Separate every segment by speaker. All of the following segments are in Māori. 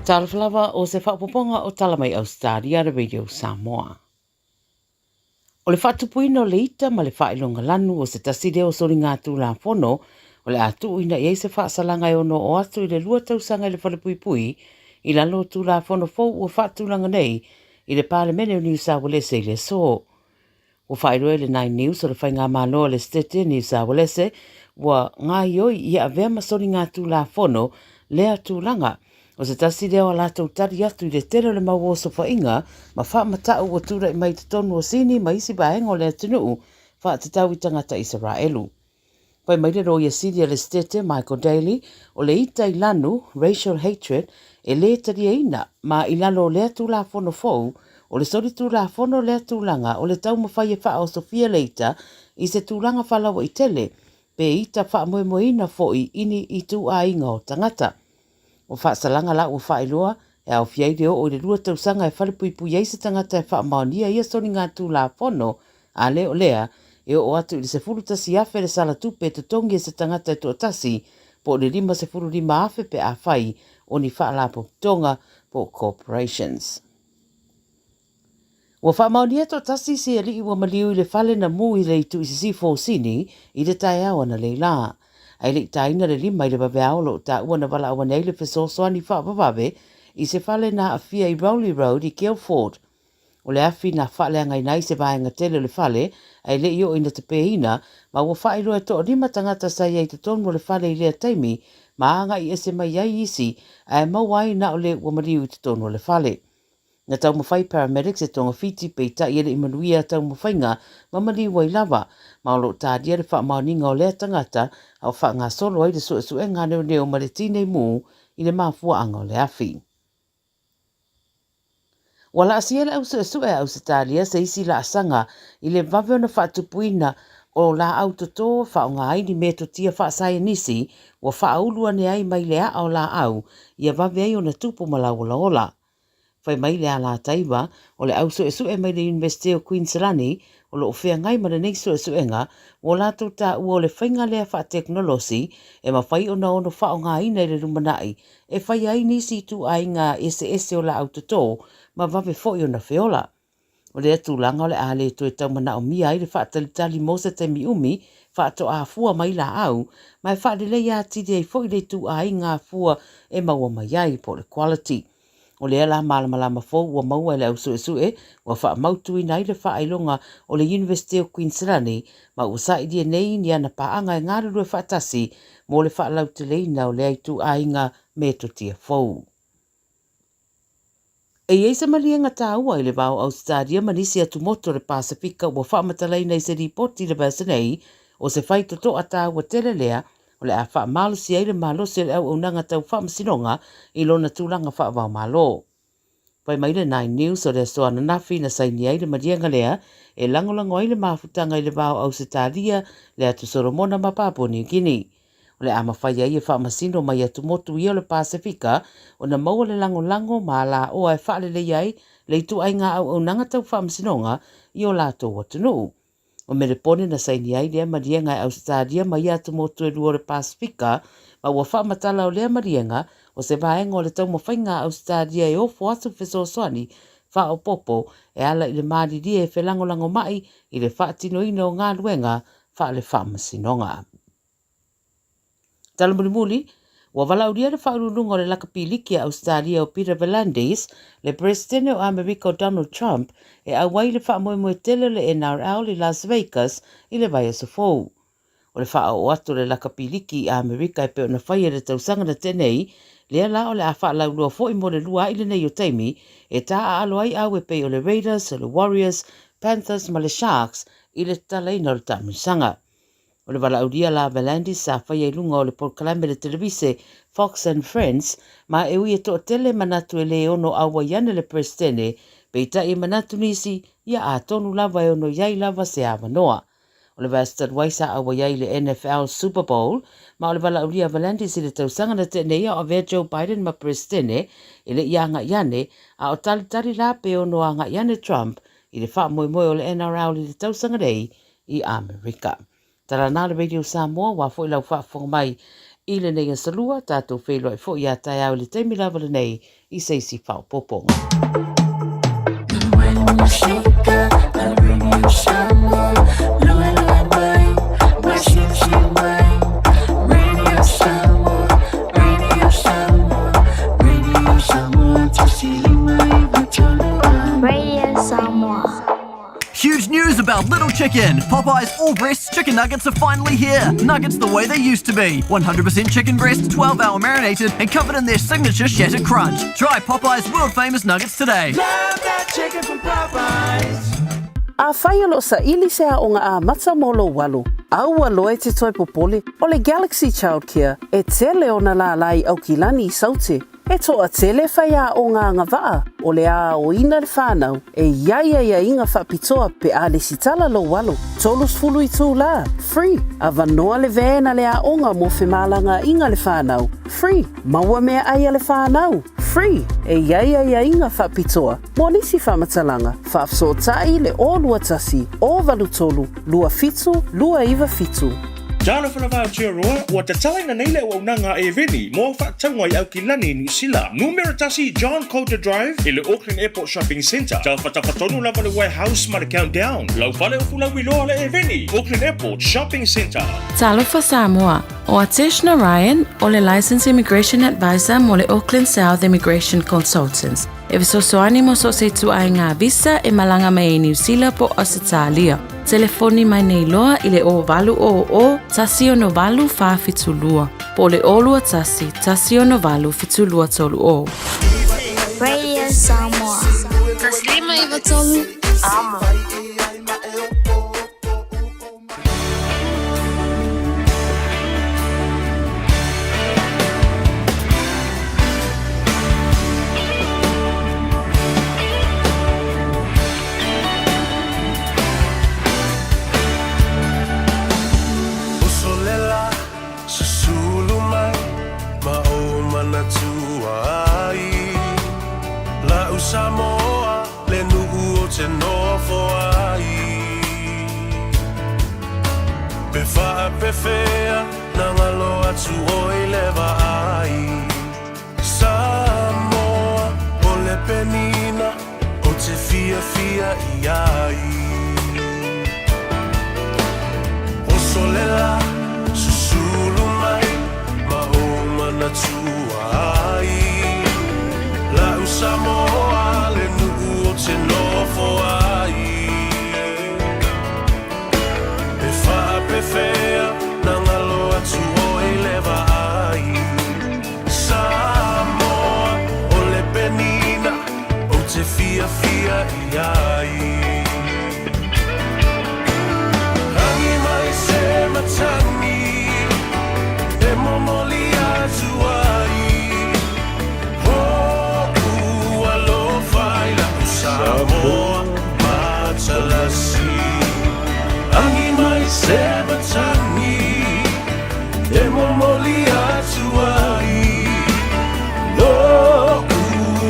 Speaker 1: Talaflava o se whapoponga o talamai Australia Radio Samoa. O le whatupuina o le ita ma le whailonga lanu o se taside o sori ngā tūla whono o le atu ina i se whaasalanga e ono o atu i le lua tausanga i le whalepuipui i lalo tūla whono fau o whaatulanga nei i le Parliament o New South Wales i le so. O whairoe le 9 News o le whainga mano le stete New South Wales wa ngā ioi i a vea masori ngā tūla whono lea tūlanga. O se tasi leo a lātou tari atu i le tere le mau so whainga, ma wha matau o tura i mai te tonu o sini, ma isi baenga o le atunuu, wha te tau i tangata Israelu. Pai mai le roi a Syria le stete Michael Daly, o le ita i lanu, racial hatred, e le tari eina, ma i lalo lea tū la whono fou, o le sori tū la whono lea tūlanga, o le tau mawhai e wha o Sofia leita, i se tūlanga whalawa i tele, pe ita wha moe moina foi ini i tū a inga o tangata. O whaasalanga la o whaeloa, e au fiaideo o le rua tausanga e whalepuipui eise tangata e whaamaonia ia soni ngā tū la whono, a leo lea, e o atu i se furuta si afe le sala tupe te tongi e se tangata e tuatasi, po le lima se furu lima afe pe a whai, o ni whaalapo tonga po corporations. Ua whaamaonia tuatasi se ali i wa maliu i le whale na mu i le itu i se sifo sini, i le tae awa na leila. Ai le taina le lima i le babeao lo ta uana wala awane i le fesosoani whaapawave i se whale na afia i Rowley Road i Guildford. O le afi na whale angai nai se vaenga tele le whale, ai le io ina te peina, ma ua whaeroa to o rima tangata sai ai te tonu le whale i lea taimi, ma anga i ese mai ai isi, ai mawai na o le ua mariu i te tonu le whale. Nga tau mawhai paramedics e tonga whiti pe ta i ele i manuia tau mawhainga ma mariu ai lava, ma o lo tādia le whaamaoninga o lea tangata au wha ngā solo ai le su e ngā neo ma le tine mū i le mafua anga o le afi. Wala asiele au su e au se tālia se isi la asanga i le vave ona whaatupuina o la au toto wha o ngā aini me to tia wha saia nisi wa wha aulua ne ai mai lea au la au i a vave ai ona tupu malaula ola. Whai mai lea la taiwa, o le au su e mai le University of Queensland, o lo ofea ngai mana nei su e nga, o la tau ta ua o le whainga lea wha teknolosi, e ma whai ona ono wha o ngā ina i le rumanai, e whai ai nisi tu ai ngā ese o la autotō, ma vave fo i ona whiola. O le atu langa o le ale to e tau mana o mia i le wha talitali mosa te mi umi, wha to a fua mai la au, mai wha le lea tidi ai fo i le tu ai ngā fua e maua mai ai po le quality. O le ala malama fo ua maua le au su e, ua wha mautu i nai le wha ailonga o le University of Queensland, ma ua sa i dia nei ni ana paanga e ngāre rue wha tasi, mo le wha lau te leina o le aitu ainga me to tia fou. E eisa malienga tā ua i le vau Australia manisi atu moto le Pasifika ua wha matalaina i se ripoti le basanei, o se whai toto a tā ua tele lea, o le a wha malo si aile malo se le au unanga tau wha masinonga i lona tūlanga wha wau malo. Pai mai le 9 News o le soana nafi na saini aile marienga lea e langolango aile mafutanga i le vau au se tālia le atu Solomona ma Papua New Guinea. O le ama whai ai e wha masino mai atu motu i o le Pasifika o na maua le langolango ma la oa e wha le iai le itu ai ngā au unanga tau wha masinonga i o la tō watunu. O mele pone na saini ai lea marienga e Australia mai atu motu e lua le Pasifika, ma ua wha matala o lea marienga o se vaenga o le tau mawhainga Australia e ofo atu fesosoani wha o popo e ala i le mariri e whelangolango mai i le wha tino ina o ngā luenga wha le wha masinonga. Talamulimuli, ua walauria le whaurununga o le lakapiliki a Australia o Peter Velandis, le presidente o Amerika o Donald Trump, e awai le whaamoemoe tele le NRL i Las Vegas i le vai asofou. O le wha o atu le lakapiliki a Amerika e peo na whaia le tausanga na tenei, lea la o le a wha laulua fo i mo le lua i le nei o teimi, e tā a alo ai au e peo le Raiders, le Warriors, Panthers ma le Sharks i le talaina o le tamisanga. O le walauria la Velandis sa whaia i lunga o le polkalame le televise Fox and Friends, ma e ui e to tele manatu e le ono awa iane le presidente, pe ta i manatu nisi ia a tonu lava e ono iai lava se awa noa. O le vastad waisa awa iai le NFL Super Bowl, ma o le walauria Velandis i le tausanga na te neia o vea Joe Biden ma presidente, i le ia nga iane, a o talitari la pe ono a nga iane Trump, i le wha moe o le NRL i le tausanga rei i Amerika. Tara nā le Radio Samoa, wa fo i lau whaafonga mai I le nei salua tātou whelua fo ia tai au le teimi lava le nei I seisi whaupoponga.
Speaker 2: When you shake a radio Samoa, lua mai, washishi mai, radio Samoa, tasili mai, vatolua. Radio Samoa.
Speaker 3: Huge news about Little Chicken! Popeye's all-breast chicken nuggets are finally here! Nuggets the way they used to be. 100% chicken breast, 12-hour marinated, and covered in their signature shattered crunch. Try Popeye's world-famous nuggets today.
Speaker 2: Love that chicken from Popeyes.
Speaker 4: A whaialo sa ili se a o ngā a mata molo walu. Au aloe te toi popole o le Galaxy Childcare e tele o na la lai au kilani I saute. E toa tele whaia o ngā ngawaa o le a o ina le whānau e iaia inga whapitoa pe a le sitala lo walu. Tolus fulu I tū la, free. A vanoa le vēna le a onga mo whemalanga inga le whānau, free. Maua mea aia le whānau, free. E iaia inga whapitoa. Mo nisi whamatalanga, whaafsotai le o lua tasi, o valu tolu, lua fitu, lua iwa fitu.
Speaker 5: Jalo whanawao tia roa, ua te talaina neile o unanga e veni, mo whaatangwa I au ki lani New Sila. Numero tasi John Coulter Drive, I le Auckland Airport Shopping Centre. Tau whatawhatonu lava le warehouse ma le countdown. Lau whale o fula wiloa le e veni, Auckland Airport Shopping Centre.
Speaker 6: Talofa Samoa, o Ateshna Ryan, o le Licensed Immigration Advisor mo le Auckland South Immigration Consultants. E visosoani mo so se tuai ngā visa e malanga mai New Zealand po Australia. Telefoni mai nei loa I le o valu o tasi o no valu whawhitulua. Po le olua tasi o no valu whitulua tolu o.
Speaker 2: Radio Samoa.
Speaker 6: Taslima iwa tolu. Amo.
Speaker 7: Samoa, le nu'u o te nofo ai. Pe wha pe whea, na ngalo atu o I lewa ai. Samoa, o le penina, o te fia I ai. O solela, susulu mai, ma o mana tua ai. La u Samoa, le nu'u o te nofo ai. E wha pe whea, na ngalo atu o I lewa ai. Samoa, o le penina, o te fia I ai. Hangi mai se matani, e momoli atu ai. Samoa, matalasi. Angi mai se batani, e momoli atu ai. Lo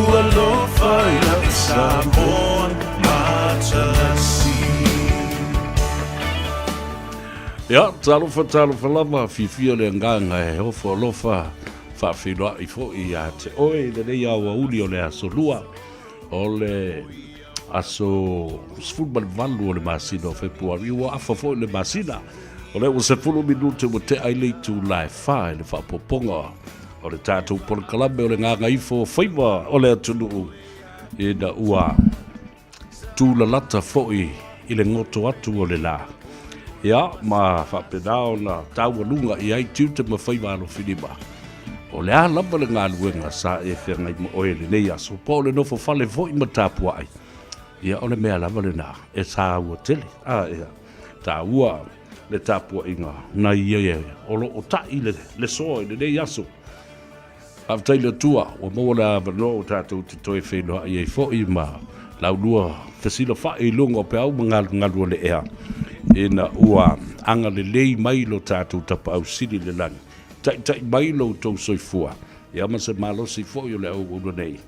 Speaker 7: ua faila Samoa, matalasi.
Speaker 8: Ja, talofa lava, fifia le nganga e hofo lofa, whawhiroa I fo I a te oe, le rei awa uli o le aso lua. O le aso sfulman valu o le masina o Februari ua afa fo le masina o le ua se fulu minute mo te ai leitu lai whae le whapoponga o le tātou Polikalame o le Gagaifo Faiva o le atunu e na ua tūlalata fo'i I le ngoto atu o le la ia ma whapenao na taualunga I ai tiute ma Faiva alo whiniba o le a lava le ngā luenga sa e whengai mo oe le nei aso po le nofo fale fo'i ma tāpua ai ia o le mea lava le nā e sa ua tele ia tā ua le tāpua inga na ia o lo o tai le soa le nei aso Aftai le tua o mo la vano o tātou te toi whenua I e fo'i ma laulua fesila whae lunga o pe au ngalua le ea e na ua anga le lei mailo tātou tapa au siri le langi tai mailo tau soifua ia ma se malo si fo'i o le au unu nei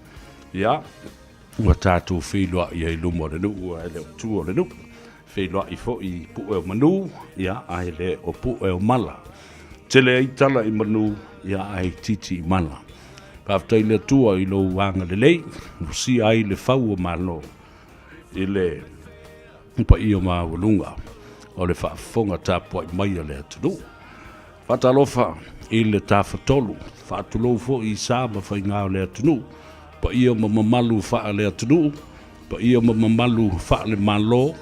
Speaker 8: ia ua tātou whenua I e lumo le nu ua ele o tua le nu whenua I fo'i pu e o manu ia a ele o pu e o mala tele ai tala I manu ia ai titi mana. Paftai le tua I lo wanga le lei, si ai le fau o malo, I le pa I o mawalunga, o le whaafonga tāpua I mai le atunu. Fatalofa I le tāwhatolu, whaatulou fo I sāma whai ngā le atunu, pa I o mamalu wha le atunu, pa I o mamalu wha le malo,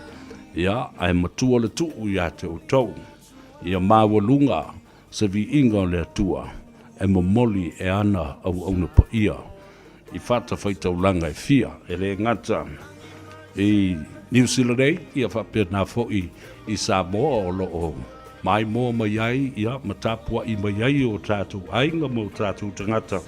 Speaker 8: ia ai matua le tuu ia te utau, ia mawalunga se vi inga le atua, e momoli e ana au na pa ia, I whata whaitaulanga e fia, e le ngata, I New Zealand ia whapea nā fo I Samoa o lo o mai mō mai ai, ia matapua I mai ai o tātou ainga mo tātou tangata.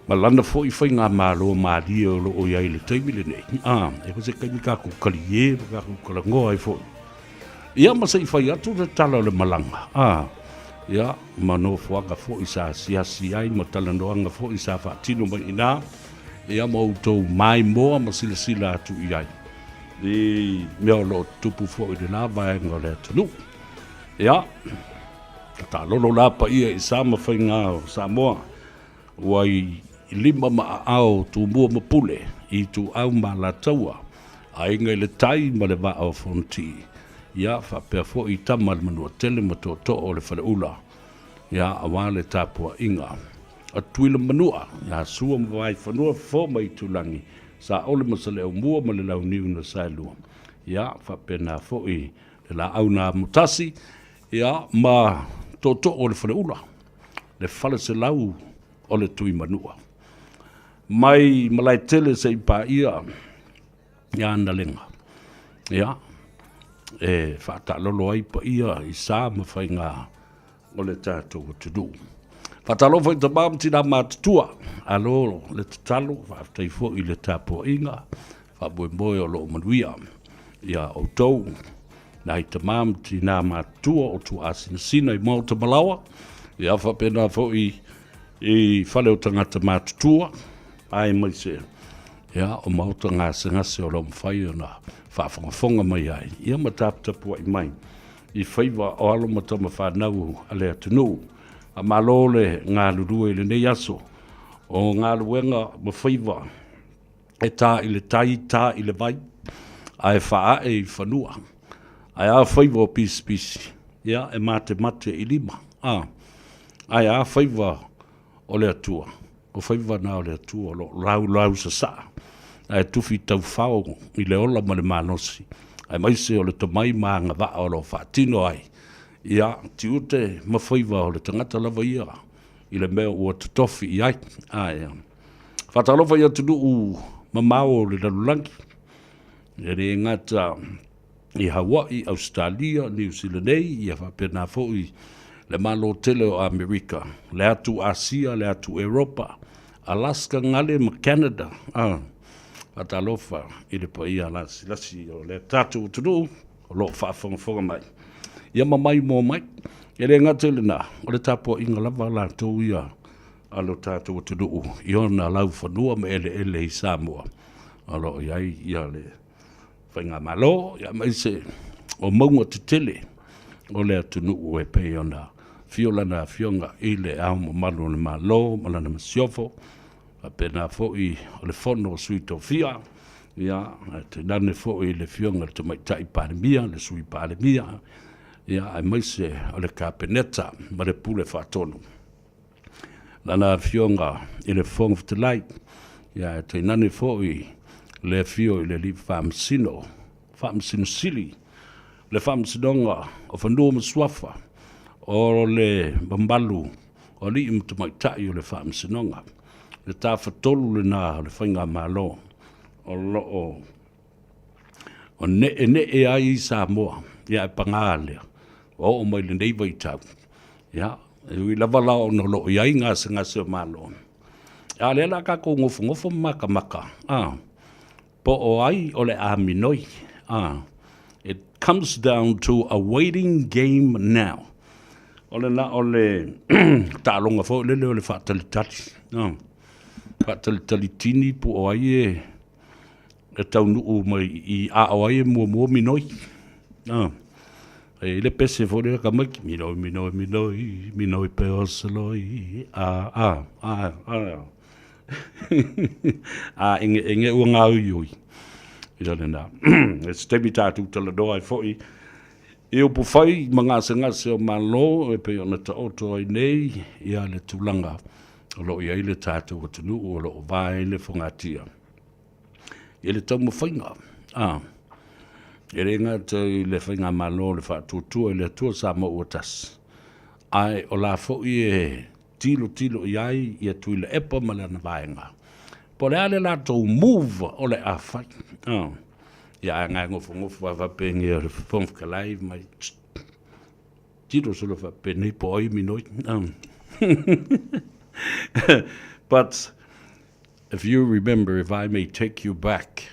Speaker 8: Malana fo I whai ngā mālo mādia o lo o iai le taimile nei. E ko se kaimi kako kali e, kako kalangoa ai fo. Ia masa I whai atu le tala le malanga. Ia mano fuanga fo I sa siasi ai, matalanoanga fo I sa whaatino mai ina. Ia mo tau mai moa masila sila atu iai. I mea lo tupu fo I le nā vaenga le atanu. Ia, ta lolo la pa ia I sama whai ngā Samoa. Wai I lima maa au tu mua mapule I tu au ma la taua. A inga le tai ma le vaa o fonti. Ia, whapea fo I tama le manua tele ma tō o le whale ula. Ia, awa le tāpua inga. A tuila manua, ia sua mwai whanua fo mai tulangi. Sa ole masale au mua ma le lau niu na sailua. Ia, whapea nā fo I le la au nā mutasi. Ia, ma tō o le whale ula. Le whale se lau o le tui manua. Mai malai tele se I pa ia ana lenga. Ia, e whata lolo ai pa ia I sa mawhai ngā o le tātou o te du. Whata lo whai tamam tina mātutua. Alo le tatalo, whaftai fo I le tāpua inga. Whaboe moe o lo manuia. Ia o tau. Nai tamam tina mātua o tu asina sina I mauta malawa. Ia whapena fo I whale o tangata mātutua. Ai mai se. Ia o mauta ngase o lo mwhai o na whaafonga mai ai. Ia mataputapua I mai. I Faiva o alo matama whanau a le atunu. A malole ngā lurua I le nei aso. O ngā luenga ma Faiva. E tā I le tai, tā I le vai. Ai whaa e I whanua. Ai a Faiva o pisi. Ia e mate I lima. Ai a Faiva o le atua. O Faiva na o le atua lo lau sa saa. Ai tufi tau whao I le ola ma le manosi. Ai maise o le tamai maa ngā waa o lo whaatino ai. Ia, ti ute ma Faiva o le tangata lava ia. I le mea ua tutofi I ai. Ia. Whatalofa ia tunu u mamao o le lalulangi. E re ngata I Hawaii, Australia, New Zealand, ia whapena fōi le malo tele o Amerika. Le atu Asia, le atu Europa. Alaska ngale ma Canada. Atalofa I le paia lasi o le tatu tunu o lo whaafonga mai. Ia mamai mō mai. E re ngate le nā. O le tapo inga lava la tau ia alo tatu tunu. I ona lau whanua me ele I Samoa. Alo iai ia le whainga malo. Ia mai se o maunga te tele. O le tunu e pei ona. Fiolana fionga I le au malu le malo. Malana masiofo. Pena foi o le fono o sui tofia. Ia, te nane foi le fionga te mai tai panemia, le sui panemia. Ia, ai maise o le kapeneta, ma le pule whaatono. Lana fionga I le fonga te lai. Ia, te nane foi le fio I le li whamsino sili. Le whamsinonga o whanua masuafa. O le bambalu, o li im te mai tai o le whamsinonga. Le tāwhatolu le nā, le whainga malo, o loo, o ne e ai I Samoa, ia e pangālea, o mai le nei vai tau, ia, e ui lava lao no loo, ia I ngase o malo. Ia le la kako ngofo maka, po o ai o le aminoi, it comes down to a waiting game now. O le na, o le, tālonga fo, le whaatalitati, Talitini pu o ai e tau nuu mai I a o ai mua minoi. E le pese fo le ka mai minoi pe osoloi. Inge unga ui. Ila na. It's tebi tatu tala doa fo I. E o pufai mga se o malo e pe ona ta oto ai nei ia le tulanga. O lo ia ile tatu o tunu o lo vai le fongatia. Ele tamu whainga. E renga te le whainga malo le whatutua le tua Samoa o tas. Ai o la fo e tilo iai ia tui le epa ma le ana vaenga. Po le ale la tau move o le a whai. Ia ngai ngofu wapengi o le whomfka live mai. Tiro solo whapeni po oi minoi. But if you remember, if I may take you back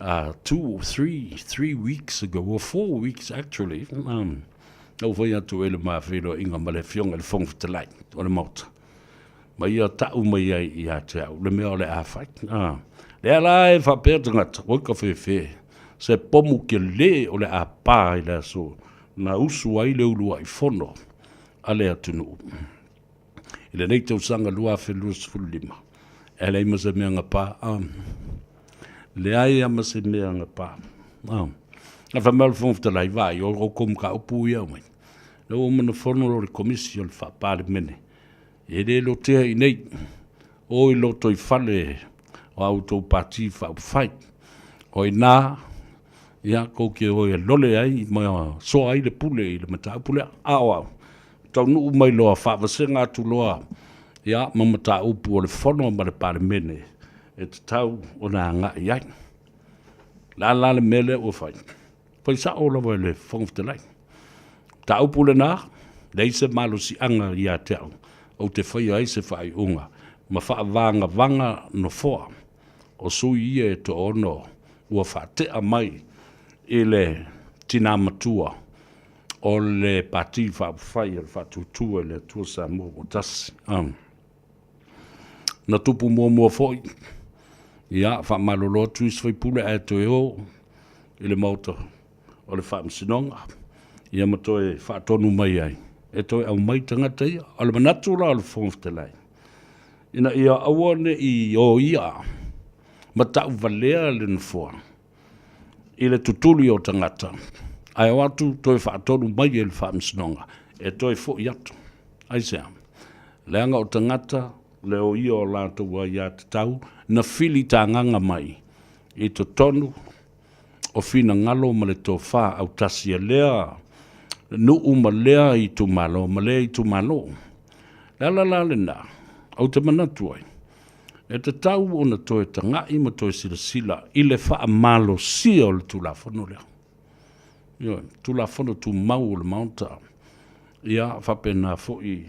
Speaker 8: 3 weeks ago, or 4 weeks actually, o foi atu ele mawhiro inga ma le fionga le whonga talai, o le mauta. Ma ia tau mai ai I a te au, le mea o le awhai. Le alai whapertangata, oika whewhe, se pomu ke le o le a pā I le aso, na usu ai le ulua I whono, a le atunu. I le nei tau sanga lua whelua sfulima. E le ima se mea ngā pā, le ai ama se mea ngā pā. A whamel whonga talai vai, o kom ka upu ia mai. Le o mana whono o le komisi o le whapāre mene. E le lo tea I nei, o I lo toi whale o au tau pāti whai. O I nā, ia kou ke o e lole ai, mai so ai le pule I le mata pule au. Tau nuu mai loa whaawasenga atu loa, ia mamata upu o le whono ma le pāre mene. E te tau o nā ngā iai. La le mele o whai. Pai sa o lawa le whongwhtelai. Ta upu le nā, leise malo si anga I a te au. O te whai ai se whai unga. Ma wha vanga no whoa. O sui ia e to ono. Ua wha tea mai I le tina matua. O le pati wha whai e wha tutua le tua Samoa o tasi. Na tupu mua whoi. Ia, wha malolo tuis whai pule e to e o. I le mauta o le wha msinonga. Ia mato e wha tonu mai ai. E toi au mai tangata ia. O le manatu la o le whongwhtelai. Ina ia awane I o ia. Ma tau valea le nfoa. I le tutuli o tangata. Ai watu toi whaatonu mai e le whaamsinonga. E toi fo I atu. Ai sea. Leanga o tangata, le o ia o lata ua ia te tau, na fili ta nganga mai. I to tonu, o fina ngalo ma le tō wha au tasia lea, nuu ma lea I tu malo, ma lea I tu malo. La le na, au te manatu ai. E te tau o na toe tangai ma toe sila I le wha malo sia o le tula whono lea. Yo, tula whono tu mau o le maunta. Ia, whapena fōi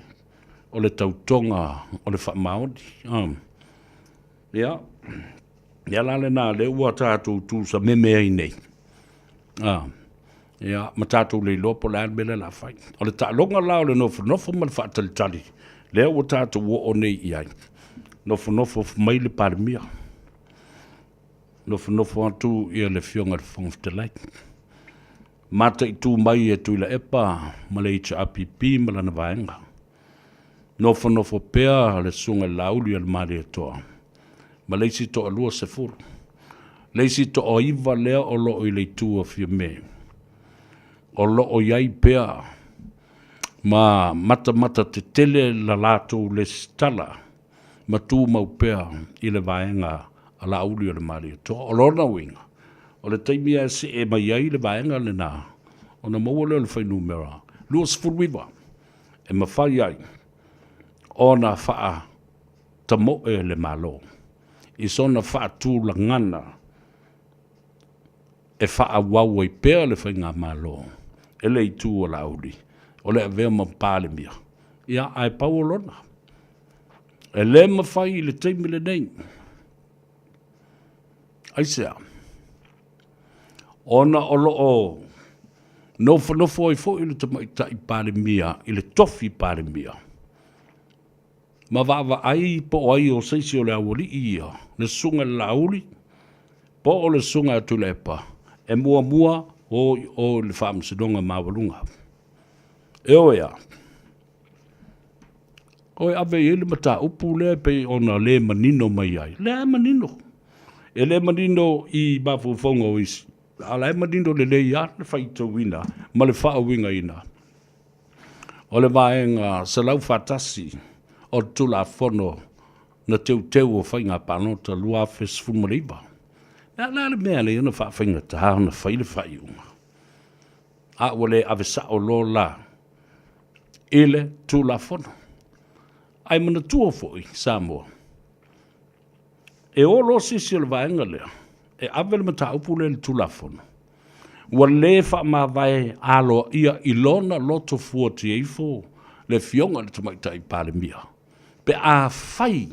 Speaker 8: o le tautonga o le wha maodi. Ia, ia la le nā le ua tātou tū sa meme ai nei. Ia, ma tātou le lopo le almele la whai. O le tālonga lao le nofo ma le whaatalitali. Le ua tātou o nei iai. Nofo mai le parimia. Nofo atu ia le fionga le whongwhtelai. Mata I tū mai e tū la epa, ma le icha apipi ma lana vaenga. Nofo pea le sunga lauli al mare toa. Ma leisi to alua se furu. Leisi to o iwa lea o lo I le tū o fia me. O lo o iai pea. Ma mata te tele la lato le stala. Ma tū mau pea I le vaenga a lauli al mare toa. O lona winga. O le taimia se e mai ai le vaenga le nā. O na maua leo le whai numera. Lua sfuruiwa. E mawhai ai. O na wha tamo e le malo. I so na wha tū la ngana. E wha wau ai pēr le whai ngā malo. E le I tū o lauri. O le avea mampāle mia. Ia ai pau o lona. E le mawhai I le taimi le nei. Ai sea. Ona o loo nofo ai fo I le tamaita I pare mia, I le tofi pare mia. Ma vava ai po ai o seisi o le awoli ia, le sunga lauli, po o le sunga atu lepa, e mua o le whaamsidonga mawalunga. E o ea. O e ave ele mata upu le pe ona le manino mai ai. Le manino. E le manino I mafufonga o isi. Ala e manino le ia le whaito wina. Ma le wha winga ina. O le vaenga sa lau fatasi. O tula fono na teu o whainga panota lua fes fumariba. La le mea le ina wha whainga taha na whaile whaiunga. A wale ave sa o lo la. Ele tula fono. Ai mana tua foi Samoa. E o lo sisi o le vaenga lea. E ave le mata upu le tula fono. Wa le wha ma vai alo ia ilona loto fuati eifo. Le fionga le tamaitai pale mia. Pe a fai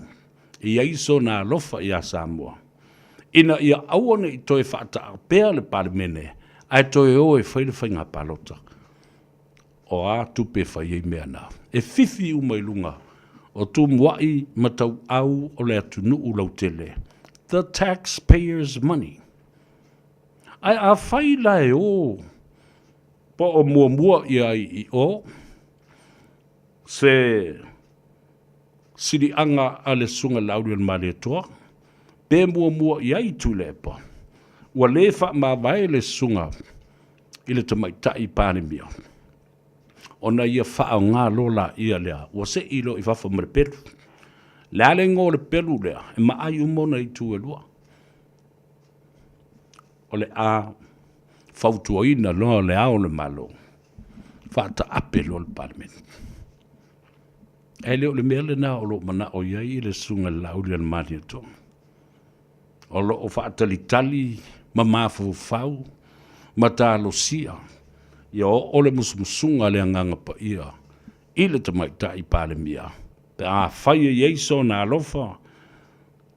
Speaker 8: ia iso na lofa ia Samoa. Ina ia awane I toe whaata pea le pale mene. Ai toe o e whaile whainga palota. O a tupe whai e mea na. E fifi umailunga. O tu mwai matau au o le atunu u lau tele. The taxpayers' money. Ai a whai lai o. Po o mua ia I o. Se siri anga ale sunga laurian male toa. Pe mua ia I tu lepa. Wa lefa ma vai le sunga. Ile tamaitai pane mia. Ona ia wha ngā lola ia lea. Wa se ilo I wafa mre pelu. Lea le ngō le pelu lea. E ma ai umona I tu e lua. O le a whautua ina loa le ao le malo. Whata ape lo le parliament. E leo le mea le nā o lo mana o iai le sunga laurian mani to. O lo o whata li tali ma mafu fau. Ma tā lo sia. Ia o le musumusunga le anganga pa ia. Ile tamaitai pale mia. Pe a whaia yeiso na alofa.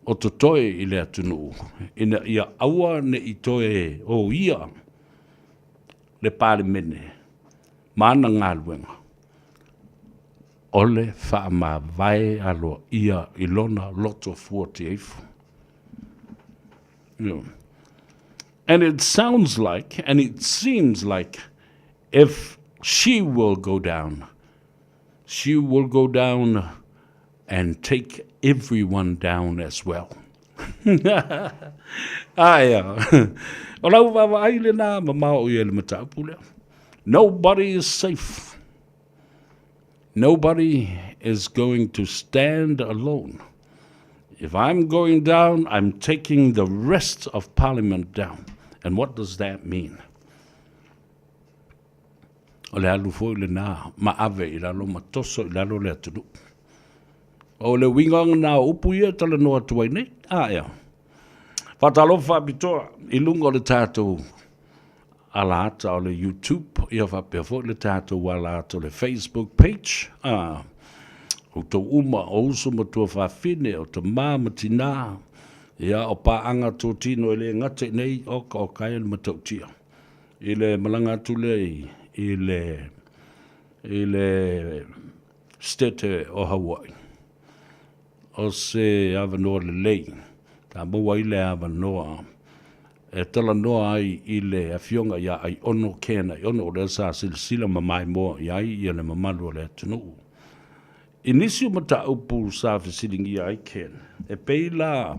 Speaker 8: O totoe I le atunu. Ina ia aua ne I toe o ia. Le pale mene. Mana ngā luenga. Ole wha ma vai alo ia ilona loto fuati eifu. Yeah. And it sounds like, and it seems like, if she will go down and take everyone down as well. Nobody is safe. Nobody is going to stand alone. If I'm going down, I'm taking the rest of Parliament down. And what does that mean? O le alu foi le nā maave I lalo matoso I lalo le atunu. O le winganga nā upu ia tala noa tuai nei. Ea. Whatalofa bitoa I lunga o le tātou ala ata o le YouTube. Ia whapea foi le tātou ala ata o le Facebook page. O tau uma o uso matua whawhine o ta māmatina. Ia o paanga tō tino I le ngate nei o kaya le matautia. I le malanga tule I le stete o Hawaii. O se avanoa le lei. Ta mua I le avanoa. E tala noa ai I le awhionga ia ai ono kena. I ono o le sa sila mamai moa I ai I le mamalu o le atunu. Inisio mata upu sa fisilingi ai ken. E peila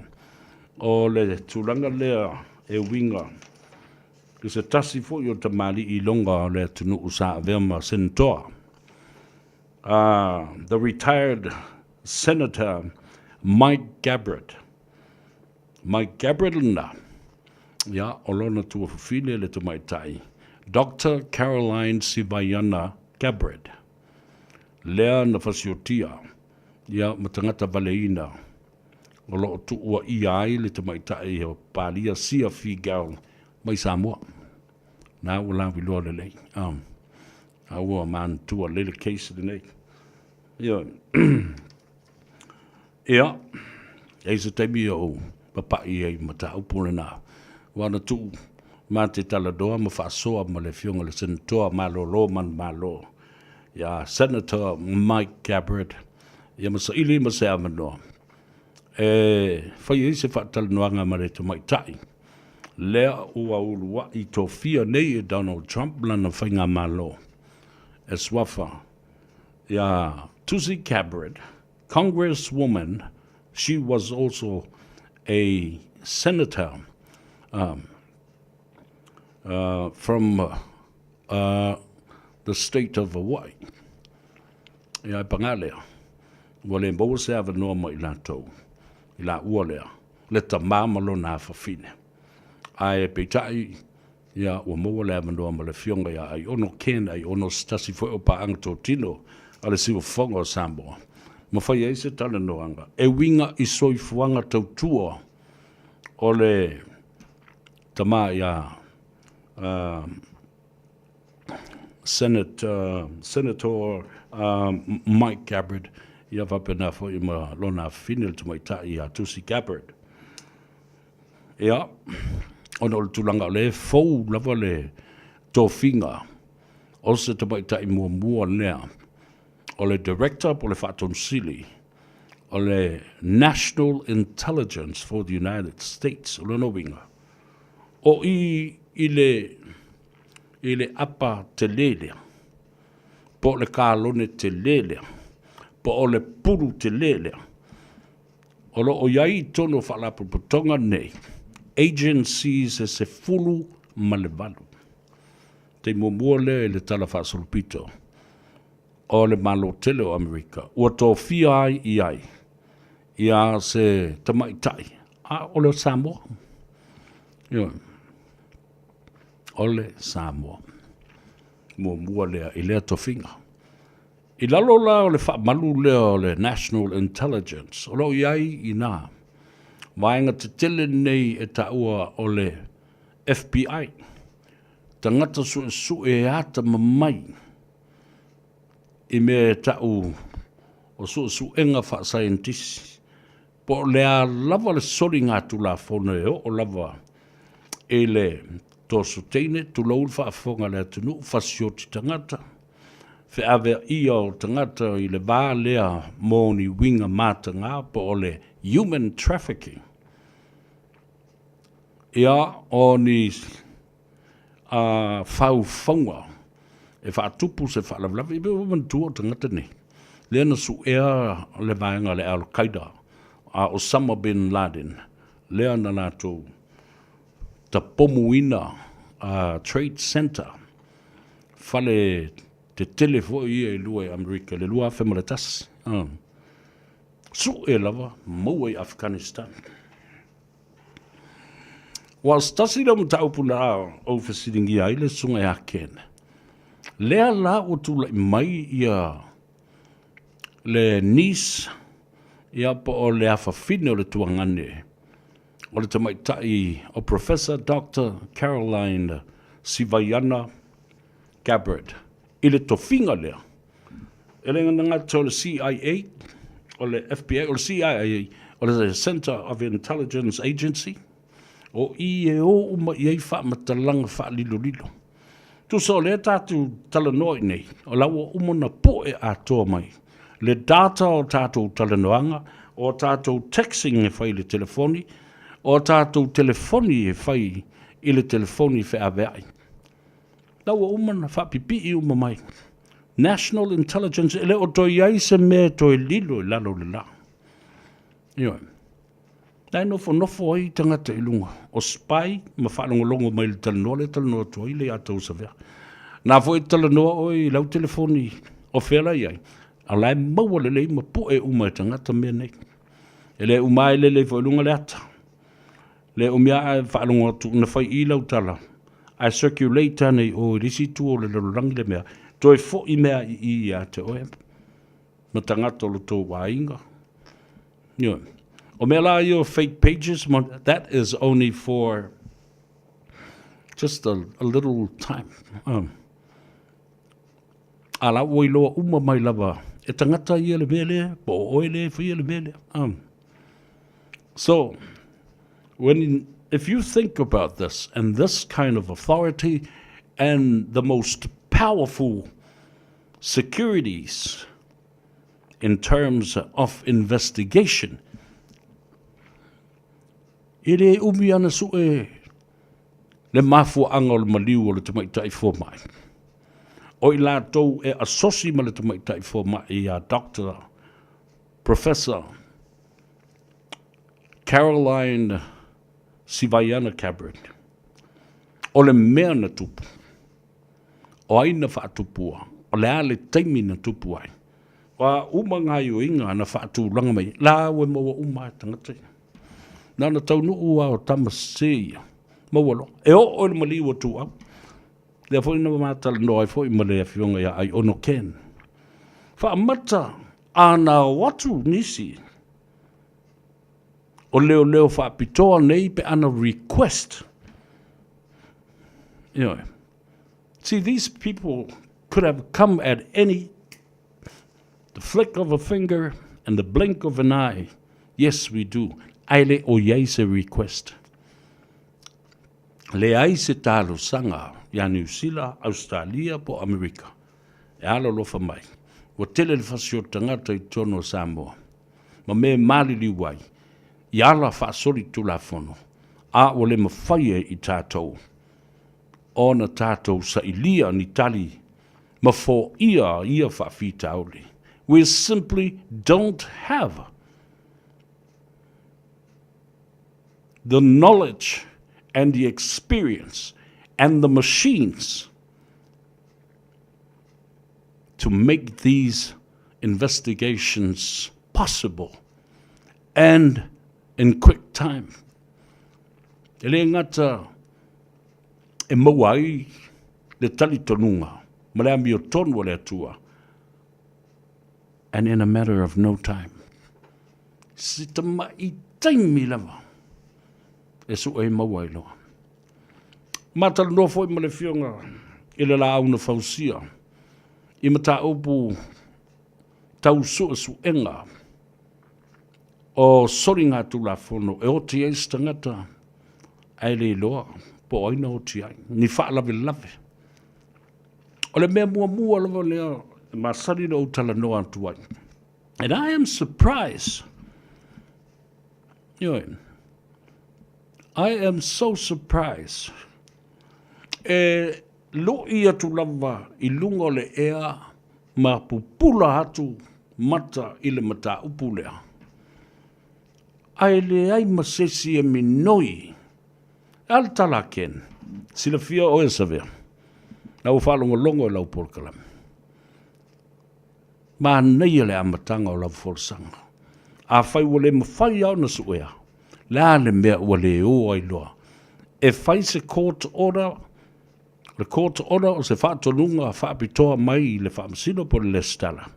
Speaker 8: o le tulanga lea e winga. Ki se tasi fo yo tamali I longa le tunu usa verma senator. The retired Senator Mike Gabbard. Mike Gabbard na. Ya olona tu file le tu mai tai. Dr. Caroline Sivayana Gabbard. Lea na fasiotia. Ya matangata valeina. Olo tu ua iai le tu mai tai o palia sia figal. Mai Samoa. Na ula viloa le lei. Aua man tua lele case le nei. Ia. Ia. Eisa taimi o papai e mata upule na. Wana tu ma te taladoa ma whaasoa ma le fionga le senatoa malolo man malo. Ia Senator Mike Gabbard. Ia masa ili masa amanoa. Whai eise whaatala noanga ma le tu mai tai. lea ua ulua I tō fia nei e Donald Trump lana whainga malo. E swafa, ia Tulsi Gabbard, Congresswoman, she was also a senator from the state of Hawaii. Ia pangalea, wale mbo se ava noa mai lātou, I la ua lea, le ta māmalo nā whawhine. Ai peitai, ia ua moa le ava noa ma le fionga ia ai ono ken, ai ono stasi fwe o pa anga tō tino, ale siwa whonga o Samoa. Ma whai eise tala noanga, e winga I soifuanga tau tua, o le tama ia Senator Mike Gabbard, ia wapena fo I ma lona finil tu mai tai ia Tulsi Gabbard. Ia, ono le tulanga o le fau lava le tō whinga, o se te mai tai mua nea, o le director po le whāton sili, o le National Intelligence for the United States, o le no winga. O I le apa te lelea, po le kālone te lelea, po o le puru te lelea. O lo o iai tono whalapu putonga nei, agencies e se fulu ma le valu. Te mua le le tala whaasolupito, o le malo tele o Amerika, ua tō fia ai I ai, ia se tamaitai, a o le Samoa. Ia, o le Samoa. Mua lea I lea tofinga. I lalo la o le whaamalu lea o le National Intelligence, o lo iai I nā. Vaenga te tele nei e taua o le FBI. Tangata su e ata mamai. I me tau o su enga wha scientist. Po lea lava le sori ngā tula whone o lava e le tōsu teine tu lau whaafonga lea tunu whasioti tangata. Fe ave ia o tangata I le vā lea mōni winga mātanga po o le human trafficking. Ia o ni whauwhaunga e whaatupu se whaalavlavi I bewa mantua tangata ni. Lea na su ea le vaenga le Al-Qaeda a Osama bin Laden. Lea na nātou ta pomuina Trade Center. Fale te telefo ia I lua I Amerika, le lua whemalatas. Su e lava, maua I Afghanistan. Was tasi ram taupuna oversitting ia ile sunga ya ken. Lea la o tula I mai ia le nis ia po o le awhawhine o le tuangane. O le tamaitai o Professor Dr. Caroline Sivayana Gabbard. I le tofinga lea. E le ngana to le CIA, o le FBI, o le CIA, o le Center of Intelligence Agency, o I e o uma I ei wha matalanga wha lilo. Tu so le tātou talanoi nei, o lawa umona po e atoa mai. Le data o tātou talanoanga, o tātou texting e whai le telefoni, o tātou telefoni e whai I le telefoni wha aveai. Lawa umana wha pipi I uma mai. National Intelligence, ele o toi ai se mea toi lilo I lalo le la. Ioi. Nai nofo ai tangata I lunga. O spy, ma whaanongolongo mai le talanoa toi le atau sa vea. Nā fo I talanoa oi lau telefoni o whera iai. A lai maua le ma po e uma e tangata mea nei. E le umai le fo I lunga le ata. Le umia e whaanongo tu na whai I lau tala. A circulate nei o risi tu o le rangi le mea. Toi fo I mea I te oe. Ma tangata lo tō wainga. Ioi. O mea la your fake pages, that is only for just a little time. Ala oi loa uma mai lava. E tangata I le mele, po oi le fia le mele. So, if you think about this, and this kind of authority, and the most powerful securities in terms of investigation, ere umi ana su e le mafuaaga o le maliu o le tamaʻitaʻi fuamaʻi. O i latou e asosi ma le tamaʻitaʻi fuamaʻi a Dr. Professor Caroline Sivaiana Cabrin. O le mea na tupu. O aina whaatupua. O le ale taimi na tupu ai. Wa umanga i o inga na whaatulanga mai. La we maua uma tangata. Nana taunu ua o tamaseia. Maua lo. E o le mali ua tu au. Lea fo ina matala no ai fo i malea fionga ia ai ono ken. Whaamata ana watu nisi. O leo whaapitoa nei pe ana request. You know, see, these people could have come at the flick of a finger and the blink of an eye. Yes, we do. Aile o iai se request. Le ai se talo sanga ya New Zealand, Australia po Amerika. E alo lofa mai. Wa tele le fasio tangata I tono Samoa. Ma me mali li wai. I ala whaasori tula fono. A o le mawhaie I tātou. Ona tātou sa ilia ni tali. Ma fo ia whawhita auli. We simply don't have the knowledge and the experience and the machines to make these investigations possible and in quick time. Ele ngata e mawai le tali tonunga, ma le ami o tonu le atua. And in a matter of no time. Sita mai taimi lava. E su e mawai loa. Matala no foi ma le fionga I le la auna fausia. I mata upu tau su enga. O sori ngā tula fono e o tia istangata. Ai le loa. Po aina o tia. Ni wha lave lave. O le mea mua lava lea. Masari no tala no antuai. And I am surprised. You know, I am so surprised. Lo ia tu lava I lunga le ea ma pupula hatu mata I le mata upulea. Ai le ai masesi e minoi. Al tala ken. Sila fia o e savea. Na ufalongo longo e lau porkalam. Ma nei le amatanga o lau forsanga. A fai wale mawhai au na suea. La le mea wale o ai loa. E fai se court order, le court order o se whaatonunga a whaapitoa mai le whaamasino po le stala.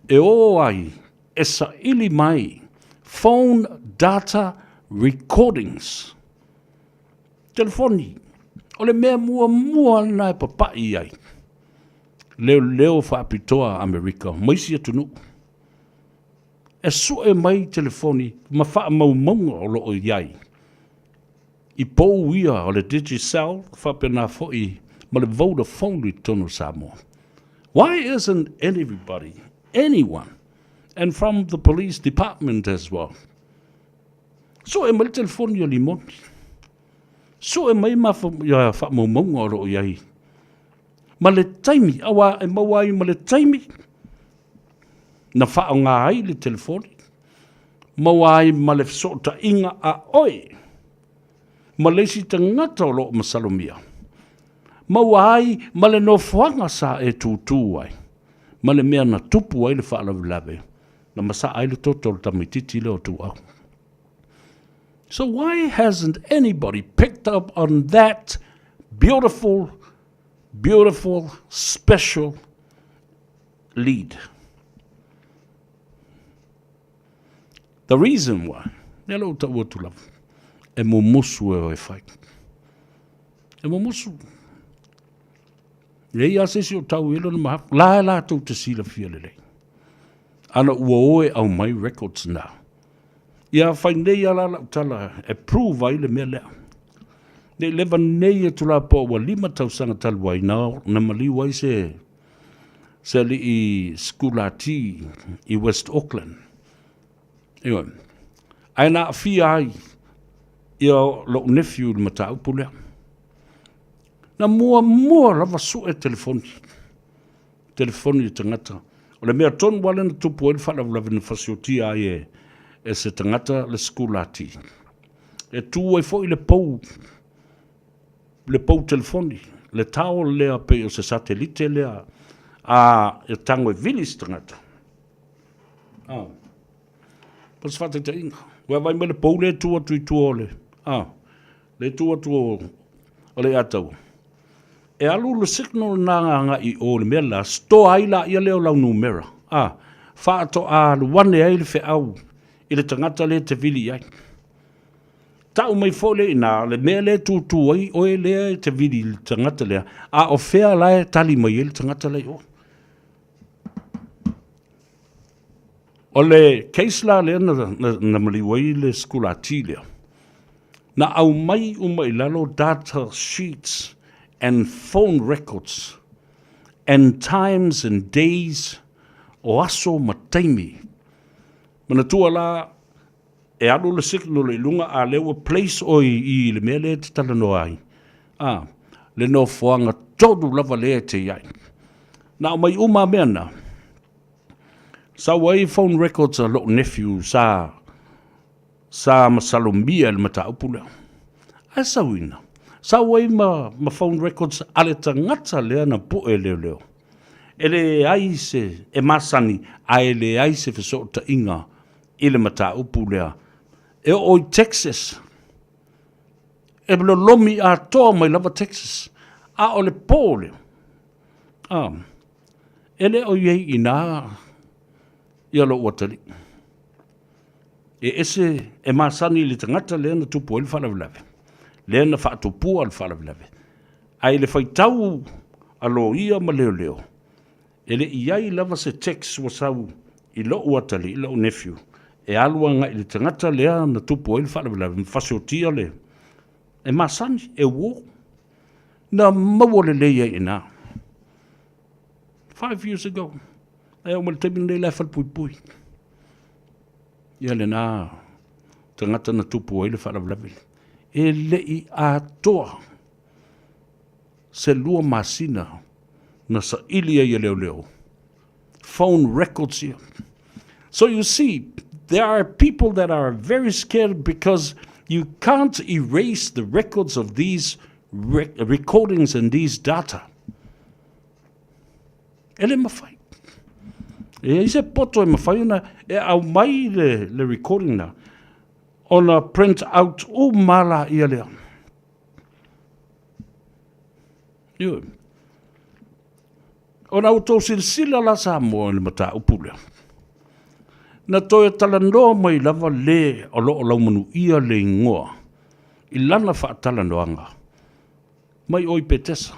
Speaker 8: E o ai, e sa ili mai, phone data recordings. Telefoni, o le mea mua na e papai ai. Leo whaapitoa Amerika, maisi atunu. E su e mai telefoni, ma wha maunga o loo iai. I pou ia o le Digicel, whapena foi, ma le Vodafone I tono Samoa. Why isn't anyone, and from the police department as well? So e mai telefoni o limoni. So e mai ma wha maunga o loo iai. Ma le taimi, awa e mawai ma le taimi. Na whao ngā ai le telefoni. Mawai ma le sota inga a oi. Ma le si tangata o loo masalomia. Mawai ma le no whanga sa e tūtū ai. Ma le mea na tupu ai le whaalavilave. Na masa ai le toto le tamititi le o tu au. So why hasn't anybody picked up on that beautiful, special lead? The reason why, nelo ta wotu lava, e mumusu e whai. E mumusu. Rei asesi o tau ilo na mahafu, la tau te sila fia lelei. Ana ua oe au mai records now. Ia whai nei ala la utala, e prove ai le mea lea. Nei lewa nei e tula po wa 5 tausanga talu ai na mali wai se li I skulati I West Auckland. Iwa, ai na fia ai, ia lo nephew le mata upulea. Na mua lava su e telefoni. Telefoni i tangata. O le mea tonu wale na tupu e whala wala na fasiotia e se tangata le skulati. E tu e fo i le pou telefoni. Le tau lea pe o se satelite lea a e tango e vilis tangata. Pas fata te inga. Wea vai me le pou le tua tui tua ole. Le tua tua o le atau. E alu le signal nga i o le mea la sto aila ia leo lau numera. Fa ato a le wane ai le fe au i le tangata le te vili ai. Tau mai fole ina le mea le tu ai o e lea te vili le tangata lea. O fea lae tali mai le tangata lea o. O le case la lea na maliwai le skulati lea. Na au mai umai lalo data sheets and phone records and times and days o aso mataimi. Mana tua la e alo le signal le lunga a lewa place o i le mele te tala no ai. Le no fuanga todo lava le te iai. Na mai uma mena. Sa wai phone records a lo nephew sa masalombia le mata upula. Asa wina. Sa wai ma phone records ale tangata lea na po e leo. Ele aise e masani a ele aise fesota inga ile mata upulea. E oi Texas. E blo lomi a toa mai lava Texas. A ole pole. Ele o yei ina ia lo watali. E ese e masani li tangata lea na tupu ele whalawilave. Lea na whaatopua al whalawilave. Ai le whaitau alo ia ma leo. Ele iai lava se text wasau i lo watali, i lo nephew. E alua nga i le tangata lea na tupu ele whalawilave. Mfasiotia le. E masani e wo. Na mawole leia ina. 5 years ago. E o maltemi nei lai whalpui. Ia le na tangata na tupu ele whalawilave. E lei a toa se lua masina na sa ilia ia leo. Phone records here. So you see, there are people that are very scared because you can't erase the records of these recordings and these data. Ele mawhai. E ise poto e mawhai na e au mai le recording na. Ona print out o mala ia lea. Iu. Ona auto silsila la Samoa le mata upulea. Na toe talanoa mai lava le o loo laumanu ia le ngoa. I lana wha talanoanga. Mai oi petesa.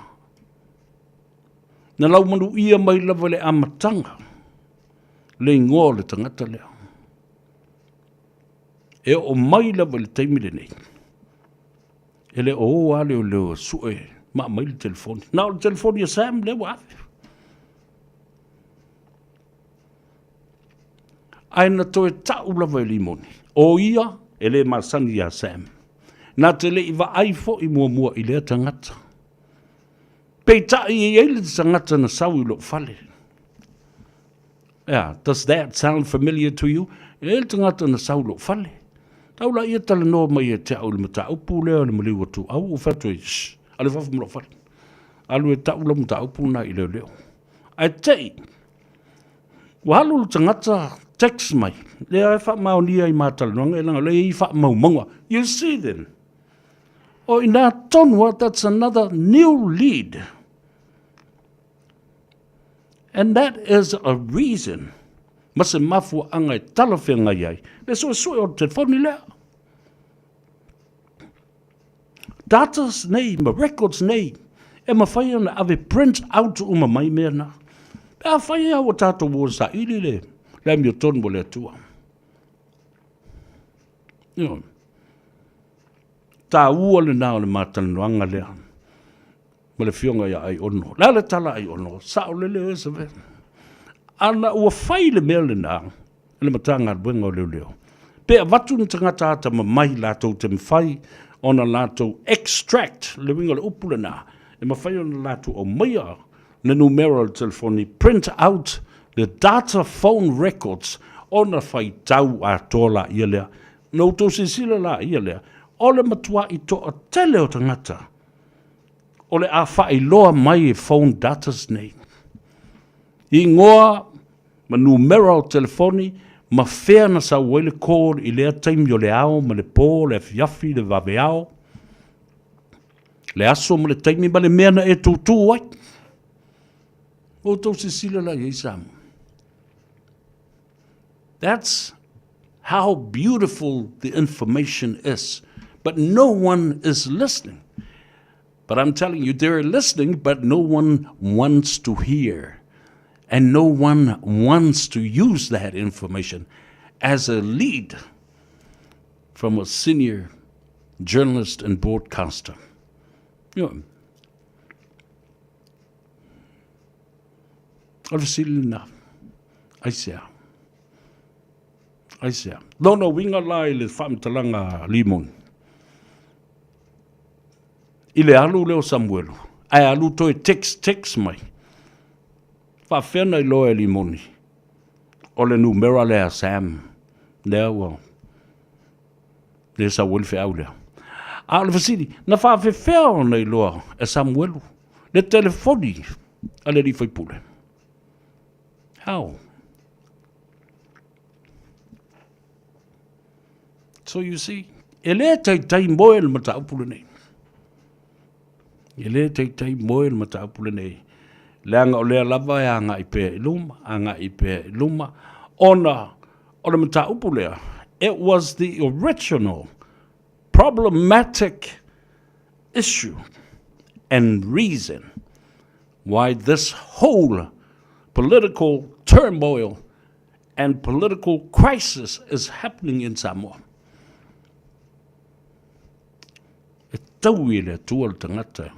Speaker 8: Na laumanu ia mai lava le amatanga. Le ngoa le tangata lea. E o mai lava le taimile nei. Ele o ale o leo sue. Ma mai le telefoni. Na o le telefoni a Sam le wafe. Aina toe tau lava e limoni. O ia, ele masani a Sam. Na te le iwa aifo i mua i lea tangata. Pei tai i eile tangata na sau i lo fale. Yeah, does that sound familiar to you? Ele tangata na sau lo fale. Tau la ia tala noa mai e te au le mata upu lea le maliwa tu. Au o fatu e shh. Ale fafu mlo fale. Alu e tau la mata upu na i leo. Ai tei. Wahalu le tangata text mai. Lea e wha mao nia i mātala noanga e langa le i wha mau maunga. You see then. O i nā tonua, that's another new lead. And that is a reason. Mase mafu anga e talawhenga iai. Le so o te whoni lea. Datas nei, ma records nei. E ma whai ana ave print out uma mai mea na. E a whai au tato wo sa ili le. Le mi o tonu le atua. Tā ua le nao le mātanoanga lea. Ma le fionga ia ai ono. La le tala ai ono. Sao le leo esa ve. Ana ua whai le mea le nao. Le matanga buenga o leo leo. Pea watu ni tangata ata ma mai lātou te mwhai. Ona lātou extract le winga le upu le nā. e mawhai o na latu o maia na numero telefoni, print out the data phone records o na whai tau a tola ia lea. No to sisila la ia lea. O le matua i to a tele o tangata. O le a whai loa mai e phone datas nei. I ngoa ma numero telefoni, ma whea na sa wele kōr i lea taimi o le ao, ma le pō, le fiafi, le vawe ao. Le aso ma le taimi ma le mea na e tūtū wai. O tau se sila la iei samu. That's how beautiful the information is. But no one is listening. But I'm telling you, they're listening, but no one wants to hear. And no one wants to use that information as a lead from a senior journalist and broadcaster. You know, Alvasilina, Aisea. Lono winga lai le whamtalanga limon. I le alu leo Samuelu. Ai alu toi text mai. Whawhena I loa e limoni. O le numera lea Sam. Lea wau. Le sa welfe au lea. A le fasiri, na whawhewhea nei loa e Samuelu. Le telefoni a le rifai pule. How? So you see, e le tai moe le mata upule nei. E le tai moe le mata upule nei. Leanga o lea lava e anga I pe iluma, ona o le mata upulea. It was the original problematic issue and reason why this whole political turmoil and political crisis is happening in Samoa. E taui le tua le tangata.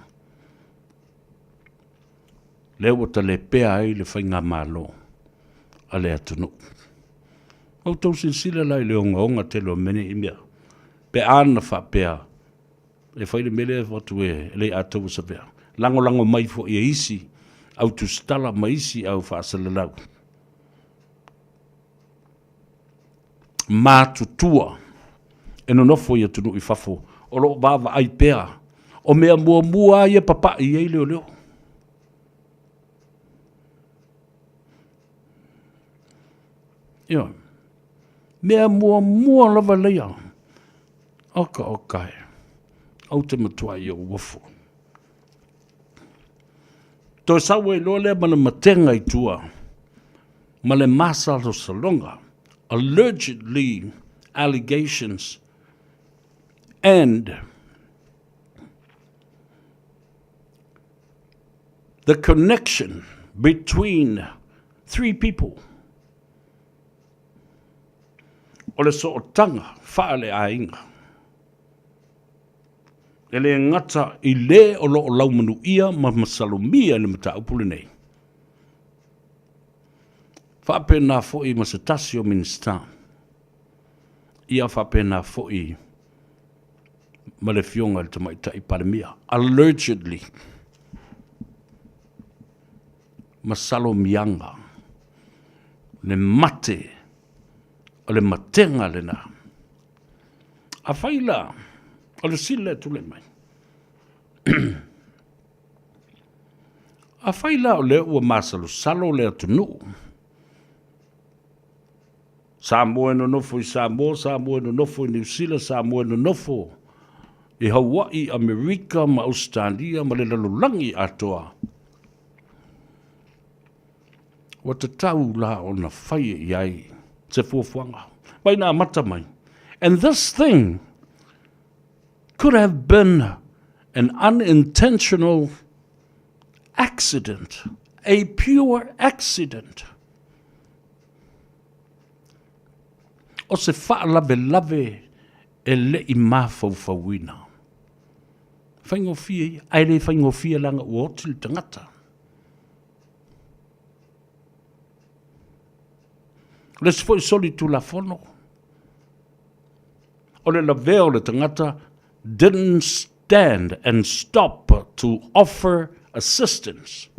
Speaker 8: Leo ta le pea ai le whainga malo a le atunu. O tau sinsila lai le onga te lo mene I mea. Pe ana wha pea. E whaile mele watu e le atau sa pea. Lango mai fo I isi. Au tu stala mai isi au wha asalalau. Mā tutua. E no nofo I atunu I whafo. O lo bava ai pea. O mea mua ia papa I ei leo. Ia. Mea mua lava leia. Oka. Au te matua I o wafo. Toi sawe loa lea mana matenga I tua. Ma le masa lo salonga. Allegedly allegations and the connection between three people. O le so o tanga, wha le ainga. E le ngata I le o lo o laumanu ia ma masalomia le mata upule nei. Whapena fo'i ma se tasi o minista. Ia whapena fo'i ma le fionga le tamaita I palemia. Allegedly. Ma salomianga. Le mate. O le matenga le na. A whaila, o le sile tule mai. A whaila o le ua masalo salo le atunu. Samoa no nofo I Samoa, Samoa no nofo I New Zealand, Samoa no nofo I Hawaii, Amerika, ma Australia, ma le lalulangi atoa. Wa te tau la o na whai iai. Se fuafuanga. Mai nā mata mai. And this thing could have been an unintentional accident. A pure accident. O se whaalave e le I mawhauwhauina. Whaingofia, ai le whaingofia langa ua otil tangata. Let's foi soli tu la fono. O le laveo le tangata didn't stand and stop to offer assistance.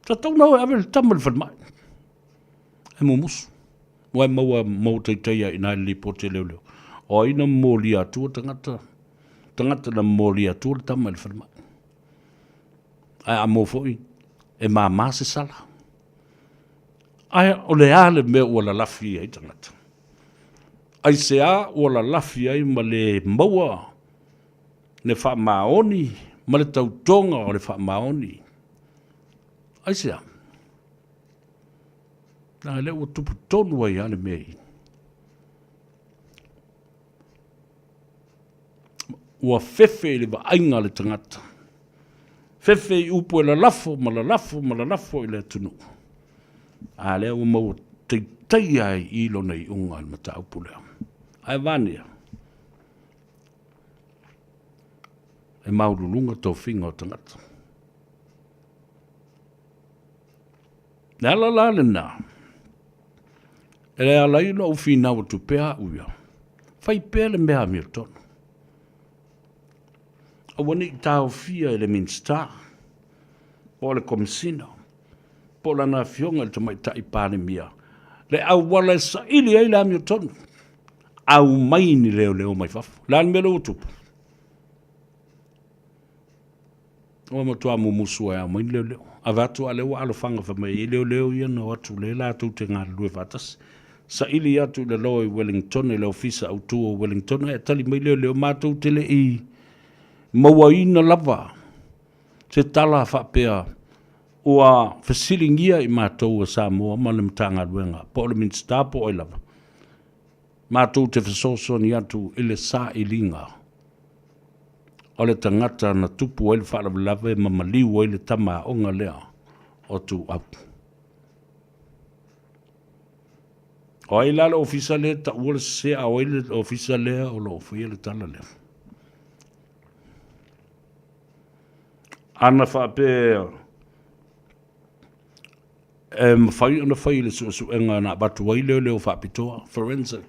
Speaker 8: Ta tau nau e awe tamal whanmai. E mumus. Wai maua mau teiteia ina li po te leo leo. O ina mōli atua tangata. Tangata na mōli atua tamal whanmai. Ai a mō foi. E mā se sala. Ai o le ale mea ua la lafi ai tangata. Ai se a ua la lafi ai ma le maua. Ne wha maoni. Ma le tautonga o le wha maoni. Ai se a. Nā le ua tupu tonu ai ane mea i. Ua fefe le wa ainga le tangata. Fefe i upo e la lafo, ma la lafo i le tunu. A lea ua mau teitei ai i lo nei unga al mata upu lea. Ai vania. E maurulunga tau whinga o tangata. Nā la la le nā. E le alai no whina o tu pēa uia. Whai pēa le mea mea tonu. A wani i tāo fia e le minsta. Po le komisina. Po la nā fionga le tamai tai pāne mia. Le au wala sa ili ai la mea tonu. Au maini leo mai fafu. Lan mea lo utupu. O matua mumusu ai au maini leo. A vatu a leo alo whanga whamai. Leo ia no atu le la tu te ngā lue vatas. Sa ili atu le loa i Wellington, le ofisa au tua Wellington, e tali mai leo mātou tele i maua ina lava. Se tala whapea ua whasilingia i mātou a Samoa, mana mtanga luenga, po le minsta po oi lava. Mātou te whasoso ni atu ile sa ilinga. O le tangata na tupu ele whaalawa lava e mamaliu ele tama onga lea o tu au. O ai la le ofisa le ta ua le se a oi le ofisa lea o lo ofia le tala lea. Ana whapea mawhai ana whai le suenga na batu wai leo whapitoa. Forensic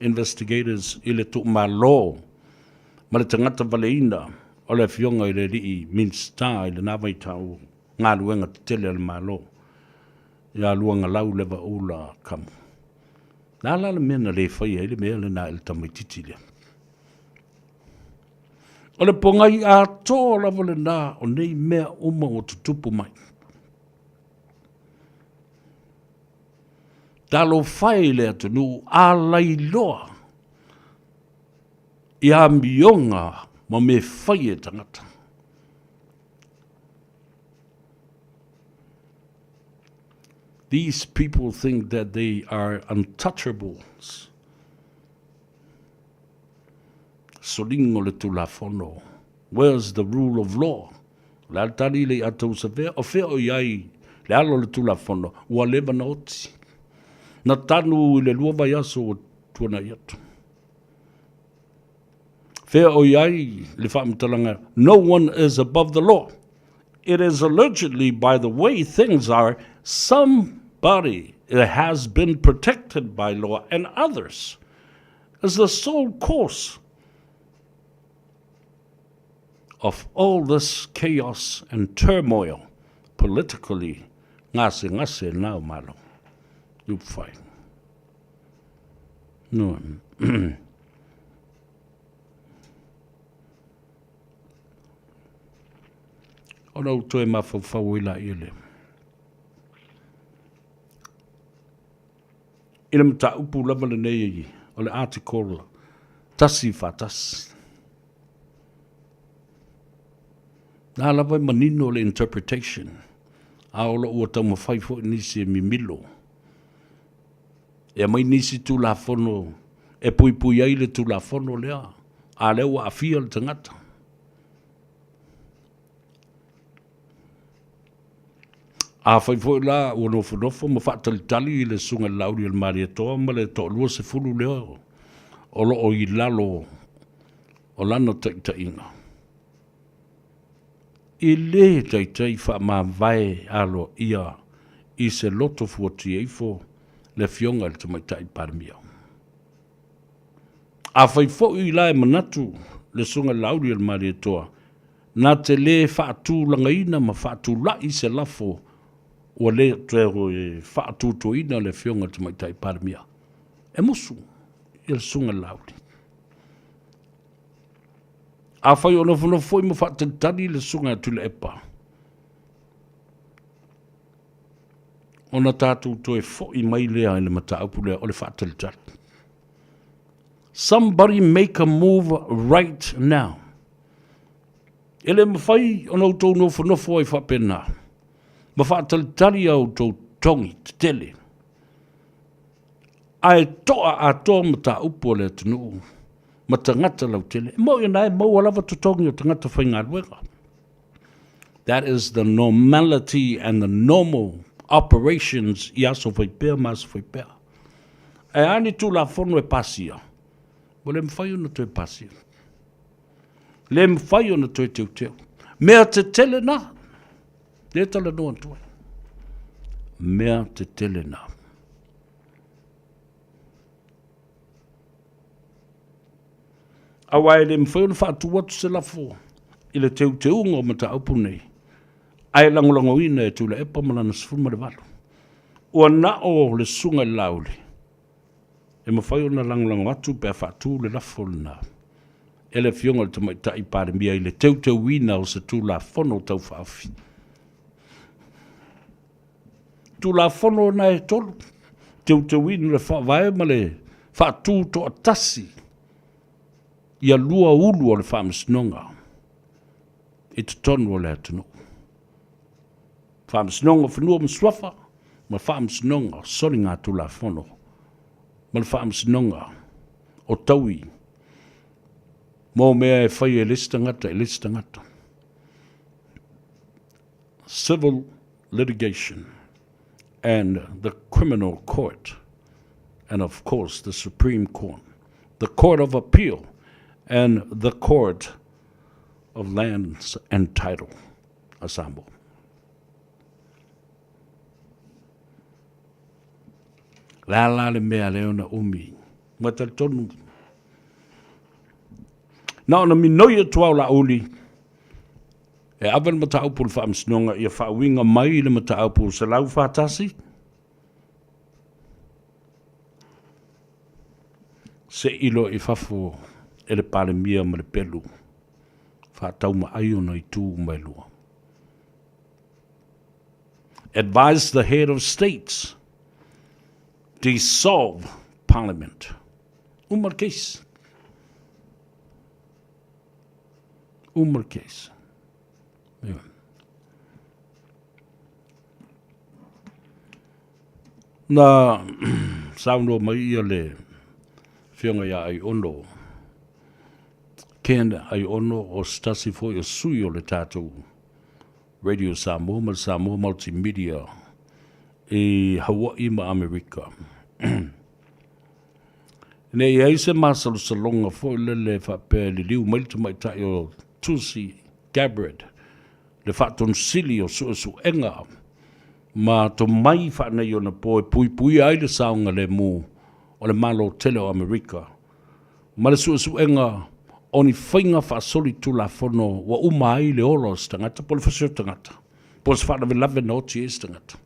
Speaker 8: investigators i le tu malo ma le tangata valeina o le fionga i le rii minsta i le nawai tau ngā luenga te tele le malo. Ia luanga lau lewa ula kamu. Nā le mea na le whai e le mea le nā ele tamaititi lea. O le pongai a tō lava le nā o nei mea uma o tutupu mai. Talo whai le atunu a lai loa. Ia mionga ma me whai e tangata. These people think that they are untouchables. Solingo le tulafono. Where's the rule of law? La tali le atau sa vea, o fea o iai, le alo le tulafono, ua leva na oti. Na tanu le lua vai aso o tuana iatu. Fea o iai, le whaamitalanga, no one is above the law. It is allegedly, by the way things are, somebody has been protected by law and others is the sole cause of all this chaos and turmoil politically. Ngase now malo. You fine. No. Ono toe mafau ila ile. Ina mta upu lava le nei o le article tasi fatas. Nā lava manino le interpretation. A ola ua tau mawhai fo nisi e mimilo. E mai nisi tu la fono. E pui ai le tu la fono lea. A leo a fia le tangata. A fai fo la ua nofo ma whaatalitali le sunga lauri al maria toa ma le to lua se fulu leo. Olo o i lalo o lano tainga. I le taitai wha ma vai alo ia i se loto fuati eifo le fionga le tamaitai paramia. A fai fo i lae manatu le sunga lauri al maria toa nā te le whaatūlangaina ma whaatūlai se lafo ua le trero e whaatūtoina le whionga te maitai paramia. E musu, i le sunga lauri. A whai o nofono foi mo whaatantani le sunga tu le epa. Ona tātou to e foi mai lea le mataupu lea o le whaatantani. Somebody make a move right now. Ele mawhai o nau tau nofo ai whapena. Ma whaatantani au tau tongi, te tele. Ai toa a toa ma taupu le tunu. Ma tangata lau tele. Mo i nai, mo alawa tutongi o tangata whainga ruenga. That is the normality and the normal operations i aso whaipea, maso whaipea. E ani tu la fono e pasia. Mo le mwhai ona to e pasia. Le mwhai ona to e teu teu. Mea te tele na. Le tala noa tuai. Mea te tele na. Awai le mwhai ona whaatu watu se lafo. I le teu teu ngō mata aupu nei. Ai langolango ina e tula epa malana sifuma le walu. Ua na o le sunga lauli. E mawhai ona langolango atu pe a whaatu le lafo na. E le fionga le tamaitai pare mia i le teu teu ina o se tu la fono tau whaafi. Tu la fono na e tolu. Teu teu ina le whaavae ma le whaatu to atasi. Ia lua ulu o le whaamisnonga. I te tonu o le atunu. Whaamisnonga whanua mswafa, ma whaamisnonga sori ngā tu la fono. Ma le whaamisnonga o taui. Mō mea e whai e listangata. Civil litigation and the criminal court and of course the Supreme Court, the Court of Appeal and the Court of Lands and Title, a Samoa. La le mea leona umi. Mata tonu. Na ona minoia tuau la uli. E awan mata aupu le whaamsinonga ia whaawinga mai le mata aupu se lau whaatasi. Se ilo i whafo e le pale mia ma le pelu. Whaatau ma ai ona i tū mai lua. Advise the head of states dissolve parliament. Umar case. Yeah. Na sauno mai ia le whionga ia ai ono. Kena ai ono o stasi fo i sui o le tātou Radio Samoa, ma Samoa Multimedia i Hawaii ma Amerika. Ne i eise masalo salonga fo i le whape li liu mailita mai tai o Tulsi Gabbard, le whaton sili o su enga, ma to mai whanei o na poe pui ai le saunga le mu o le malo tele o Amerika. Ma le su enga o ni whainga whaasoli tu la fono wa umai le oros tangata, po le whasio tangata, po le whaana velave na oti es tangata.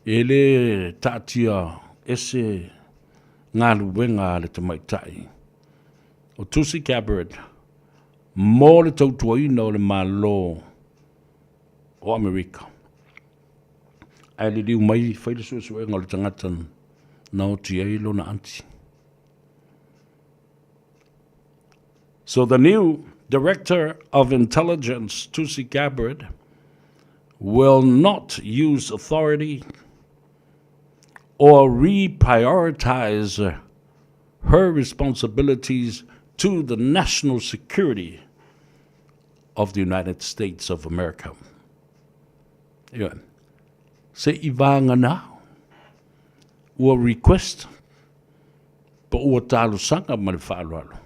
Speaker 8: E le tātia ese ngā luenga le tamaitai. O Tulsi Gabbard, mō le tautuaina o le malo o Amerika. Ai le liu mai whaile suenga o le tangata na oti eilo na anti. So the new Director of Intelligence, Tulsi Gabbard, will not use authority or reprioritize her responsibilities to the national security of the United States of America. Yeah. Se ivanga na, ua request, pa ua talo sanga ma le whaalwalo.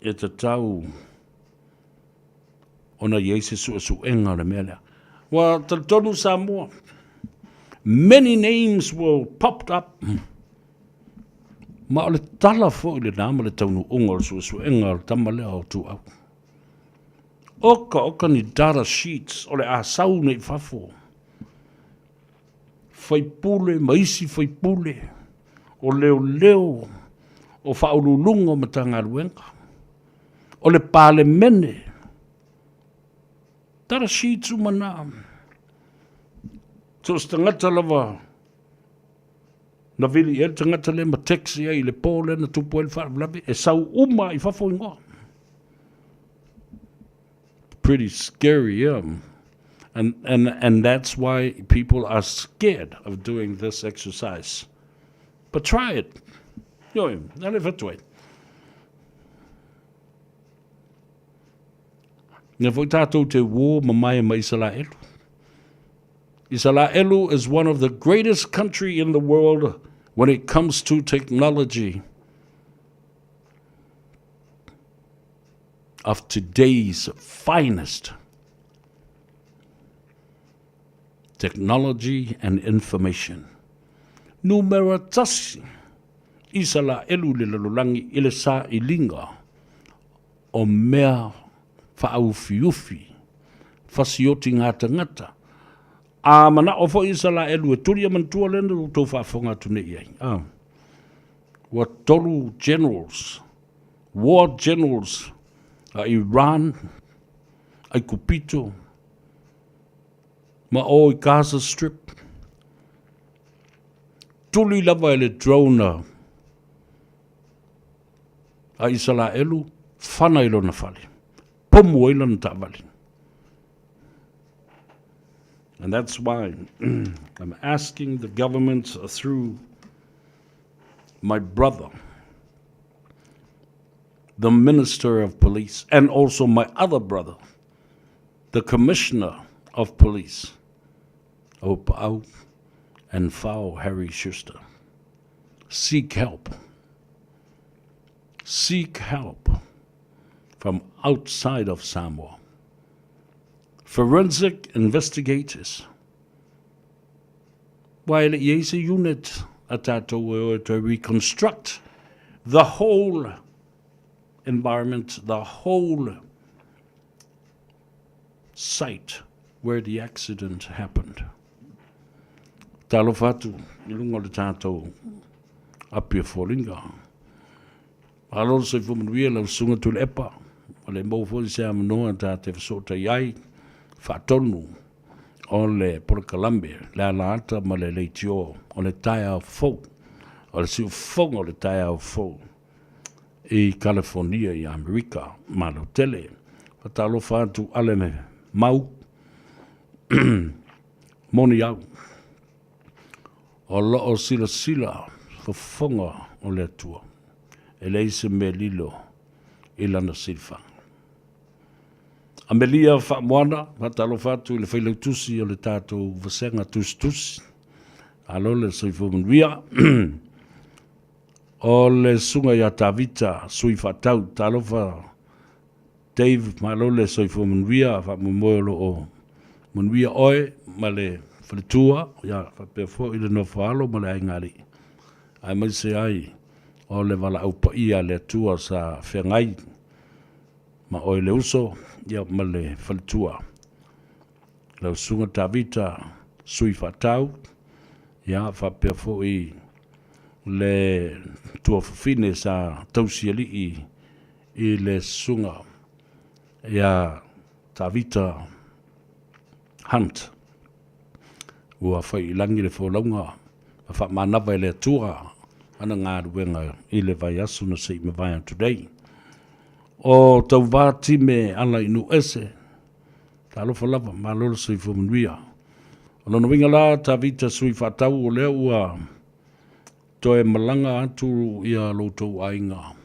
Speaker 8: E te tau ona yeise su enga le mea. Wa tonu Samoa. Many names were popped up Ma o le tala fo i le nama le taunu unga o su enga o tama lea o tu au. Oka ni data sheets o le a sau nei fafo. Faipule, maisi faipule, o leo, o whaurulunga o matanga ruenga. O le pale mene. Data sheets umana. So stangata lava, na vili e tangata le ma taxi ai le pole na tupu el whaalabi, e sau uma I fafo ingoa. Pretty scary, yeah. And that's why people are scared of doing this exercise. But try it. Yo, nale fatway. Nga fo tātou te wō mamai ma Israelu. Israelu is one of the greatest country in the world when it comes to technology of today's finest. Technology and information. Numero tasi. Israelu le lalulangi ile sa ilinga. O mea whaaufiufi. Fasioti ngata ngata. A mana ofo Israelu e turi amantua lena tau whaafonga tune iai. What toru generals, war generals, Iran, ai Kupito, ma o I Gaza Strip. Tuli lava ele drone a Israelu, whana ilo na whali. Pomu ilo na ta'wali. And that's why I'm asking the government through my brother, the Minister of Police, and also my other brother, the Commissioner of Police, Opau and Fao Harry Schuster. Seek help. Seek help from outside of Samoa. Forensic investigators. While it is a unit to reconstruct the whole environment, the whole site where the accident happened. Talo fatu, ilungo le tātou apia fōringa. Alolo se fumanuia lau sunga tu le epa, o le mōwhoi se amanoa tā te whasota iai, whaatonu o le Porkalambe, le alaata ma le leitio, o le taia o fau, o le siu fonga o le taia o fau, I California I Amerika, ma lo tele, Talo fatu ale me mau, moni au, o loo sila fonga o le atua, e leise me lilo ilana silfa. Amelia whaamwana, Talo fatu I le whailautusi o le tātou vasenga tusi, alo le soifumanuia, o le sunga ia tavita sui whatau, talofa Dave malo le soifumanuia, whamumoelo o manuia oe, ma le whalitua, ia whapefo I le nofalo, ma le aingari. Ai mai se ai, o le wala aupa ia le atua sa whengai, ma oe le uso, ia ma le whalitua. Lau sunga tavita sui whatau, ia whapefo I le tua whawhine sa tausiali I le sunga ia tavita hunt ua whai ilangi le wholaunga a whamanawa I le atua ana ngā ruenga I le vai asu na sei me vai today o tau vāti me ala inu ese ta alofa lava ma lolo sui whamanuia o lono winga la tavita sui whatau o lea ua toe malanga atu ia loutou ainga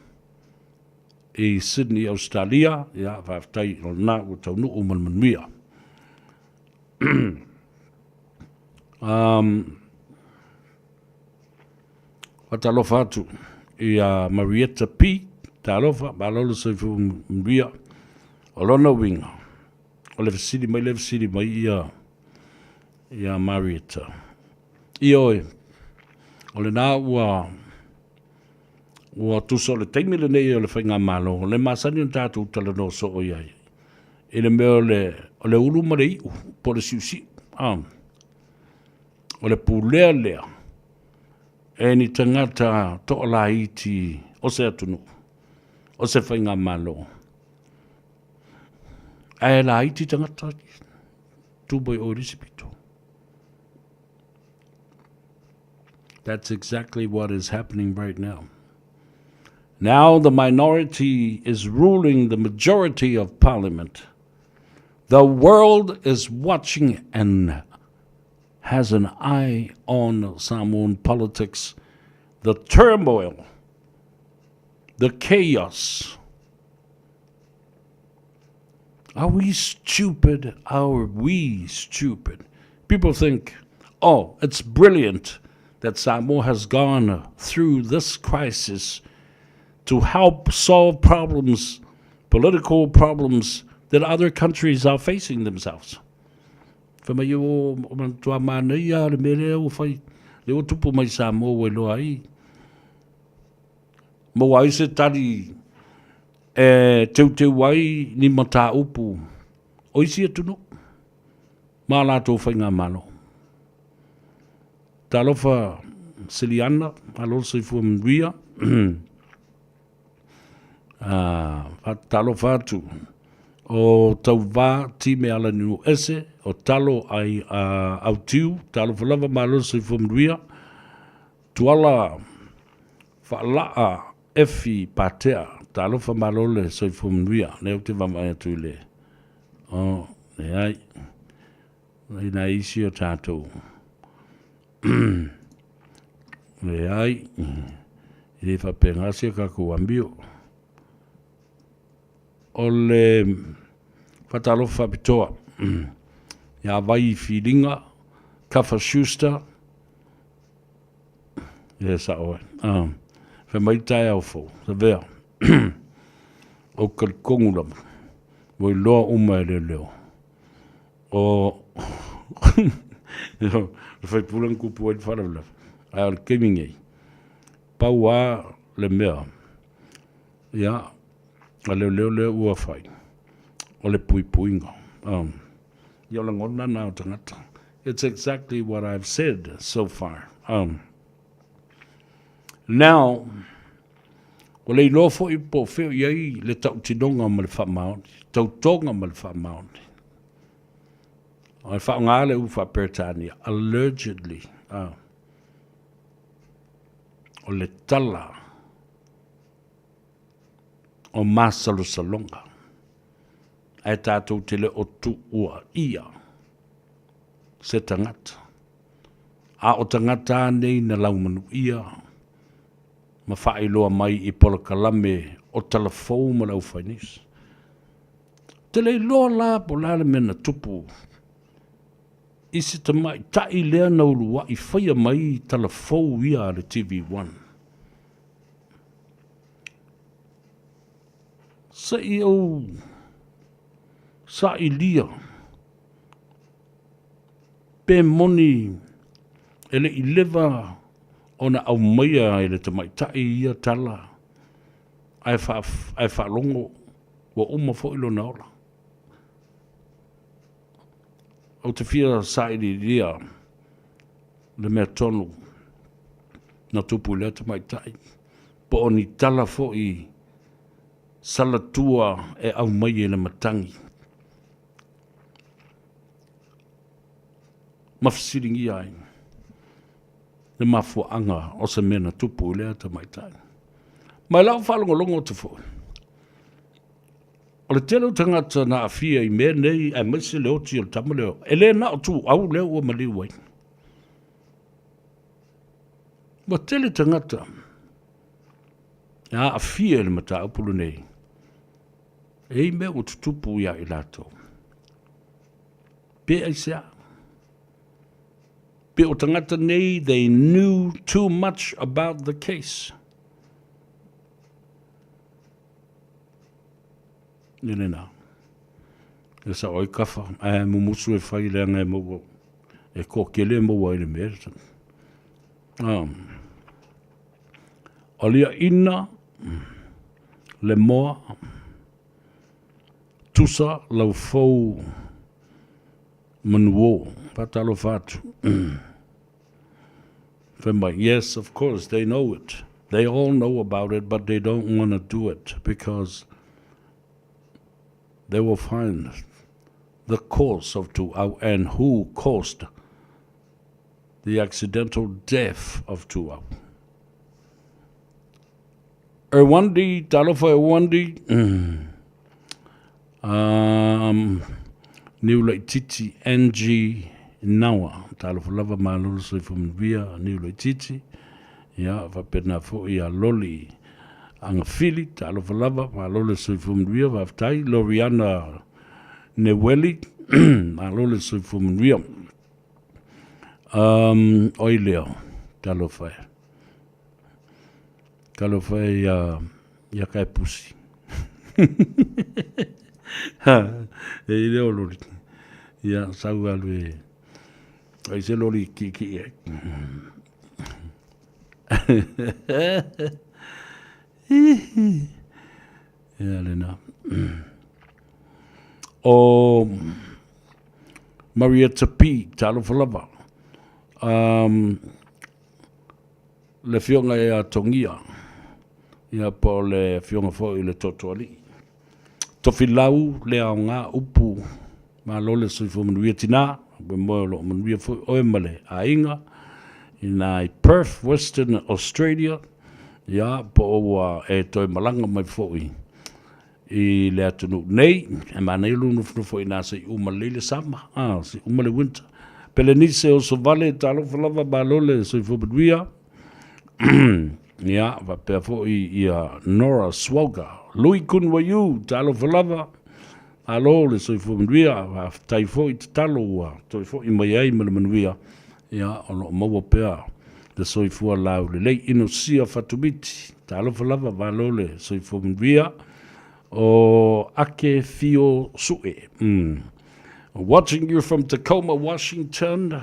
Speaker 8: I Sydney, Australia, ia whaftai o nā o tau nu o manmanuia. Watalofa atu ia Marietta P. Talofa, malolo se fu manuia o lona winga. O le fasiri mai ia Marietta. I oe, o le nā ua Ua tuso le teimi le nei o le whainga malo, le masani on tātou tala no so o iai. E le mea o le ulu ma le iu, po le siusi. O le pūlea lea, e ni tangata to o la iti o se atunu, o se whainga malo. E la iti tangata, tūboi o risipito. That's exactly what is happening right now. Now the minority is ruling the majority of parliament. The world is watching and has an eye on Samoan politics, the turmoil, the chaos. Are we stupid? Are we stupid? People think, oh, it's brilliant that Samoa has gone through this crisis to help solve problems, political problems that other countries are facing themselves. Whama i o tua mana i a le mere o whai, le o tupu mai Samoa wai loa ai. Mo ai se tari teu wai ni mata upu. O isi atunu. Mā lātou whainga malo. Talofa Siliana, alo se fu mria. Talo fatu o tau wā ti me ala nu ese o talo ai au tiu talo falava malo se fumria tuala whalaa efi patea talo fa malo le se fumria ne te va mai tu le o ne ai na isi o tatou ne ai e fa pengasi ka ku ambio o le whatalofa pitoa. Ia vai whiringa, Kafa Schuster. Ia sa oe. Whe maitai au fo, sa vea. O kalikongulama. Voi loa uma e leo. O... Whai pulang kupu ai wharawla. Ai al kemingei. Pau a le mea. Ia... A leo ua whai. O le puinga. Ia la ngona nao tangata. It's exactly what I've said so far. Now, o le ilofo i po feo iai le tau tinonga ma le whamaoni. Tau tonga ma le whamaoni. O le whaongale u whapertania. Allegedly. O le tala. O masalo salonga. Ai tātou tele o tu ua ia. Se tangata. A o tangata nei na laumanu ia. Ma whaeloa mai i pola kalame o talafou ma lau whainis. Tele loa la po lale mena tupu. Isi tamai tai lea na ulua i whaia mai talafou ia le TV1. Sa i lia. Pe moni ele i lewa o na au maia ele tamai tai ia tala. Ai whaalongo wa uma fo ilo na ola. O te whia sa i lia le mea tonu na tupu lea tamai tai. Po o ni tala fo i salatua e au mai e le matangi. Mafisiringi ai. Le mafuanga o se mena tupu lea ta maitai. Mai lau whalongolongo te fo. O le telo tangata na awhia i mea nei ai maise leo ti o tama leo. E le na o tu au leo ua maliu wai. Wa tele tangata. A awhia le mata upulu nei. E me o tutupu ia i lato. Pe ai sea. Pe o tangata nei, they knew too much about the case. Nene nā. E sa oi kafa, mumusu e whai lea ngai maua. E kōkele maua i le mea. O lia ina, le moa, tusa lau fou manuo, patalo fatu. Yes, of course, they know it. They all know about it, but they don't want to do it because they will find the cause of Tuau and who caused the accidental death of Tuau. Erwandi, talofa Erwandi, New Lake Titi, Angie, Nawa, talofa lava malolo soifumvia, New Lake Titi, ya, vapena fo ia loli, anga fili, talofa lava, malolo soifumvia, vaftai, Loriana Neweli, malolo soifumvia, oileo, talofa. Talofa ya kai pusi. Leo lori. Ya sau alwe. Ai se lori ki. Ya lena. O Maria Tapi, talofa lava. Le fionga e tongia. Ia po le fionga fo i le totoali. Tofilau le aonga upu ma lole soifo manuia tina, we moe lo manuia fo oe male a inga, ina i Perth, Western Australia, ia po oa e toi malanga mai fo i le atunu nei, e mana ilu nufnu fo i nasa i umalele sama, si umale winter. Pele nise o so vale talo falava ma lole soifo manuia, ia, va pea fo ia Nora Swoga. Lui kun wa yu, talo falava. Alo le soifo manuia, va tai fo i talo ua, toi fo i mai ai mele manuia. Ia, ono maua pea, le soifua lau le lei ino sia fatumiti. Talo falava va lole soifo manuia. O ake fio sue. Watching you from Tacoma, Washington.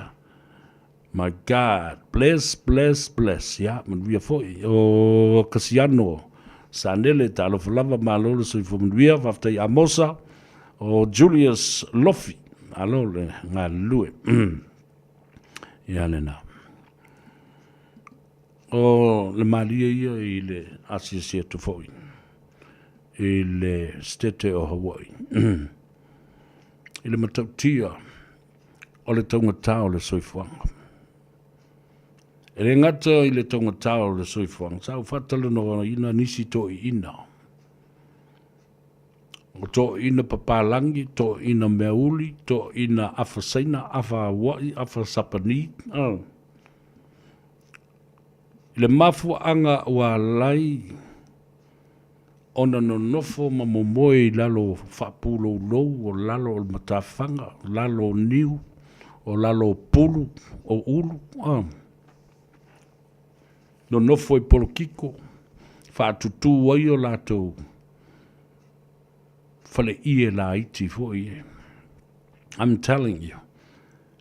Speaker 8: My God, bless. Ya, manuia foi. O Kasiano, Sanele, talo falava malolo soifo manuia, vaftai Amosa, o Julius Lofi, alole, ngā lue. Ya lena. O le malia ia i le asiasia tu foi. I le stete o Hawaii. I le matautia, o le taunga le soifuanga. E le ngata i le tonga tau le soifuanga. Sau whatala no ina nisi to i ina. O to ina papalangi, to ina meuli, to ina afasaina, afa wai, afa sapani. Le mafu anga wa lai ona no nofo ma momoi lalo whapulo lou o lalo o matawhanga, lalo niu, o lalo pulu, o ulu. No nofo i polo kiko, whaatutu wai o lato whale ie la iti fo ie. I'm telling you,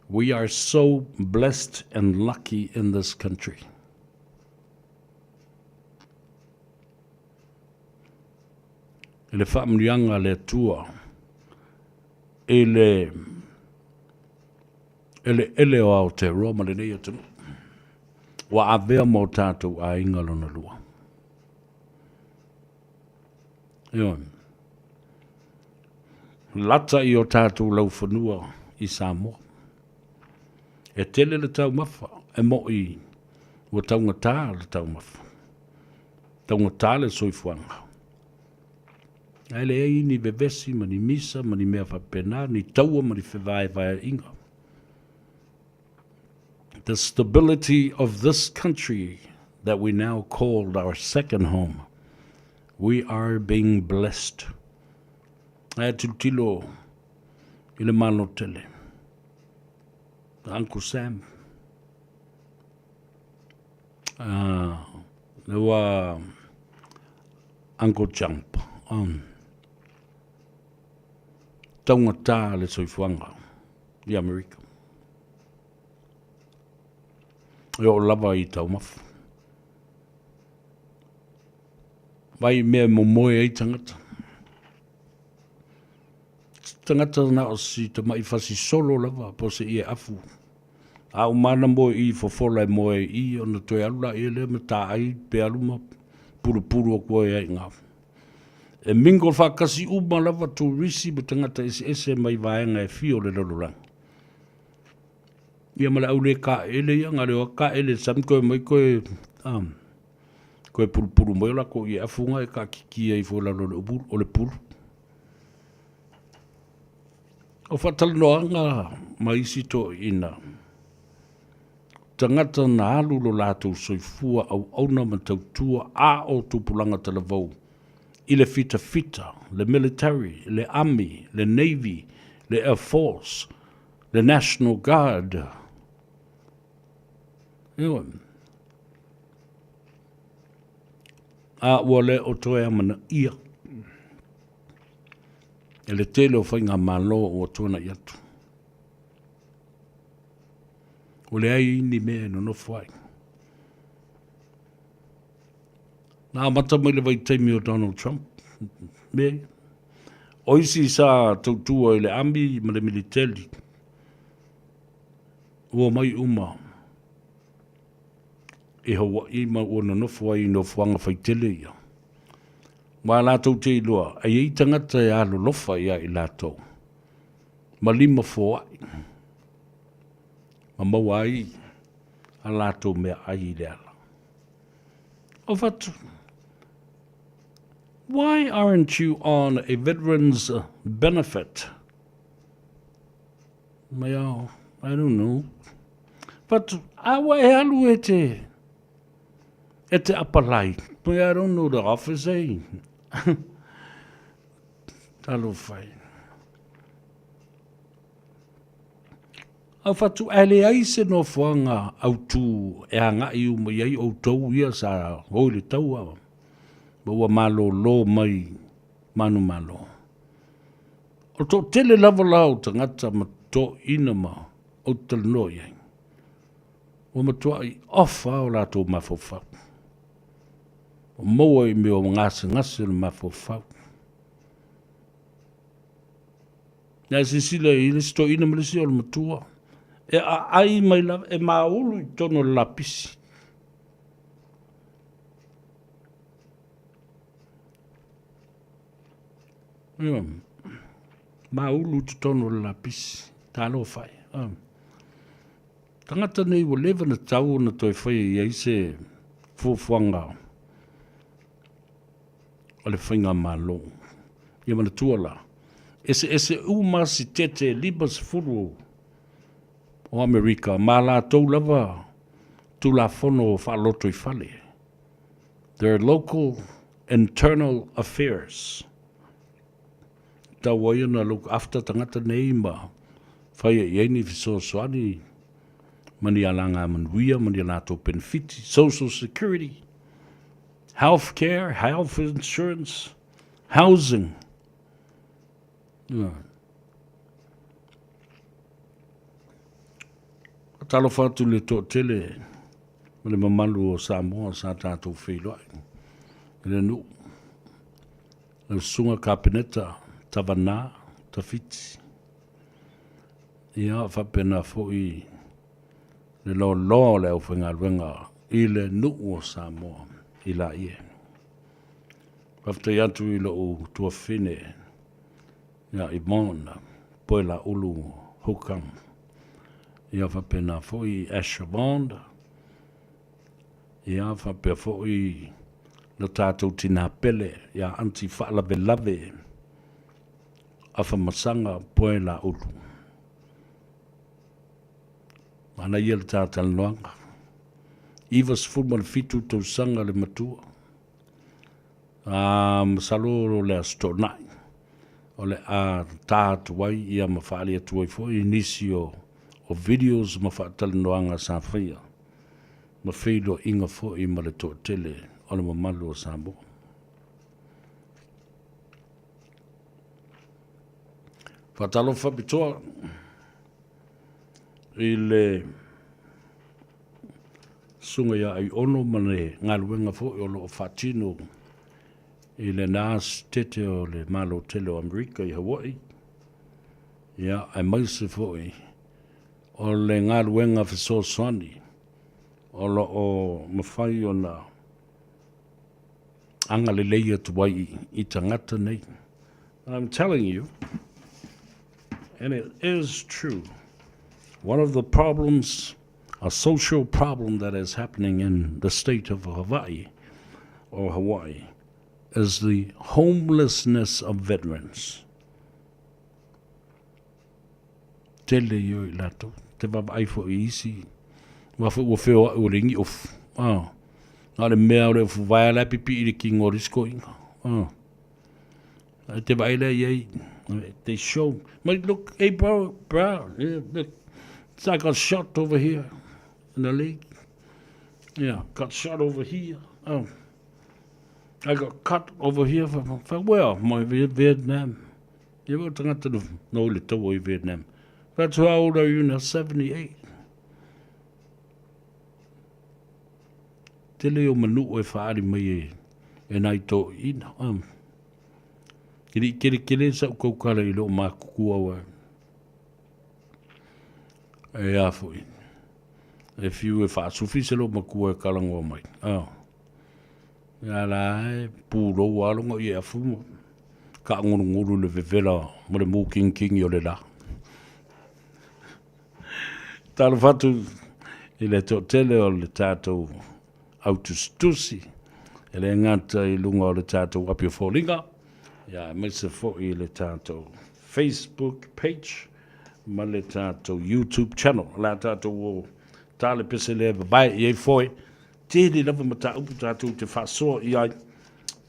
Speaker 8: we are so blessed and lucky in this country. Le whaamrianga le tua, ele o Aotearoa le nei atunu. Wa avea mo tātou a inga lona lua. Ion. Lata i o tātou lau whanua i Samoa. E tele le tau mafa, e mo i ua taunga tā le tau mafa. Taunga tā le soifuanga. Ele e ni bevesi, mani misa, mani mea whapena, ni taua, mani whewai inga. The stability of this country that we now called our second home, we are being blessed. Ae tutilo i le malo tele. Uncle Sam. Le wa Uncle Jump. Taunga tā le soifuanga i Amerika. E o lava i tau mafu. Vai mea momoe ai tangata. Tangata na o si te mai fasi solo lava po se ia afu. A umana mo I fofola mo I ona toi alula I le mata ai pe aluma puru o koe ai ngā. E mingo whakasi uma lava tu risi mo tangata ese mai vaenga e fio le lororang. Ia mala au le ka ele ia ngare o ka ele sam koe mai koe koe puru mai la ko ia afunga e ka kiki ai fo la o le puru. O whatal noanga mai sito ina. Tangata na alu lo lātou soifua au auna matautua a o tupulanga talavau. I le fita, le military, le army, le navy, le air force, le national guard. Iwa. A ua le o toe amana ia. E le tele o whainga malo o tuana iatu. O le ai ni mea no whai. Nā mata mai le vai taimi o Donald Trump. Me. Oisi sa tautua i le ambi ma le militari. Ua mai uma. E Hawaii ma ua no whai no whanga whaitele ia. Wa lātou te iloa. Ai ei tangata e alo lofa ia I lātou. Ma lima whai. Ma mawai. A lātou mea ai le ala. O whatu. Why aren't you on a veteran's benefit? Mea, I don't know. But awa e alu e te apalai. But I don't know the office, eh? Talo whai. Au whatu ale ai se no whanga au tū e anga I uma iai o tau ia sa hoi le tau awa. Ua malo lo mai manu malo. O to tele lava lau tangata ma to ina ma o talano iai. O matua I ofa o lato mafofau. O maua I me o ngase le mafofau. Nā sisila I le sto ina malisi o le matua. E a ai mai lava e maulu I tono lapisi. Maulu te tono la pisi, talo whai. Tangata nei wa lewa na tau na toi whai I eise fuafuanga o le whainga malo. Ia mana tuala. Ese umasi tete libas furu o Amerika. Ma la tau lava tu la fono whaaloto I whale. Their local internal affairs. Ta wai na look after tangata nei ma whai e ni fiso soani mani alanga manuia mani alato benefiti, social security, health care, health insurance, housing. Talo fatu le to tele le mamalu o Samoa sa tātou wheloai. Le nu le sunga kapineta tavana, tafiti. Ia whapena fōi le lo le au whenga ruenga I le nuu o Samoa I la ie. Whaftai atu I lo o tua whine ia I mona poe la ulu hukam. Ia whapena fōi Ashabond. Ia whapea fōi lo tātou tina pele ia anti whaalawe lave afa masanga poe la ulu. Mana ia le tātal noanga. Ivas fulman fitu tau sanga le matua. Masalo le astonai. O le a tātu wai ia mawhaali atu ai fōi inisi o videos mawhaatal noanga sa whaia. Mawhailo inga fōi ma le tō tele o le mamalu o Samoa. Whatalo whapitoa I le sunga ia ai ono mane ngā ruenga fo I o lo whatino I le nās tete o le malo tele o Amerika I Hawaii. Ia, ai maise fo'i. O le ngā ruenga whesoswani. O lo o mawhai o na anga le leia tuwai I tangata nei. I'm telling you, and it is true, one of the problems, a social problem that is happening in the state of Hawaii, or Hawaii, is the homelessness of veterans. Tele yo I lato, te Gagaifo I isi, wafu ua wheo au ringi of. Nga le mea o le ufu vai ala pipi I le ki ngorisko inga. Te vaile yei, they show. But look, hey bro, look, I got shot over here in the leg. Yeah, got shot over here. Oh, I got cut over here for well, my Vietnam. You were tangata no le tau I Vietnam. That's how old are you now? 78. Tele o manu o whaari mai e nai tō ina. Kere sa ukaukara I loo mākukua wa. E awhoi. E whiu e whaasufi se loo makua e kalango mai. Ia la e pūro walonga I awhuma. Ka nguru le vevela mo le mū king o le la. Tāra whatu I le tō tele o le tātou autustusi. E le ngata I lunga o le tātou api o fōringa. Ia, me se fo'i le tātou Facebook page, ma le tātou YouTube channel, la tātou o tāle pese le vai I fo'i, te li lava ma tā upu tātou te whasoa I ai,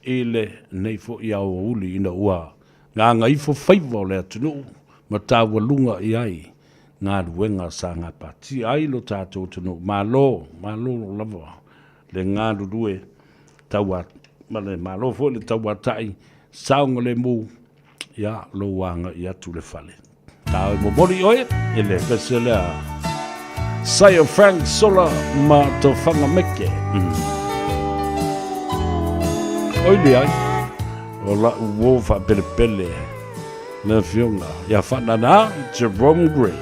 Speaker 8: e le nei fo'i au uli ina ua. Ngā Gagaifo Faiva o le atunu, ma tā walunga I ai, ngā ruenga sa ngā pati ai lo tātou tunu, malo lava, le ngā rurue, taua, ma le malo fo'i le taua tai, saunga le mu ia lo wanga ia tu le fale. Tau mo bori oe ele vesele a Sayo Frank Sola ma to fanga meke. Oi ai o la uo fa pele le fionga ia fana na Jerome Gray.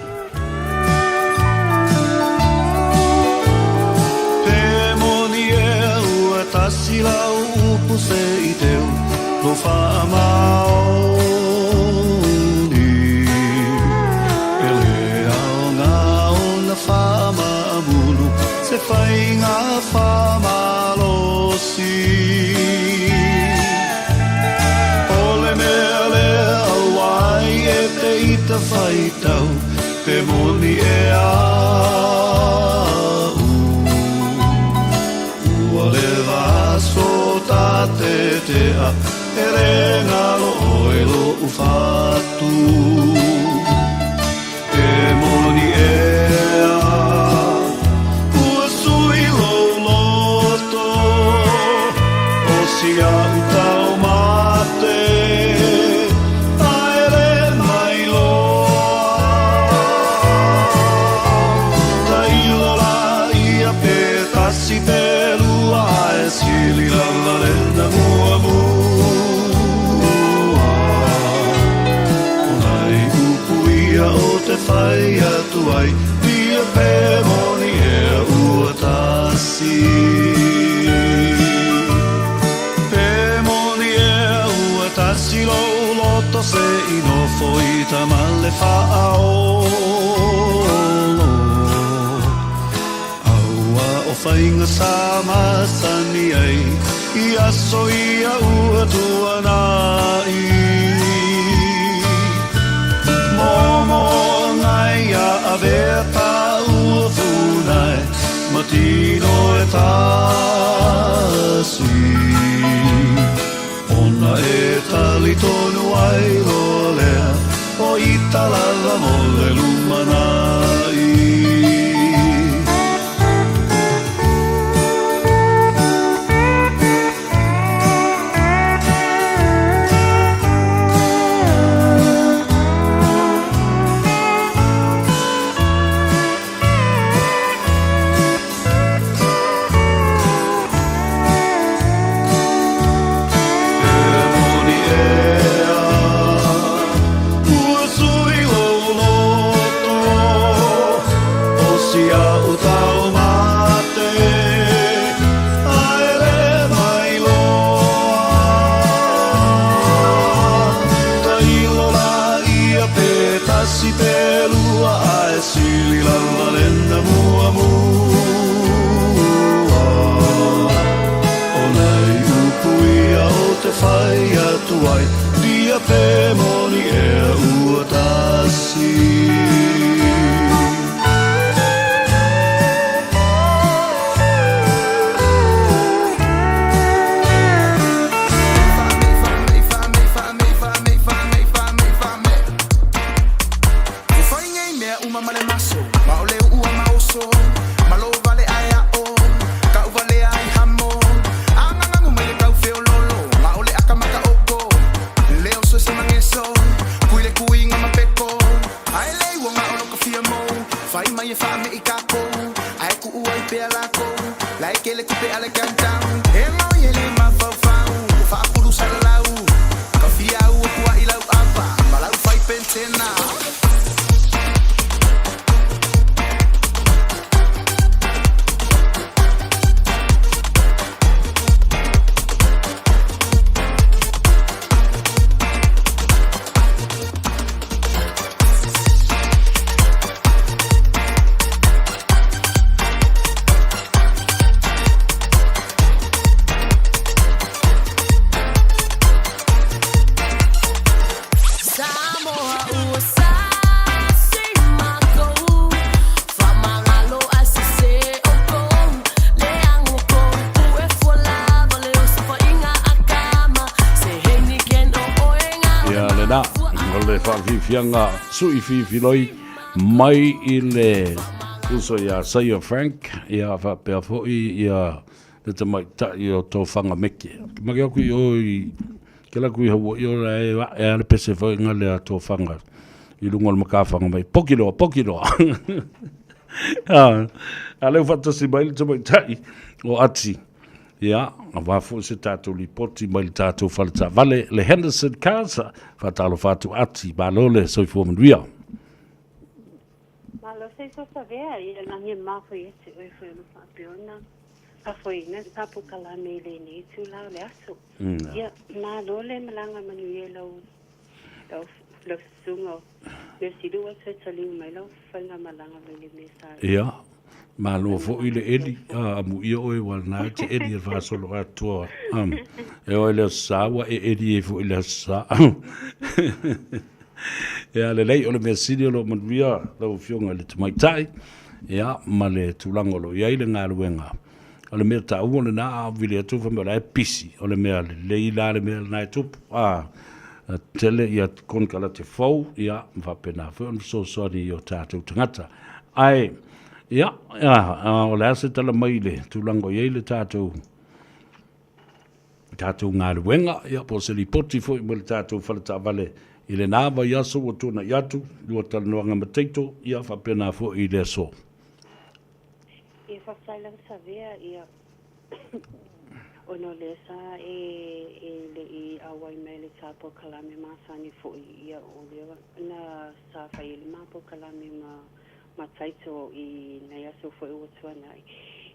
Speaker 7: Pe moni e ua tasila upu se I teu no whaamaoni ele ao ngā o na whaamamulu se whai ngā whaamalosi ole mea lea wai e te ita whaitau pe moni e au ua le vaso ta te a Ere ngalo oe lo ufatu E moni ea Ua sui lo loto O si a utao mate Aere mai loa Ta ilo la ia pe tasi pelua E sili la lenda mua mua o te whai atu ai Pia pe moni e ua tasi Pe moni e ua tasi lo loto se ino foi tamale whaao Aua o whainga sa masani ai I aso ia ua tuanai Momo ngai a aveta ua funai Matino e tasi Ona e tali tonu ai rolea O italala mole lumanai ai dia pe moni e ua tasi
Speaker 8: Fianga sui filoi mai i le uso ia Sayo Frank ia fa pe foi ia le tamai ta ia to fanga meke magi aku oi kela ku ho yo e le pese foi ngale to fanga i lungol maka fanga mai pokilo ale fatto si mai tamai tai o ati ia va fu se tato li poti mai tato falta vale le Henderson casa fatalo fatu ati balole so fu mria
Speaker 9: malo se so savea ia na ngi ma foi ese o foi no papiona a foi na tapo kala me le ni tu la le aso ia malo le malanga manuelo lo sungo le sidu wa se tali mai lo fanga malanga le mesa
Speaker 8: ia malo fo ile edi mu ia o wal na te edi va solo atua e o le sawa e edi fo ile sa ya le lei o le mesidio lo mavia lo fionga le mai tai ya male tulangolo ya ile ngaluenga o le meta o le na vile tu fa me pisi o le me le ila le me na tu tele ya kon kala te fo ya va pena fo so sorry yo tatu tangata ai ya o le ase tala mai le tulango ye le tatu ngaluenga ya po se li poti fo mo le tatu falta vale ile na va ya so tu na ya tu lo tal no nga mateto ya fa pena fo ile so
Speaker 9: e fa sala savea ia ono le sa le awai mele tapo kalame masani fo ia o le na sa fa ile mapo kalame ma taito i na ya so fo o tswana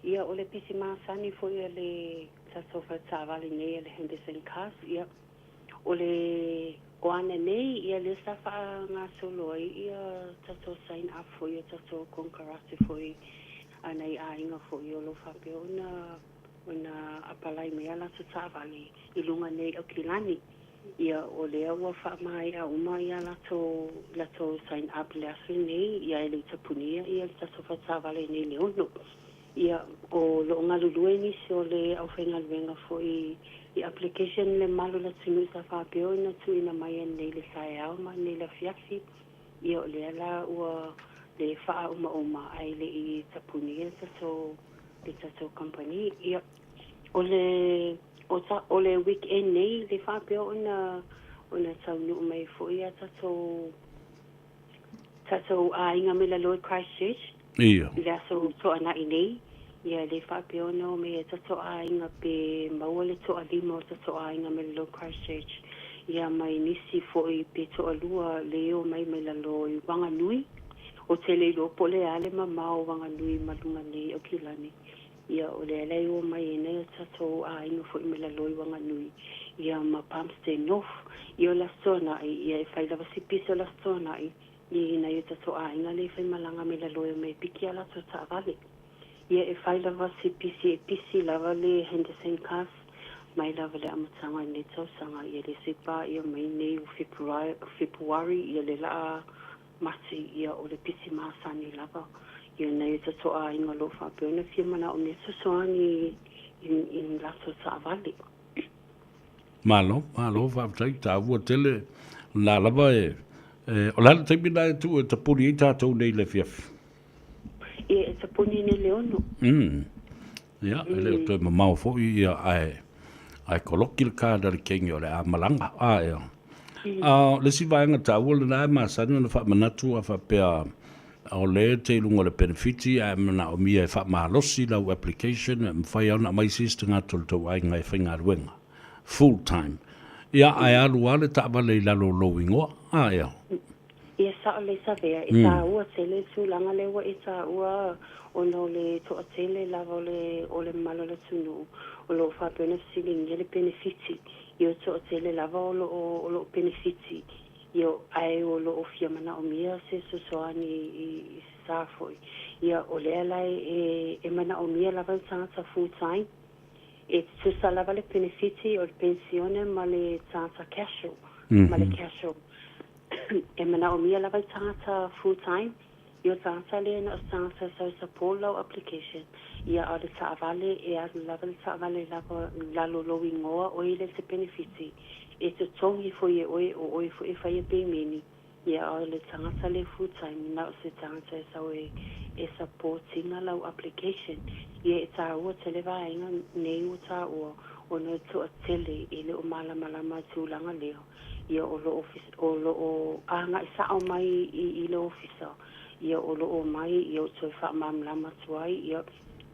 Speaker 9: ia o le pisi masani fo ia le sa so fa tsavali ne le Henderson Cars ia o le Oana nei ia le safa nga solo ia tato sign up fo ia tato konkarasi fo i anai a inga fo i lo fa pe ona apalai me ala tsavali i lunga nei o kilani ia o le wa fa mai a uma ia lato sign up le asu nei ia le tapunia ia tato fa tsavali nei le ono ia o lo nga lulu ni so le au fenga venga fo i application le malo la tsinu sa fa pe ona tsina mai nei le sai au ma nei la fiafi ia o le ala o le fa uma ai le i tapunia so le tato company ia o le weekend nei le fa pe ona tsau mai fo ia tato a inga me la Lord Christchurch
Speaker 8: ia
Speaker 9: le so ana nei ia le fa pe ona me tato a inga pe maole to alimo tato a inga me Lord Christchurch ia mai nisi fo i pe to alua leo mai me la lo i wanga nui o tele lo pole ale mama o wanga nui malunga nei o kilani ia o le lei o mai nei tato a inga fo i me la lo i wanga nui ia ma pamste nof ia la sona ia fai la vasipisa la sona i na ia tato a inga le fai malanga me la lo i me piki ala to ta vale ia fai la vasipisi pisi la vale Henderson Cars mai lava le amatanga ne tausanga ia le sipa ia mai nei o February ia le la masi ia o le pisi masani lava ia nei te toa inga lo whapeona whiamana o me tusoani in lato sa avali.
Speaker 8: Malo, whaatai, tā ua tele, nā lava o lana taimina e tu e tapuri i tātou nei le fiafi.
Speaker 9: Ia e tapuni ne leono.
Speaker 8: Ia, e leo toi mamau fo ia ai koloki le kādari kengi o le a malanga, ia. Le si vaenga tā ua le nāe māsani na whaamanatu a whapea o le te ilunga le benefiti a mana o mia e whaamalosi lau application e mwhai au na mai sista ngā tolu tau ai ngai whainga ruenga. Full time. Ia ai alu ale ta vale lalo lo ingoa. Ia.
Speaker 9: Ia sa le sa vea e ta ua tele tu langa le wa e ta ua ono le to tele lava le o le malo le tunu o lo fa benefiting le benefiti io to tele lava o lo benefiti io ai o lo ofia mana o mia se so soani I sa foi ia o le lai e mana o mia lava sa full time e tu sa lava le benefiti o le pensione ma le tata casho ma le casho e mana o mia lava tata full time io tata le na tata sa polo application ia o le sa vale e a lava sa vale lava lalo lo ingoa o ile se benefiti e te tongi foi e oi foi e fai pe mini ia o le tata le full time na se tata sa e supporting a lau application ia e tā ua tele vaenga nei o tā ua o no tu a tele i le o malama tūlanga leo ia o lo office o lo o anga I sa o mai I le officer ia o lo o mai ia o tu wha mamlama tuai ia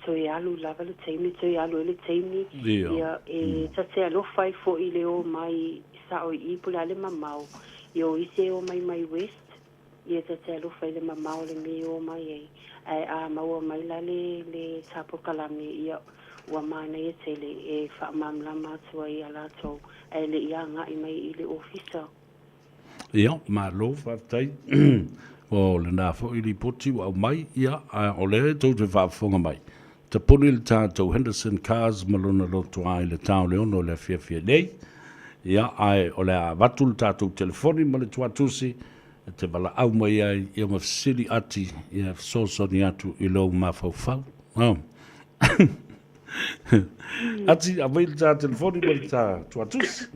Speaker 9: tu I alu lava le teimi tu I alu le teimi ia e ta te alo fai fo I le o mai sa o I pula le mamau ia o ise o mai west ia te alo fai le mamau le me o mai ai a maua mai la le tapo kalami ia ua mana ia tele e whaamamla matua I ala tau ai le ia ngai mai I le ofisa.
Speaker 8: Ia, malo whaatai o le nā fo I li poti au mai ia o le tau te whaafonga mai. Te puni le tātou Henderson Cars malona loto ai le tau leono le fia nei ia ai o le a watu le tātou telefoni ma le tuatusi te wala au mai ai ia mawhasiri ati ia sosoni atu I lau mawhauwhau. Ati a mai tā telefoni ma tā tuatus.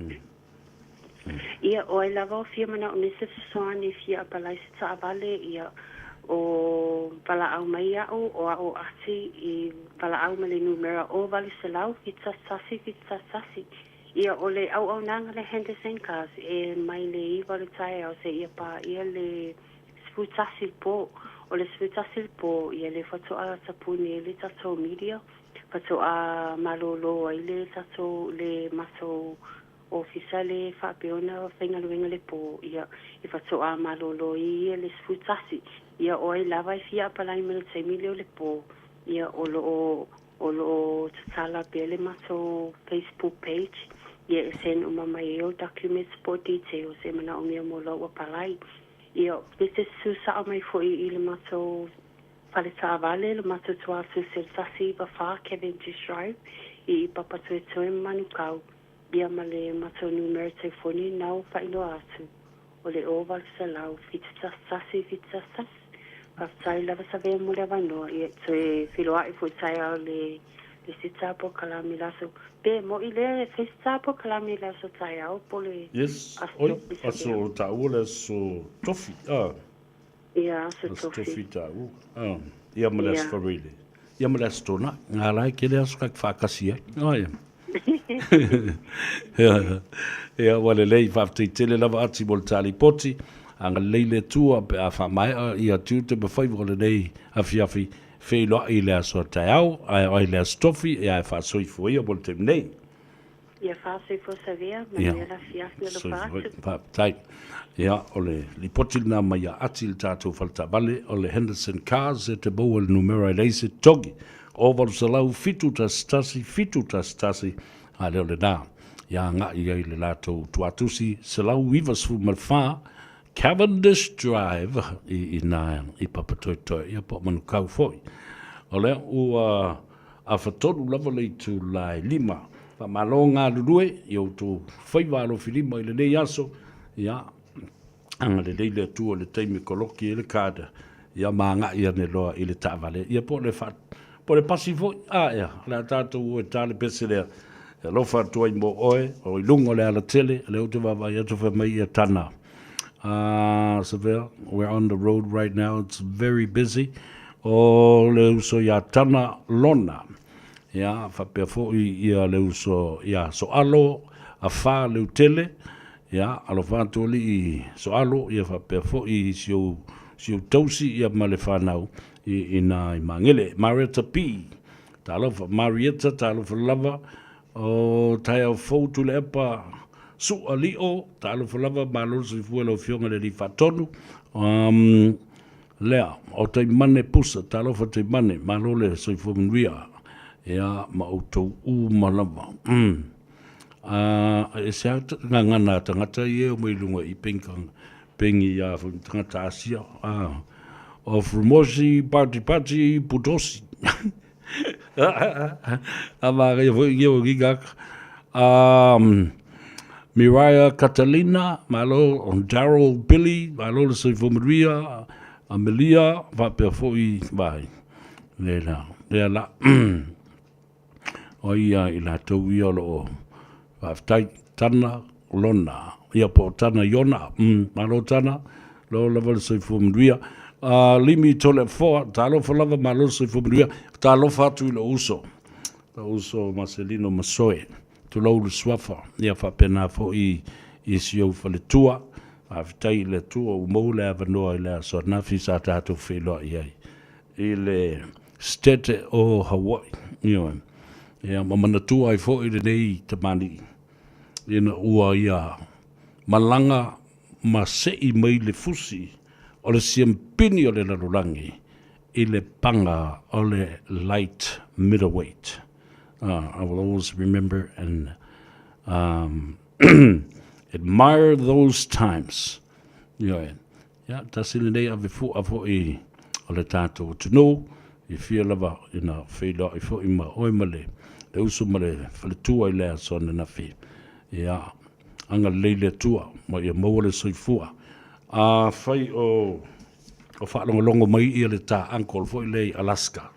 Speaker 9: Ia o ai lava o fia mana o nese soani fia apalai se ta avale ia o pala au mai au o ati I pala au male numera o vale se lau fita sasi. Ia o le au nanga le Henderson Cars e mai le iwa le tae au se ia pa ia le sputasi po o le sputasi po ia le fatoa tapuni le tato media fatoa malolo ai le tato le maso officiale fapeona whaingaluenga le po ia I fatoa malolo ia le sputasi ia o ai lava I fia palai me le taimile o le po ia o lo tatala pele maso Facebook page ia sen uma mai o documents po details e mana o mea mo lo palai ia pese susa o mai foi I le mato fale sa vale le mato tua su sasi ba fa Kevin Drive I papa tu e manukau ia male mato numero telefoni nau fa ino atu o le oval salau fitsa sasi pa sai lava sa ve mo le vano ia tu filoa I foi sai le sita po kalami laso pe mo ile festa po kalami laso tai au pole
Speaker 8: yes oi aso ta ule so tofi
Speaker 9: ia so
Speaker 8: tofi ta ia malas for really ia malas tona ngala ke le aso ka fakasi ia ia wale lei fafte tele lava ati bol tali poti anga leile tua pe a fa mai ia tu te be fai vole nei a fiafi feilo I le aso taiau, ai le stofi e ai fa soi foi o bolte nei.
Speaker 9: Ia fa soi fo savia, ma la fiasna lo fa.
Speaker 8: Pa tai. Ia ole li potil na mai atil tatou falta vale ole Henderson Cars e te bo el numero leise togi. Over salau fitu tastasi ale ole na. Ia nga ia le lato tuatusi salau vivas fu malfa Cavendish Drive I papatoitoi ia po manu kau foi. O lea ua a whatonu lava lei tu lai lima fa malonga lulue yo tu Faiva lo filima ile nei aso ya anga le tu le taimi koloki ile kada ya manga ia ne loa ile tavale ia po le pasifo ya la tatu o tale pesele lo fa tu mo oe o lungo le ala tele le o te va ya tu fa mai ia tana Seville, we're on the road right now. It's very busy. O le uso ya tana lona. Ya fa pe fo ia le uso ya so alo a fa le tele ya alo fa toli so alo ia fa pe fo sio tosi ia male fa nau ina mangele Marietta P talo fa Marietta talo fa lava o tai fo tu le pa su alio talo fa lava malo si fu lo fionga le fa tonu lea o te mane pusa talo fa te mane malo le so fu mria ya ma auto u malava e se ngana tangata ye o ilunga I pengi ya tangata asia o frumosi party putosi ama yo gigak Miriah Catalina malo on Daryl Billy malo se fu Maria Amelia va per foi vai la oia ila tau ia lo whaftai tana lona ia po tana iona malo tana lo lava se fumria limi tole fo talo falava malo se fumria talo fatu lo uso Marcelino Masoe to lo swafa ia fa pena fo I sio fale tua whaftai le tua o mo le avanoa ile so na fisa tatu filo ia ile state o Hawaii you ya mamana tu ai fo I nei te mani ina ua ia malanga ma sei mai le fusi o le siampini o le larurangi I le panga o le light middleweight I will always remember and admire those times ya tasile nei ave fu I o le tato to know if you lava ina feila I fo ima oimale le uso male fale tua I lea sona na fi ia anga leile tua ma ia maua soifua fai o whaalongolongo mai ia le ta uncle fo I lei Alaska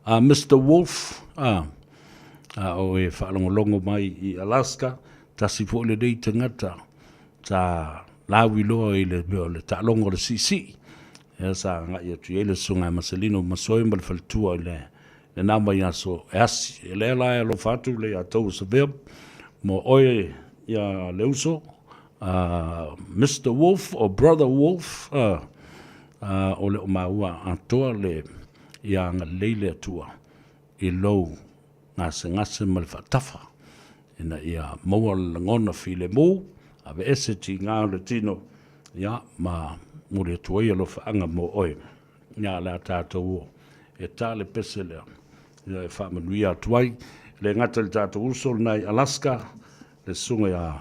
Speaker 8: Mr. Wolf o e whaalongolongo mai I Alaska tasi fo le dei tangata ta lawi loa I le ta longo le sisi ia sa nga ia tu ele sunga Marcelino Masoe ma le fale tua I le nama ia so asi le la lo fatu le atou Seville mo oe ia leuso Mr. Wolf or Brother Wolf o le maua atoa le ia nga leile atua I lo ngase mal fatafa ina ia maua langona file mo ave ese ti ngā le tino ia ma mure tuai lo faanga mo oe ia la tātou e tale pesele ia e whamanuia tuai le ngata le tātou uso nei Alaska le sunga ia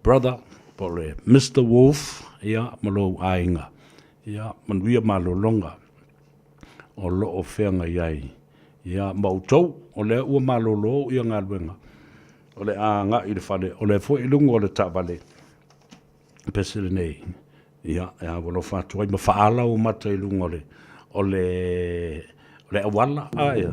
Speaker 8: brother po le Mr. Wolf ia malo ainga ia manuia malo longa o lo o whenga iai ia mautou o le ua malo lo ia ngā luenga o le anga I le whale o le fo ilungo o le tāwale pesele nei ia walo whātuai ma whaala o mata ilungo o le awala ia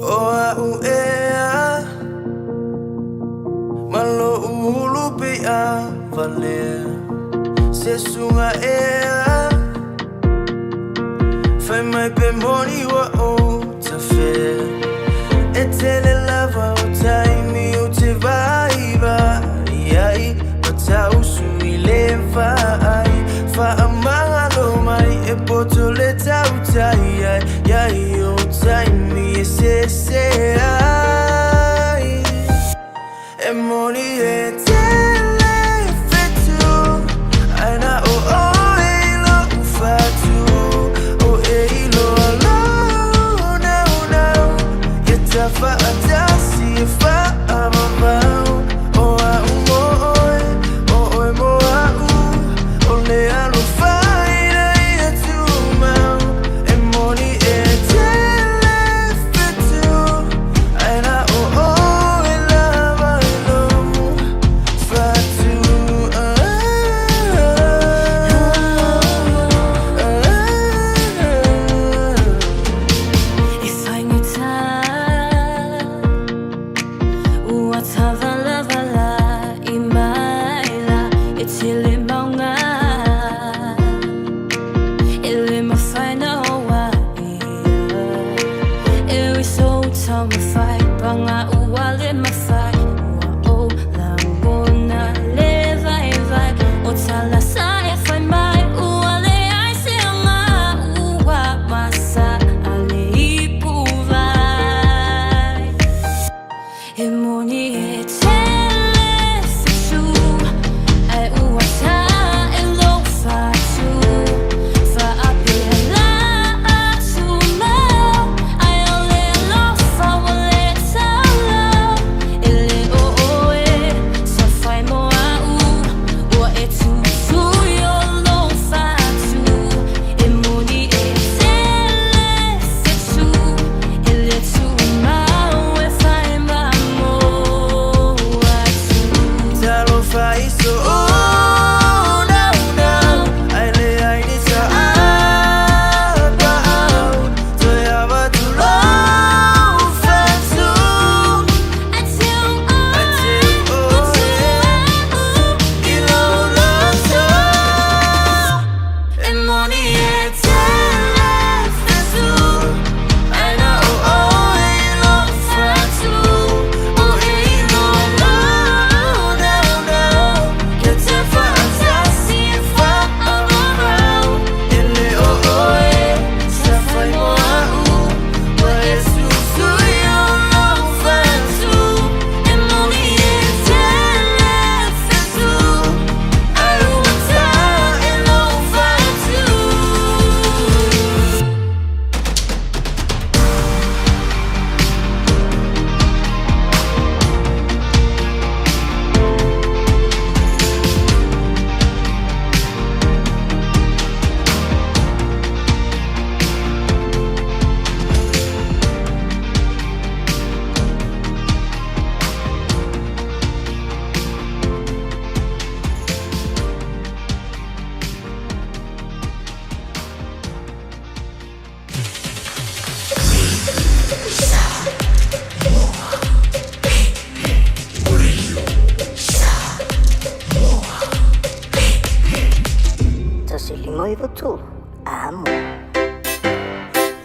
Speaker 10: Oa ea malo ulu pe a vale se sunga ea fai mai pe moni wa o ta fe e tele lava o taimi o te vaiva iai pata usu I le vai fa amanga lo mai e poto le tautai iai o taimi e se ai e moni e tele fetu aina o lo fatu o e lo no yeta fa atasi fa amamau o a o e mo a o le alo fa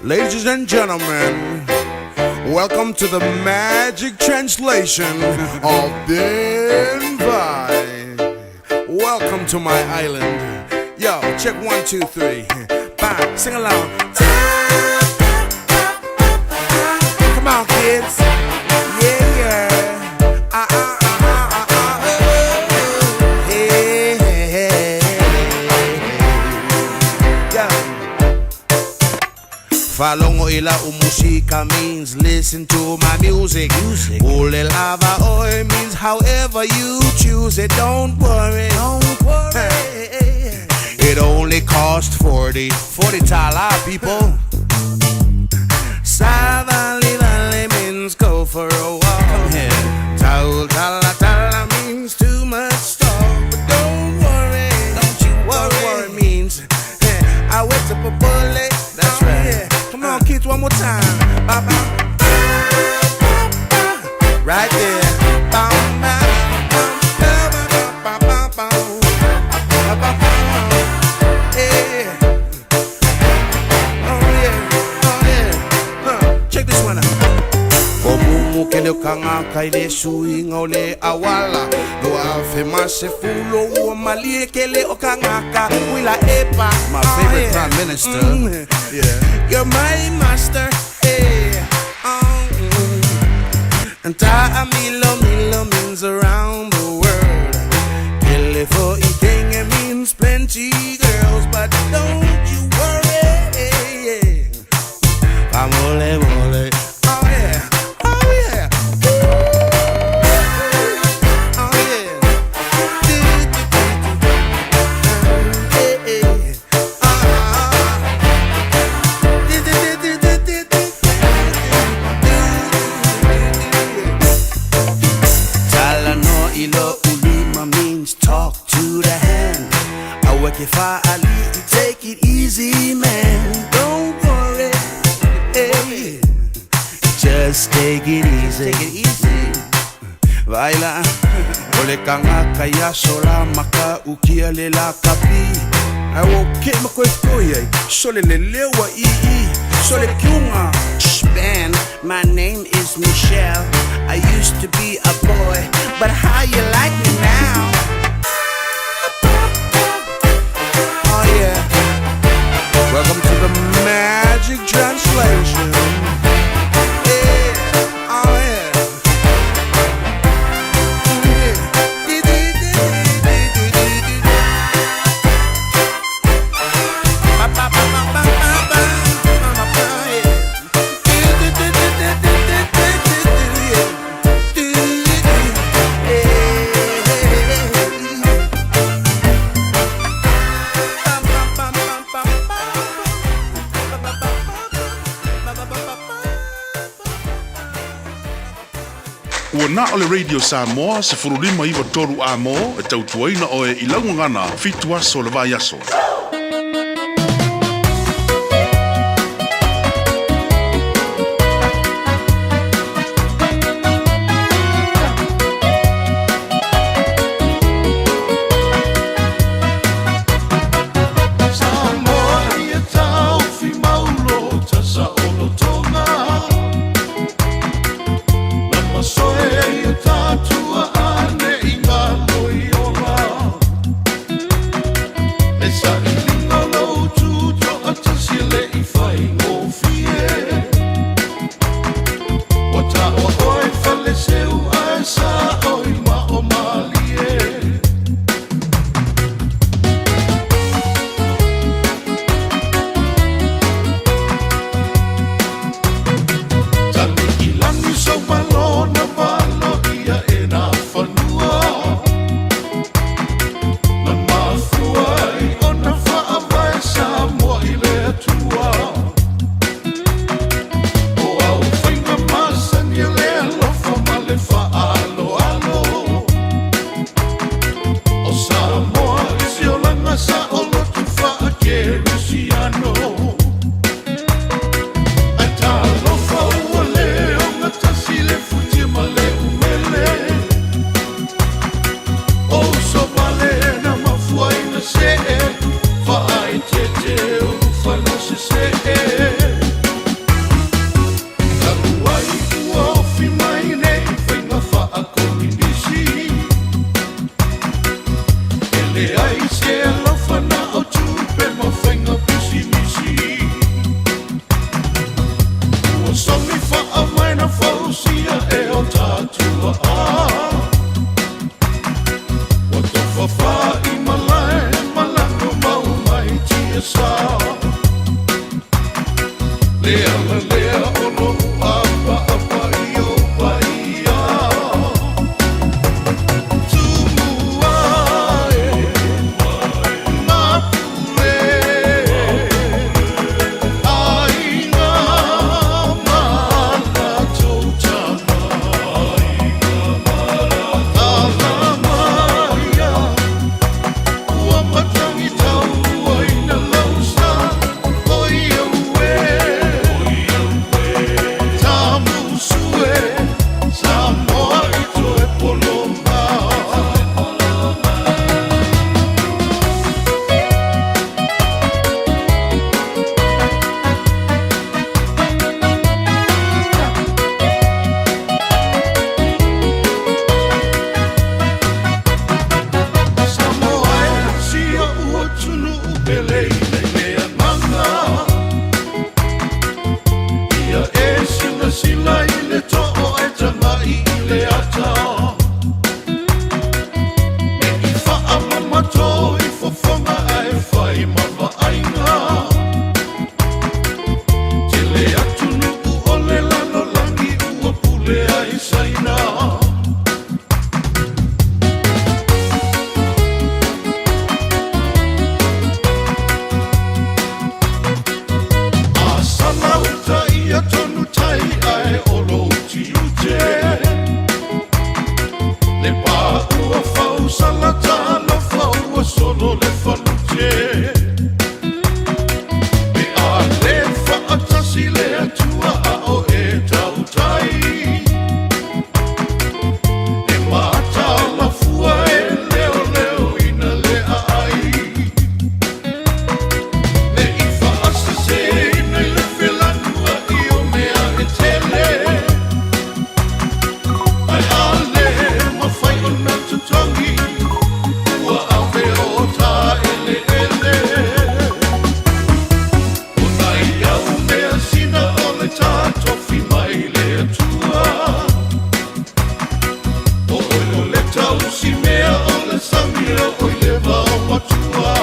Speaker 11: Ladies and gentlemen, welcome to the magic translation of Denver. Welcome to my island. Yo, check 1, 2, 3. Bye. Sing along. Come on, kids. Yeah, yeah. Falongo ila umusika means listen to my music. Ule lava oi means however you choose it. Don't worry. It only cost 40 tala people. Savali valley means go for a walk. Come here. Taul tala tala means too much talk. But don't worry. Don't you worry means I went up a bullet. That's right. Come on, kids, one more time. Right there. Check this one out. Omumu kele kanga kaile suinga ole awala. Do afe mase fulo o malie kele okangaka. Wila epa. My favorite prime minister. Yeah. You're my master, hey. And Milo means around the world. Gagaifo it means plenty girls, but don't you worry. Famole mole, oh yeah, oh yeah, oh yeah. Ilo ulima means talk to the hand. Awakify Ali, take it easy, man. Don't worry, hey. Just take it easy. Take it easy. Vaila, ole kanga kaya sola maka ukia lela kapi. Awo ke makoe sole lelewa ii, sole kiunga. Man, my name is Michelle. I used to be a boy, but how you like me now? Oh yeah. Welcome to the magic translation. Yeah. Oh yeah.
Speaker 12: Ua na ole Radio Samoa se furulima iwa toru a mo e tautuaina o e ilaungangana fitu aso le vai aso.
Speaker 10: Samoa
Speaker 7: Lea la lea o no apa apa i o paia. Tumua e mapule aina mala totama ala maia ua matangi tau aina lausa oia ue Samoa i toe poloma. Samoa e sia ua tunu upelei mea manga. Ia e sila sila i le to'o e tamai i le ata. Me i fa'a mamato i fofonga ai whai mawa ainga. Te le atu nuku o le lano langi ua pule ai saina. A sana uta ia tonu tai ai olo uti ute. Le pā ua whau salata na whau a solo le whanute. Me a le whaatasi le atua a o e tau tai. E mata la fua e leo leo ina le ai. Me i whaasase ina i le whelanua i o mea e tele. Ai ale ma whai o na tutongi ua awe o tā ele ele. O nai au mea sina o le tā tofi mai le atua. O oi o le tausi mea o le samira o i le vau matua.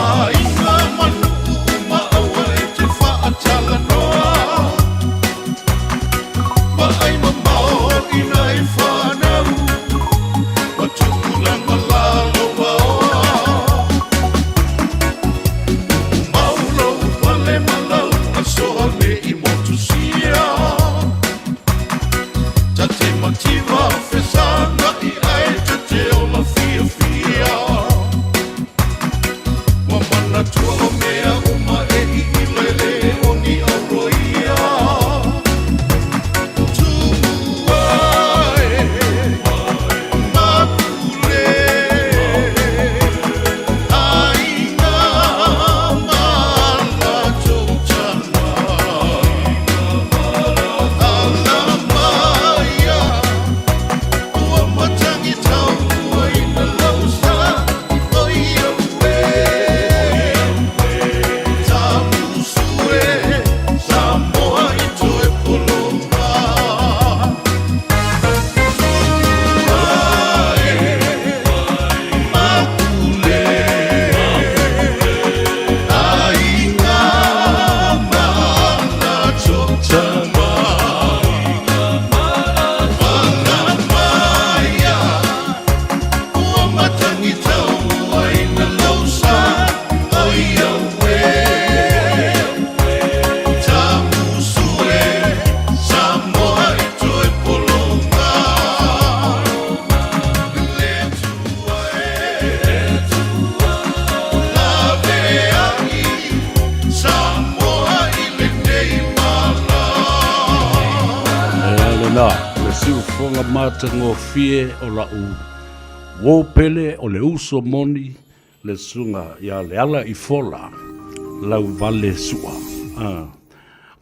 Speaker 7: Ainga manu uma aua e te whaatala noa. Ma ai mamao i nai whanau. Ma tukulanga lalo waoa. Maulo wale malau a soa me i motu sia. Ta te mativa whesanga i ai te te o la fia fia. Wa mana tua o mea uma e i lele o ni auroia. Tumua e mapule aina mala totana ala maia ua matangi tau aina lausa oia ue tamusue Samoa i toe poloma.
Speaker 8: La, le siu fonga mata ngō fie o la u wōpele o le uso moni le sunga ia le ala i fola lau vale sua.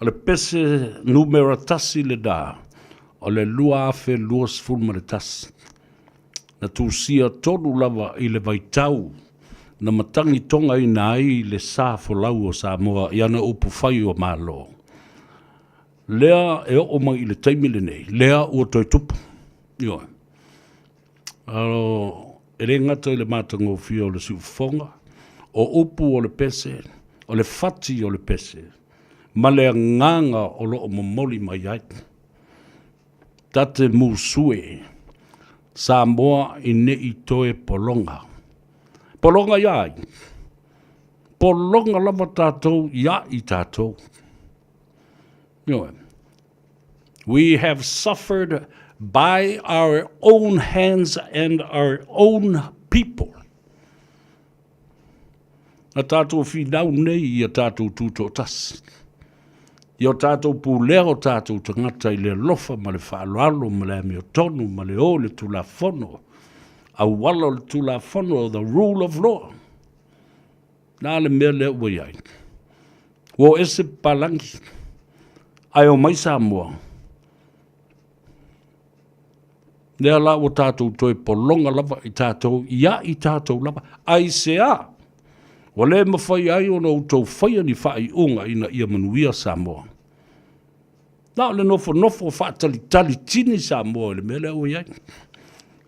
Speaker 8: O le pese numera tasi le da o le lua afe luas fulma le tasi. Na tūsia tonu lava i le vaitau na matangi tonga i nai le sā folau o Samoa i ana upu whai o malo. Lea e o mai i le taimile nei, lea ua toi tupu. Ioa. E re ngata i le mātango fia o le siufonga, o upu o le pese, o le fati o le pese, ma le nganga o lo o momoli mai ai. Tate musue, Samoa I ne I toe polonga. Polonga iai. Polonga lava tātou, ia I tātou. We have suffered by our own hands and our own people. A tātou whinau nei I a tātou tūtō tas. I o tātou pūlea o tātou tangata I le lofa ma le whaaloalo ma le amio tonu ma le o le tula whono. A wala le tula whono, the rule of law. Nā le mea leo wai ai. Wo ese palangi. Ai o mai Samoa. Nea la o tātou toi polonga lava I tātou, ia I tātou lava. Ai se a. Wa le mawhai ai o na utou whaia ni whai unga ina ia manuia Samoa. Nā le nofo whaatali tali tini Samoa le mele o iai.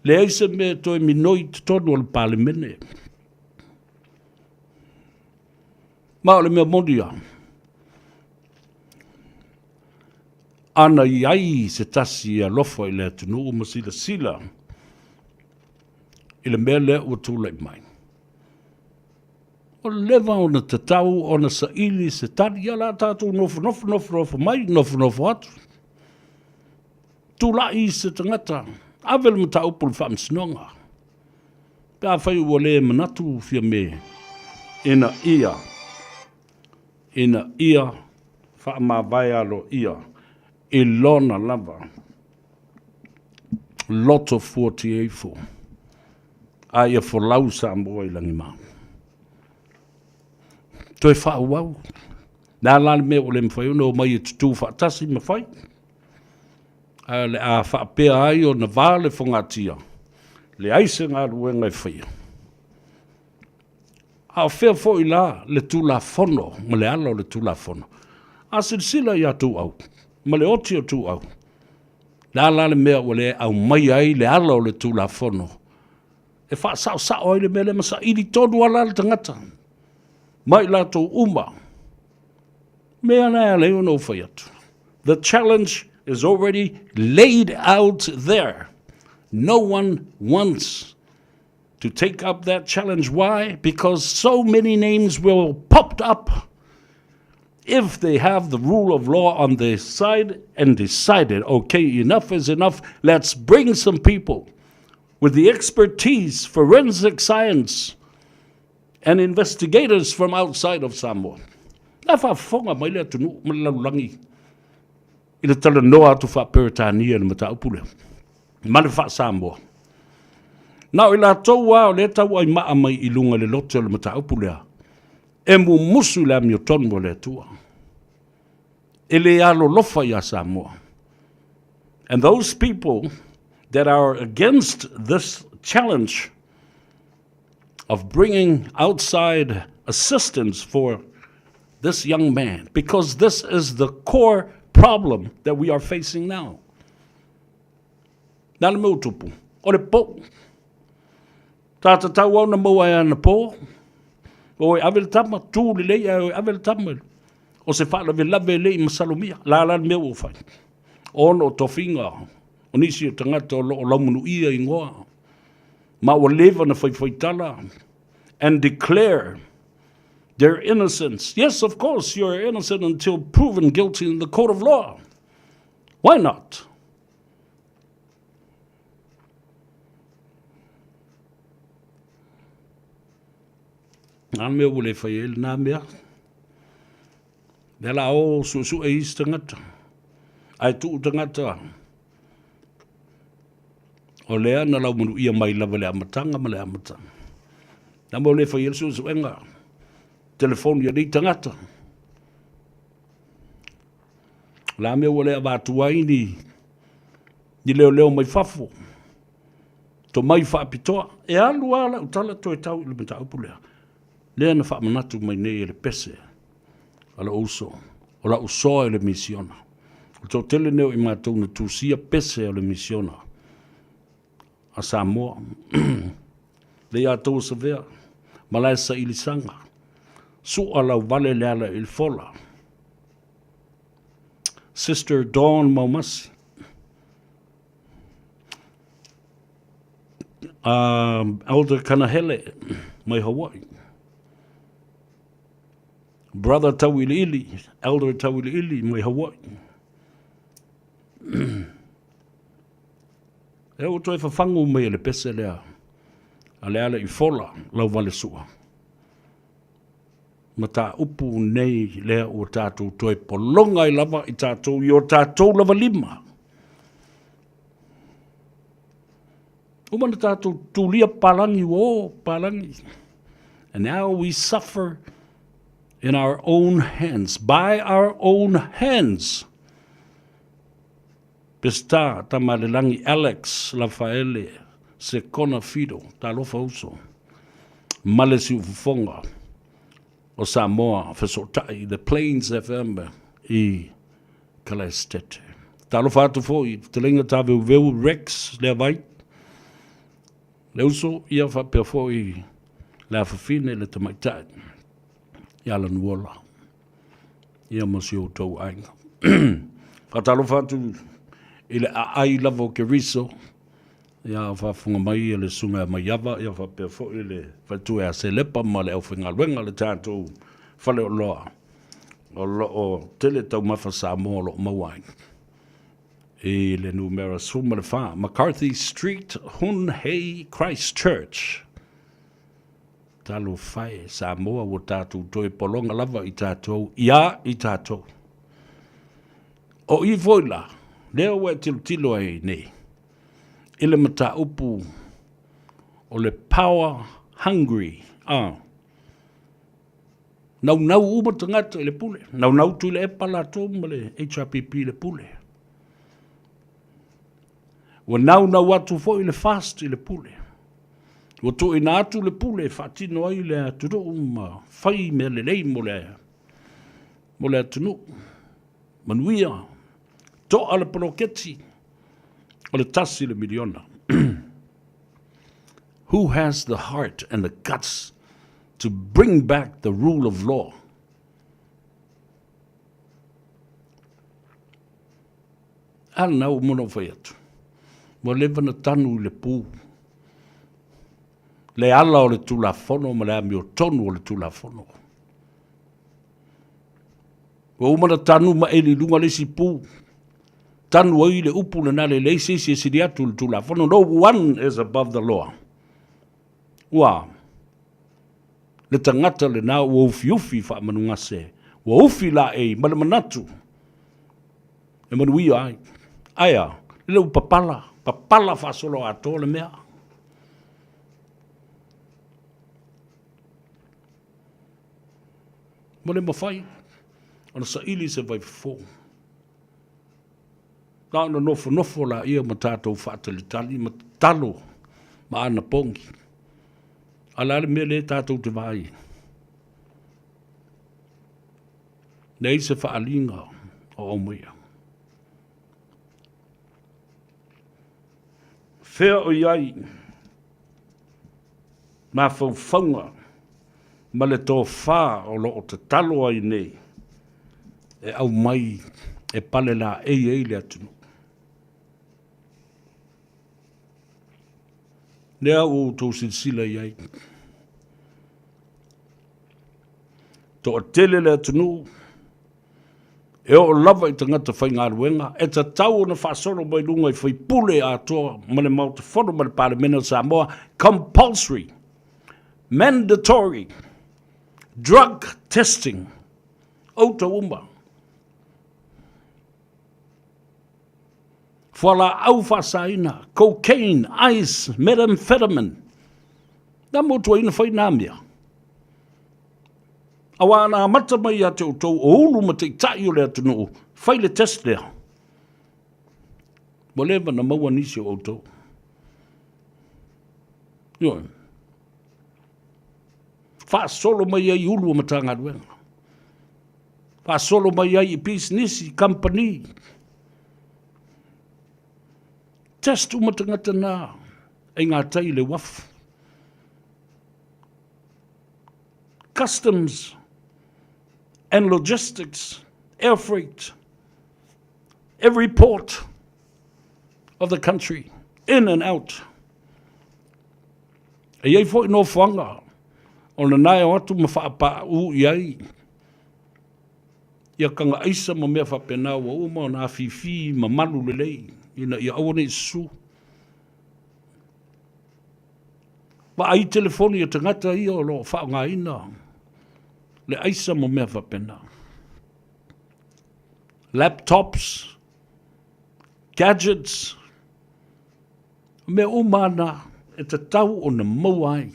Speaker 8: Le eise me toi minoi tonu o le palemene. Ma le mea mondia. Ana iai se tasi a lofa I le atunu o masila sila. I le mele o tūlai mai. O lewa o na tatau o na saili se tari ala tātou nofu mai, nofu atu. Tūlai se tangata, awel mata upul whaamsinonga. Pea whai ua le manatu fia me, ina ia, whaamawai alo ia, I lona lava. Lot of 48 Aia for lau Samoa I langi maa. Toi whaauau. Nā lani mea o le mwhai una o mai tutu whaatasi mawhai. Le a whaapea ai o na vāle whangatia. Le aise ngā ruenga I whaia. A whea fo I la le tūla whono, ma le ala o le tūla whono. A sirsila I atu au, ma le oti o tū au. Nā lani mea o le au mai ai le ala o le tūla whono. E wha sao ai le mea le masa iri tonu ala le tangata. Mai lato uma. Mea nea leo no whaiatu. The challenge is already laid out there. No one wants to take up that challenge. Why? Because so many names will pop up if they have the rule of law on their side and decided, okay, enough is enough. Let's bring some people with the expertise, forensic science, and investigators from outside of Samoa. Na whaafonga mai lea tunu, malalangi. I le tala noa atu whaaperetania na mata upule. Mane wha Samoa. Nau I la tau wao le tau ai maa mai I lunga le lote le mata upulea. E mu musu le amio tonu le tua. E le alo lofa ia Samoa. And those people that are against this challenge of bringing outside assistance for this young man, because this is the core problem that we are facing now. Nana mo tupu, o le po. Tata tau au na mo ai ana po. O e avel tama, tu le lei ai avel tama. O se whaala ve lave lei masalomia, la la me o fai. Ono tofinga, o nisi o tangata o laumunu ia I ngoa. Ma o leva na whaiwhaitala and declare their innocence. Yes, of course, you're innocent until proven guilty in the court of law. Why not? Nā mea wale whai ele nā mea. Nela o su e is tangata. Ai tu tangata. O lea na lau manu ia mai lava le amatanga ma le amatanga. Nā mo le whai ele su enga. Telefoni ya ni tangata. La mea wale abatuai ni leo mai fafo. To mai whaapitoa. E alu ala utala to e tau ili menta upulea. Lea na whaamanatu mai nei ele pese. Ala uso. O la usoa ele misiona. O tau tele neo I mātou na tūsia pese ele misiona. A Samoa. Le a tau sa vea. Malai sa ilisanga. Sua lau vale leala il fola. Sister Dawn Maumasi. Elder Kanahele, mai Hawaii. Brother Tawiliili, Elder Tawiliili, mai Hawaii. E o toi whawhangu mai le pese lea. A lea le i fola, lau vale sua. Ma tā upu nei lea o tātou toi polonga i lava i tātou i o tātou lava lima. Umana tātou tūlia palangi o palangi. And now we suffer in our own hands, by our own hands. Pesta tamalelangi Alex Rafaele se kona fido, tā lofa uso. Malesi ufufonga o Samoa, fesotai, the Plains FM I Kalestete. Tā lofa atu foi, te lenga tāwe uveu Rex lea vai. Le uso ia whapea foi le awhawhine le tamaitai. Ia la nuola. Ia masi o tau ainga. Whatalo whatu i le aai lava o ke riso. Ia whafunga mai le sunga mai awa. Ia whapea foi le whatu e a se lepa ma le au whinga luenga le tātou whale o loa. O tele tau mawha Samoa lo mawai. E le numera suma le wha. McCarthy Street, Hunhei Christchurch. Talo whae Samoa o tātou toi polonga lava I tātou. Ia I tātou. O I voila. Leo we tilo ai nei. Ile mata upu. O le power hungry. Nau umata ngata I le pule. Nau tu le epala tōma le HRPP le pule. Wa nau atu fo I le fast I le pule. Wa to ina atu le pule fatino ai le atudo fai me le lei mo le atunu. Manuia. To ala proketi. O le tasi le miliona. Who has the heart and the guts to bring back the rule of law? Ala nau mono fai atu. Mo lewa na tanu le pū. Le ala o le tulafono, ma le ami o tonu o le tulafono. Wa umana tanu ma eli lunga le si pū. Tanu ai le upu na le leisi si siri atu le tulafono. No one is above the law. Wa. Le tangata le na ua ufi wha manunga se. Wa ufi la e, ma le manatu. E manuia ai. Aia, le upapala. Papala fa solo ato le mea. Mo le mawhai. Ana sa ili se vai fo. Ka ana nofo la ia ma tātou whaatalitali. Ma talo. Ma ana pongi. Ala le mea le tātou te vai. Nei se whaalinga o omuia. Fea o iai, ma whauwhaunga, ma le tō whā o lo o te talo ai nei, e au mai, e pale la ei le atunu. Nea o tō silsila iai. Tō a tele le atunu, e o lava I tangata whai ngā ruenga, e ta tau na whasoro mai runga I whai pule a toa, ma le mauta whono ma le Parliament of Samoa, compulsory, mandatory, drug testing, auta umba. Whala au whasaina, cocaine, ice, methamphetamine, na motua ina whai nāmia. Awa ana mata mai a te utou o ulu ma te itai o le atunu whai le test lea. Mo lewa na maua nisi o utou. Ioi. Wha solo mai ai ulu o matanga ruenga. Wha solo mai ai I business company. Test umatangata nā. E ngā tai le wafu. customs and logistics, air freight, every port of the country, in and out. E iei fo no whanga, o na nai o atu ma whaapa u iai. Ia kanga aisa ma mea whapena wa uma o na whiwhi ma manu lelei, ina ia awane su. Wa ai telefoni e tangata ia o lo whaanga ina, le aisa ma mea whapena. Laptops, gadgets, me umana e te tau o na mauai.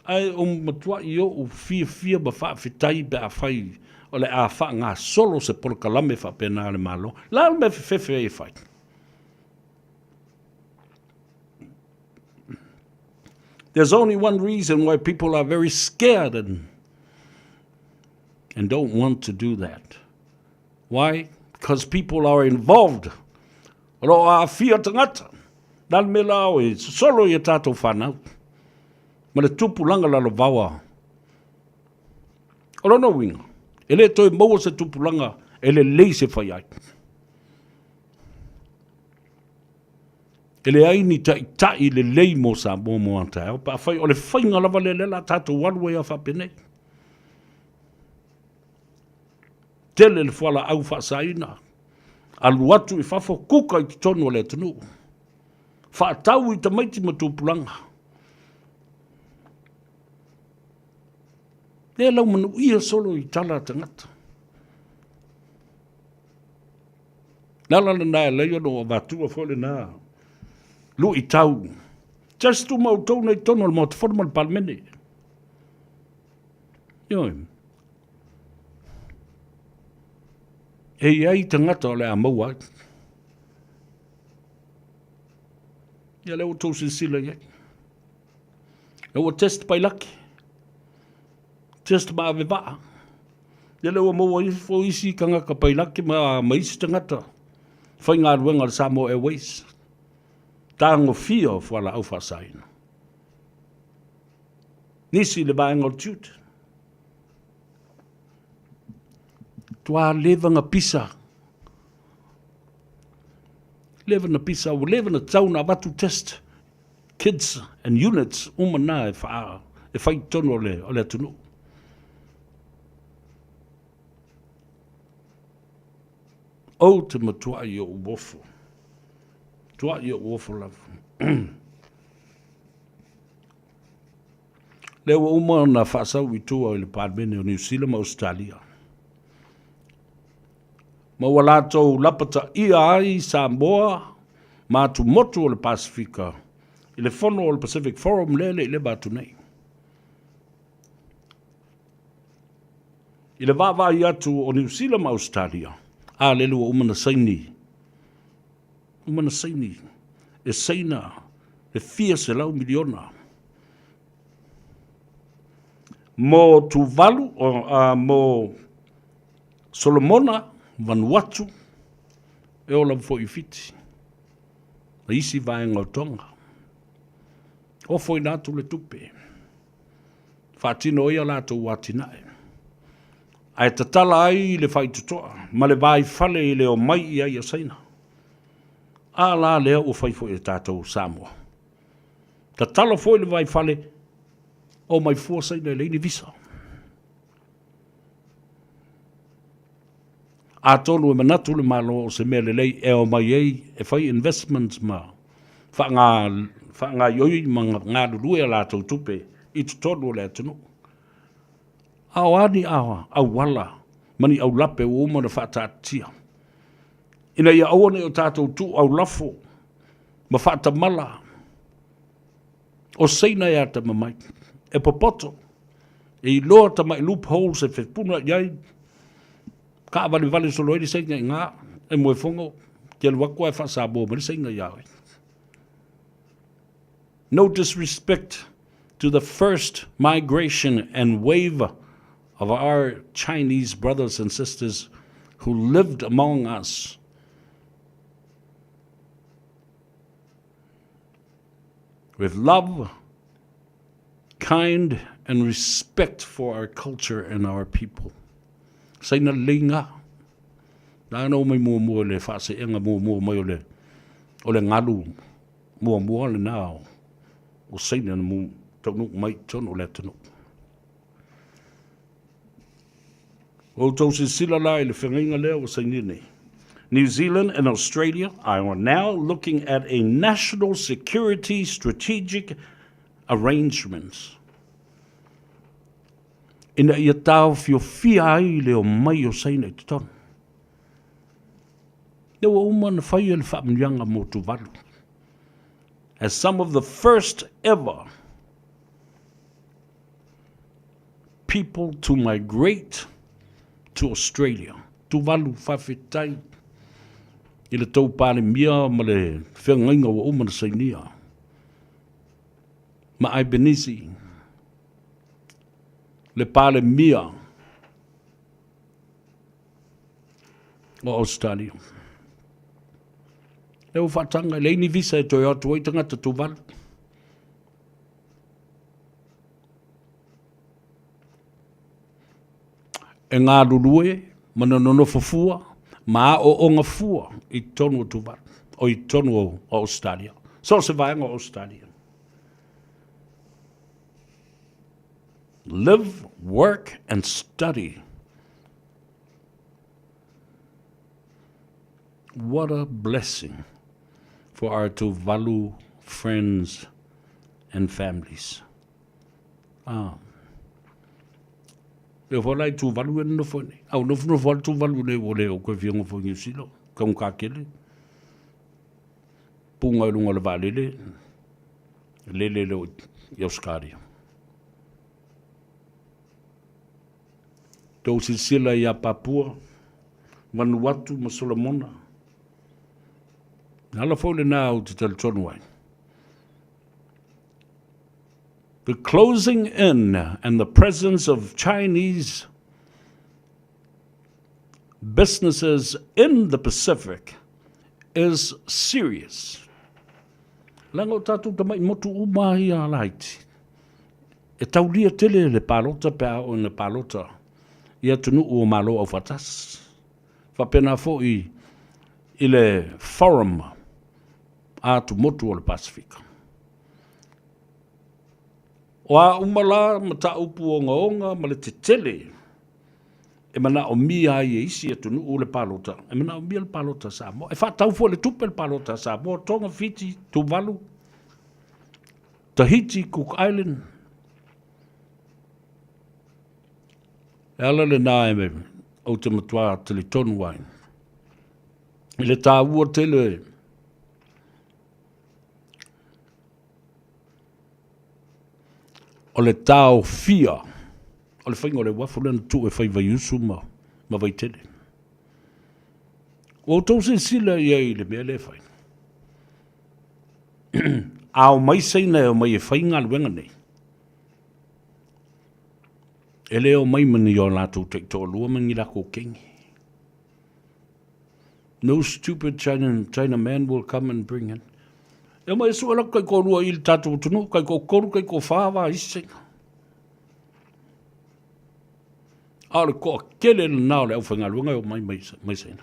Speaker 8: Ai o matua i o fia ba wha whitai be a whai o le a wha ngā solo se porokalame wha pena le malo. La me whiwhiwhi e whai. There's only one reason why people are very scared and don't want to do that. Why? Because people are involved. Ro a fia tangata. Dal me lao e solo i tātou whanau. Ma le tupulanga lalo vawa. Oro no winga. Ele toi maua se tupulanga, ele lei se whai ai. Ele ai ni tai le lei mo sa mo anta. Pa whai o le whainga lava le lela tātou walwe a whapenei. Tele le whala au whaasaina. Alu atu i whafo kuka i tonu o le tunu. Whaatau i ta maiti ma tupulanga. Le lau manu ia solo i tala tangata. Nala na nai leo no a vatua fole na. Lu i tau. Just tu mau tau nei tono al mot formal palmene. Ioi. E ai tangata o le a maua. Ia leo tau sila iai. Leo test pai laki. Test ma ave vaa. Ia leo maua i fo isi kanga ka pai laki ma isi tangata. Whai ngā ruenga le Samoa Airways. Tāngo fia o whala au whasaina. Nisi le vaenga o tiut. Tua levanga pisa. Levana pisa o levana tauna watu test. Kids and units umana e whai tono o le tunu. O te matua i o wofo. Tua i o wofo lafu. Lewa uma na whaasau i tua o le Parmene o New Zealand ma Australia. Ma walatou lapata ia ai Samoa ma tu motu o le Pasifika. I le fono o le Pacific Forum lele i le batu nei. I le vava i atu o New Zealand ma Australia. A lelu o umana saini. Umana saini. E saina. E fia se lau miliona. Mo Tuvalu, mo Solomona, Vanuatu, e o lau fo i fiti. Na isi vaenga o tonga. O foi natu le tupe. Fatino ia lato watinae. Ai tatala ai le fai tutoa, ma le vai fale i le o mai i ai asaina. A la lea o fai foi e tātou Samoa. Tatala foi le vai fale o mai fua saina le ini visa. A tonu e manatu le malo o se mea le lei e o mai ei e fai investments ma. Fa ngā ioi ma ngā lulue a lātou tupe i tutonu le atunu. Au ani awa, au wala, mani au lape o uma na whaatatia. Ina ia awane o tātou tu au lafo, ma whaata mala. O seina ia ta mamai, e popoto, e i loa ta mai loopholes e whepuna iai, ka vale solo e seina i ngā, e moe fongo, kia luakua e whaasabo, mani seina iai. No disrespect to the first migration and wave of our Chinese brothers and sisters who lived among us. With love, kind and respect for our culture and our people. Saina linga. Nano mai mua le whase enga mua mai o le ngalu mua le nao. O saina na mu taunuk mai tono le tonu. O tau se sila lai le whengainga leo o sainine. New Zealand and Australia are now looking at a national security strategic arrangements. Ina ia tau fia ai leo mai o saina i tonu. Leo uma na whai le whaamnianga mo Tuvalu. As some of the first ever people to migrate to Australia. Tuvalu whawhetai. I le tau pāle mia ma le whengainga wa uma na sainia. Ma ai Benisi. Le pāle mia o Australia. Leo whatanga, le ini visa e toi atu i tangata Tuvalu. E ngā rurue, mana nono fufua, ma o onga fua i tonu o Tuvalu, o i tonu o Australia. So se vaenga o Australia. Live, work, and study. What a blessing for our Tuvalu friends and families. Le volai Tuvalu en no fone. Au no vol Tuvalu le vole o ko fianga fo New Zealand. Kam ka kele. Punga lunga le valele. Le Euskaria. Tau sila ia Papua. Vanuatu ma Solomona. Nala fole na o te tonu ai. The closing in and the presence of Chinese businesses in the Pacific is serious. Lango tatu tamai motu umahi a laiti. E taulia tele le palota pe o ne palota. Ia tunu o malo o fatas. Whapena fo i le forum a tu motu o le Pasifika. Wa umala mata upu o ngaonga ma le te tele. E mana o mia i isi e tunu o le palota. E mana o mia le palota Samoa. E whatau fo le tupe le palota Samoa. Tonga, Fiji, Tuvalu, Tahiti, Cook Island. E ala le nā e me o te matua te le tonu wai. I le tā ua tele o le tau fia, o le whainga o le wafulena tu e Faiva yusu ma vaitele. O tau se sila i le mea le whai. Ao mai seina o mai e whainga luenga nei. E leo mai mani o lātou te tō lua mangi lako kengi. No stupid China man will come and bring in. E mai sua la kai ko rua il tātou tunu, kai ko koru, kai ko Faiva isenga. Ale ko kele na le au whainga luenga o mai seina.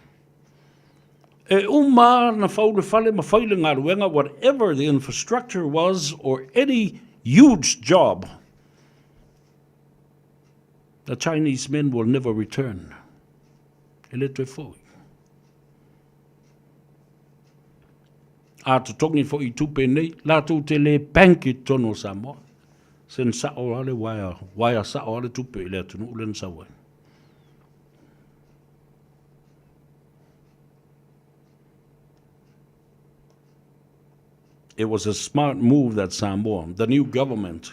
Speaker 8: E uma na whaule whale ma whaile ngā luenga, whatever the infrastructure was or any huge job, the Chinese men will never return. E le tue fōi. A to tongi fo i tupe nei, la tu te le banki tono Samoa. Sen sa o ale waia sa o ale tupe i le atunu ulen sa wai. It was a smart move that Samoa, the new government,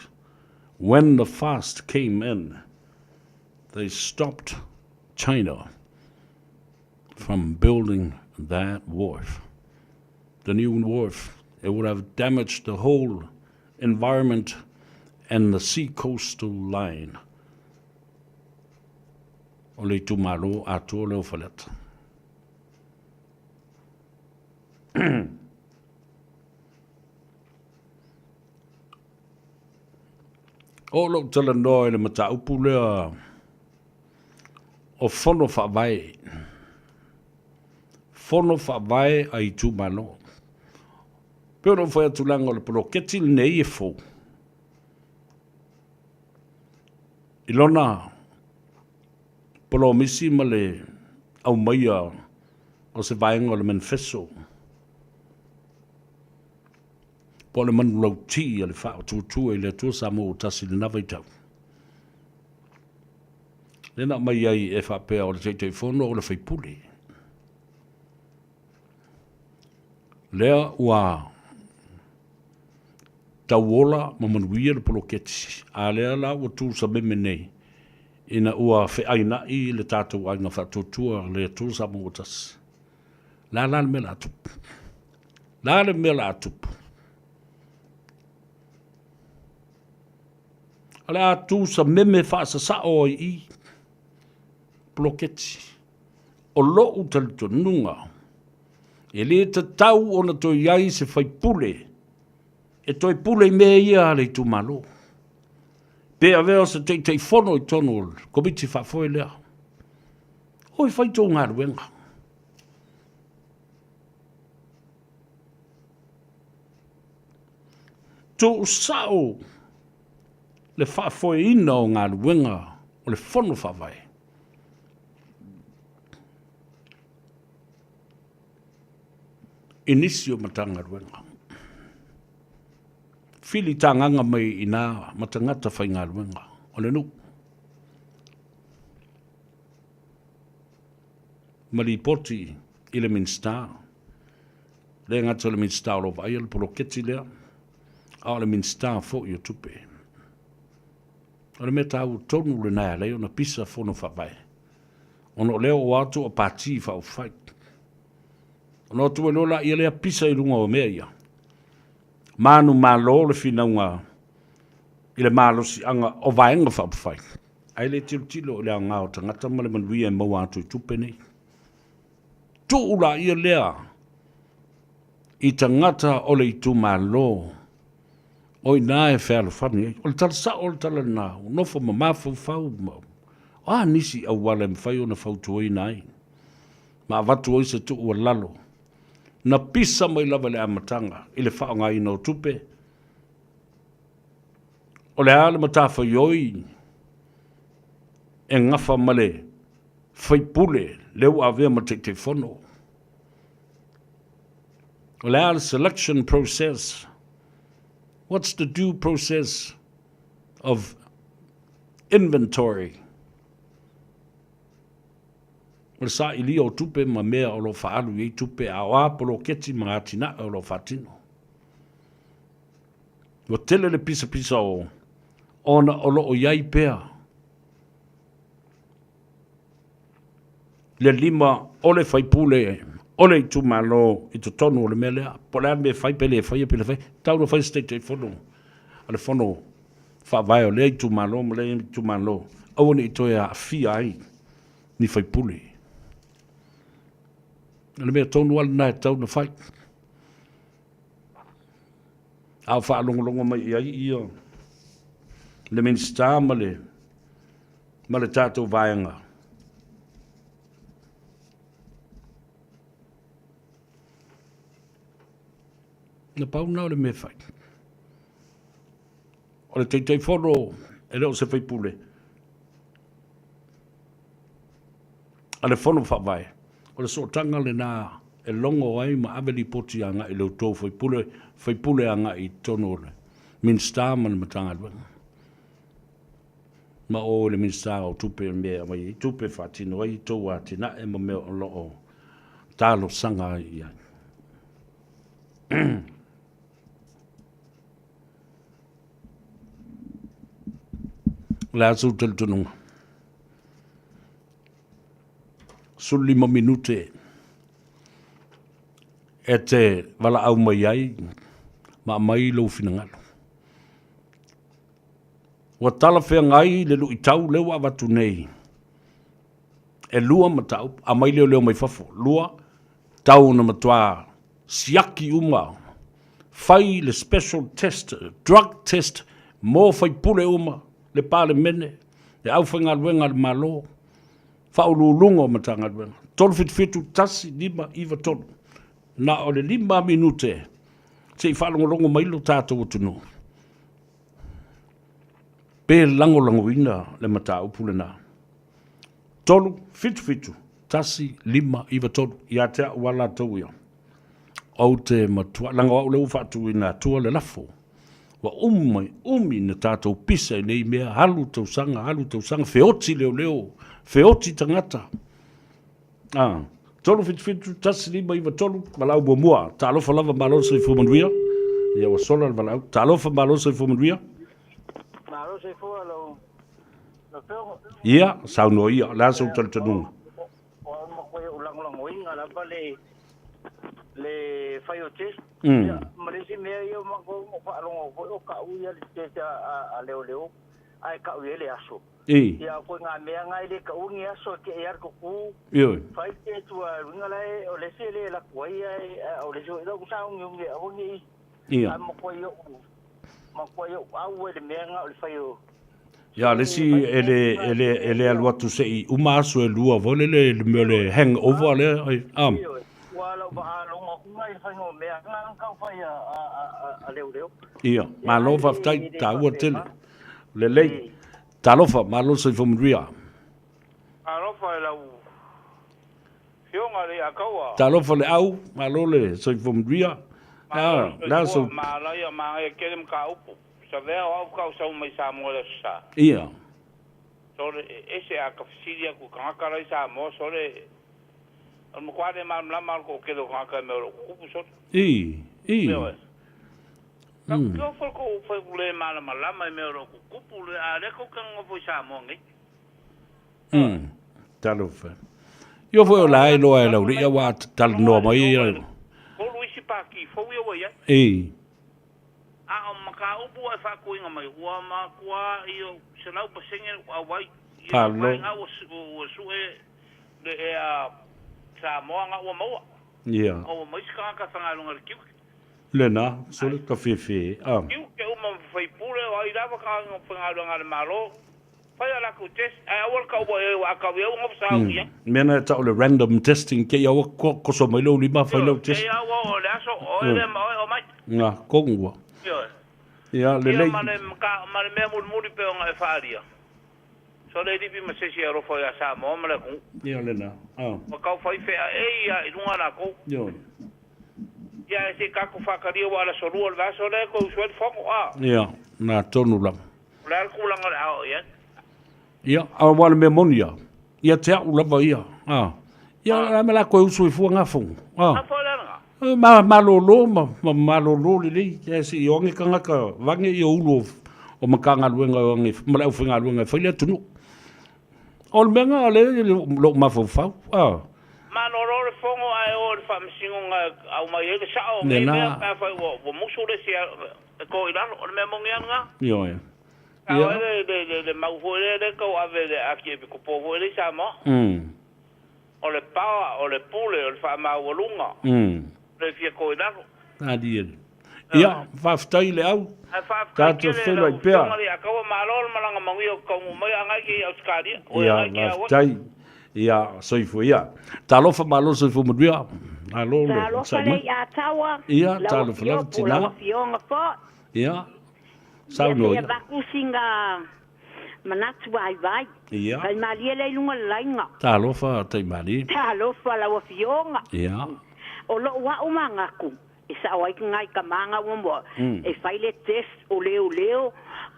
Speaker 8: when the fast came in, they stopped China from building that wharf. The new wharf, it would have damaged the whole environment and the sea coastal line. O le tumalo ato leo whaleta. O lo tala no le mata upu lea o fono whawai. Fono whawai ai tu mano. Peo no whai atulanga o le poloketi nei e fo. Ilona polo misi ma le au maia o se vaenga o le manifesto. Po le manu lau ti a le wha o tūtua i le tua Samoa o tasi le nawa i tau. Lena mai ai e wha pēa o le teitei whono o le whaipule. Lea ua tauola ma manuia le poloketi. A lea la ua tū sa meme nei. Ina ua whaina i le tātou ai ngā whatutua le tua Samoa o tasi. La le mea la atupu. La le mea la atupu. Ale a tu sa meme whaasa sa o i bloketi. O lo u talito nunga. E le te tau o na toi iai se whai pule. E toi pule mea ia le tu malo. Pea veo se teitei whono i tono komiti whafoe lea. Hoi whai tō ngā ruenga. Tō sao le whaafoe ina o ngā ruenga o le whono whawai. Inisio matanga ruenga. Fili tanganga mai ina matangata whai ngā ruenga. O le nu. Mali poti i le minsta. Le ngata le minsta o lo vai le poloketi lea. A le minsta fo i o tupe. O le mea tau tonu le nai leo na pisa fono whawai. Ono leo o atu o pati whau whai. Ono atu e lola ia lea pisa i runga o mea ia. Manu malo le whinaunga i le malo si anga o vaenga whau whai. Ai le tilo lea ngā o tangata ma le manuia e mau atu i tupe nei. Tu ula ia lea i tangata o le i tu malo. Oi nā e whea whani. O le tala sa o le tala nā. O nofo ma mawhau whau. O nisi au wale mwhai o na whau tuoi nai. Ma watu oi se tu ua lalo. Na pisa mai lava le amatanga. I le whao ngai no tupe. O le ale matafa ioi. E ngafa male. Whaipule. Leu avea ma te whono. O le ale selection process. What's the due process of inventory? O sa ili o tupe ma mea o lo whaalu i tupe a oa polo keti mga atina o lo whatino. O tele le pisa pisa o ona o lo o iai pea. Le lima o le whaipule o le tu malo i tu tonu o le melea. Po lea me whaipele e whaia pele whai. Tau no whai stei whono. A le whono whawai o le i tu malo mo le i tu malo. Au ni i toi a fia ai ni whaipule. A le mea tonu ala nai tau na whai. Au wha longo mai i ai ia. Le minsta ma le tātou vaianga. Na pau nao le me whai. O le teitei whono e leo se whaipule. A le whono whawai. O le sootanga le nā e longo ai ma aveli poti anga i leo tō whaipule anga i tono le. Minsta man matanga luenga. Ma o le minsta o tupe mea mai i tupe whatino ai tō atina e ma mea o loo tālo sanga i ai. Le asu tel tununga. Suli ma minute e te wala au mai ai ma mai lo finangalo. Wa tala whea ngai le lu i tau leo a watu nei. E lua ma tau, a mai leo mai fafo. Lua, tau na matua siaki uma. Fai le special test, drug test, Mō whai pule uma, le pāle mene, le au whainga luenga le malo, whaululunga o matanga luenga. Tolu fitu tasi, lima, iwa tolu. Na o le 5 minute, se I whalongolongo mailo tātou o tunu. Pe lango ina le mata upule na. Tolu, fitu, tasi, 5, iwa tolu, ia tea wala tau ia. O te matua, langa o le ufatu ina tua le lafo. Wa umi na tātou pisa nei mea halu tau sanga, feoti leo, feoti tangata. Tolu fitu, tasi, 5, iwa tolu, malau mua, talofa lava malo se fumanuia. Ia wa sola le malau, talofa malo se fumanuia.
Speaker 13: Malo se fu lo peo.
Speaker 8: Ia, sauno ia, la sau taltanunga.
Speaker 13: O ma koe ulang inga la pale le faio test. Malesi mea ia ma ko whaalongo koe o ka uia le test a leo. Ai ka uia le aso. Ia koe ngā mea ngai le ka ungi aso ke e arko ku. Fai te tua runga lai o le se le la kuai o le so ilo kusa ungi a ungi. Ia. Ma koe o au le mea ngā o le faio.
Speaker 8: Ia, lesi ele aluatu sei uma aso e lua vole le mele hangover le am.
Speaker 13: Wala ba longa ngai fango mea ngā ka fai a leo.
Speaker 8: Ia, ma lo fa tai ta ua tele. Le lei. Talofa ma lo se fomria.
Speaker 14: Talofa la u. Fionga le akawa.
Speaker 8: Talofa le au ma lo le se fomria. La so
Speaker 14: ma la ia ma e kelem ka upu. Sa vea au ka sa mai Samoa le sa.
Speaker 8: Ia.
Speaker 14: So ese a ka fisilia ku ka rai Samoa so le al mo kwade ma ko ke do ka me ro ku so. Na ko fo ko foi bule ma me ro ku le a le ko kan o Samoa ngi.
Speaker 8: Talofa. Io foi la e lo e lo ia wa tal no mai.
Speaker 14: Ko Luisi Paki fo io ia. A o maka upu e whakuinga mai ua ma kua io se lau pasinge a wai i wai ngā o sue le e a Samoa ngā ua maua.
Speaker 8: Ia.
Speaker 14: O maisika ka whangalunga le kiu.
Speaker 8: Lena, sole ka fefe.
Speaker 14: Kiu ke uma whaipure o ai rawa ka whangalunga le maro. Whai ala ku test, ai awal ka ua e a kau eo ngop sa uia.
Speaker 8: Mena e tau le random testing ke iawa koso mai lau 5 whai lau test.
Speaker 14: Ke iawa o le aso o e le o mai.
Speaker 8: Ngā, kongua. Ia, le lei.
Speaker 14: Mane mea muri pe o ngā e whaaria. So le ripi ma sesi a rofo ia Samoa ma le kong.
Speaker 8: Ia, lena.
Speaker 14: Ma kau whai whea e ia i runga nā kou. Ia e se kako whakaria wa ala sorua le vaso le kou suet whongo a.
Speaker 8: Ia, nā tonu lang.
Speaker 14: Le al kulanga le ao ia.
Speaker 8: Ia, a wale mea monia. Ia te au lava ia. Ia, la me la koe usu i fua ngā fongo.
Speaker 14: A fo le nga.
Speaker 8: Malolo lili ya si yonge kanga ka wange yo ulo o makanga luenga wange mala ufinga luenga faile tunu ol menga ale lo mafofau
Speaker 14: Malolo le fongo ai o fa msingo nga au mai e sa o me pa fa o musu le sia ko ila o me mongia nga
Speaker 8: yo ya
Speaker 14: de mau fole de ko ave de aki ko po fole sa mo o le pa o le pule o le fa ma wolunga le fia ko ila
Speaker 8: adiel ia faftai le au tato felo ai pea
Speaker 14: ia ka malol malanga mangi o ko mai anga ki auskari
Speaker 8: ia faftai ia soifu ia talofa malo soifu mudia alo
Speaker 15: talofa le ia tawa
Speaker 8: ia talofa la tina ia sauno
Speaker 15: ia vakusinga manatu vai
Speaker 8: ia
Speaker 15: kai malia le lunga lainga
Speaker 8: talofa tai mali
Speaker 15: talofa la fionga
Speaker 8: ia
Speaker 15: o lo wa umangaku isa wai ngai ka manga wo e faile test o leo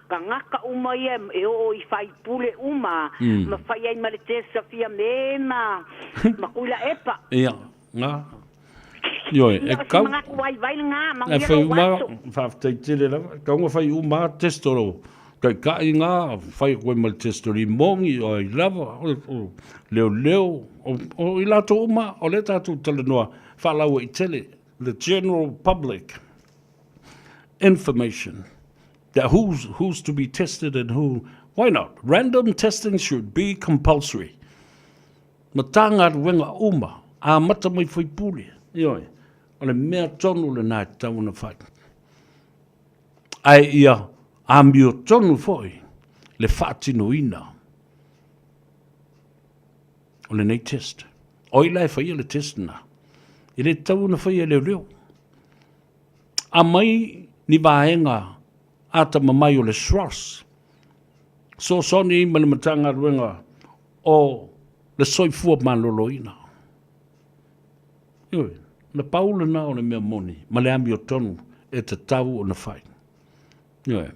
Speaker 15: ka ngaka uma ia e o I fai pule uma ma fai ai male test safia mema ma kula epa
Speaker 8: ia nga yo e ka
Speaker 15: wai vai nga ma
Speaker 8: e fai uma fa tele la ka ngo fai uma testoro ka inga fai ko mal testori mongi o I lava leo o ila to uma o le tatu tele noa follow it tell it the general public information that who's to be tested and who why not random testing should be compulsory matanga wenga uma a mata mai foi puli yo ole mea tonu le na tau na fai ai ia A mio tonu foi, le whaatino ina. O le nei test. O i lai whaia le test na. I le tau na whaia leo leo. A mai ni vaenga ata mamai o le SROS. So soni ima le matanga ruenga o le soifua malolo ina. Iwe, na paula na o le mea moni, ma le ami o tonu e te tau o na whai. Iwe.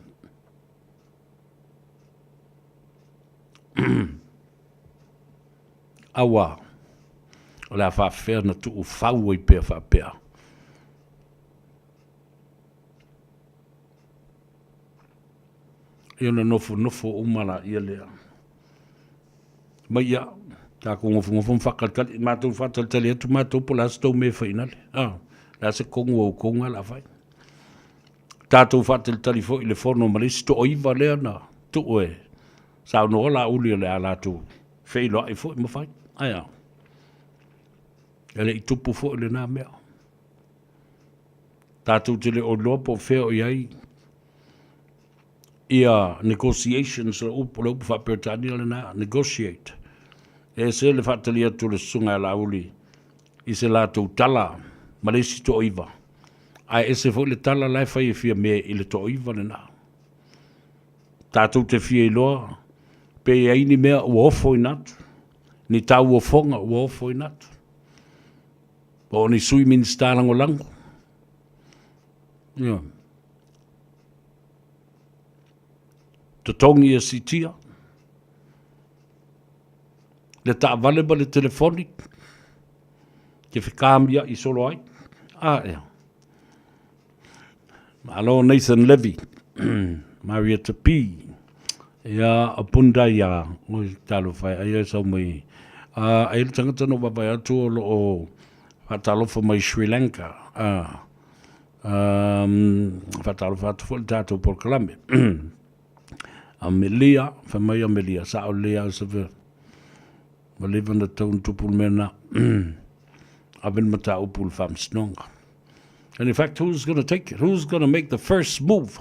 Speaker 8: Awa, o le a whawhea na tu u whau i pia whapea. Ia na nofo umala ia lea. Ma ia, tā ko ngofu whakatali, mātou whataltali atu mātou po lasa tau me whainale. Lasa kongu au konga la whai. Tātou whataltali fo i le whono malisi to oiva lea na tu oe. Sao no la uli le ala tu whailo ai fo i mawhai. Aia. Ele i tupu fo i le nā mea. Tātou te le o lopo wheo i ai. Ia negotiations le upu whaperetani le nā, negotiate. E se le whatali atu le sunga la uli, i se la tau tala, malesi to oiva. Ai e se fo le tala lai whai e fia mea i le to oiva le nā. Tātou te fia i loa, pe e aini mea ua ofo i natu, ni tau o fonga ua ofo i natu. O ni sui min starango lango. Ia. Te tongi e si tia. Le ta vale ba le telefonik. Ke whikamia i solo ai. Ea. Alo Nathan Levy. Marietta P. Ia apunda ia. Ngoi talo whai. Aia sau mai. Ai le tangata no wapai atu o whatalofa mai Sri Lanka. Whatalofa atu fo le tātou por kalame. Amelia, whamai Amelia, sao lea o sawe. Ma lewa na taun tupul mena. Aben mata upul wham snonga. And in fact, who's going to take it? Who's going to make the first move?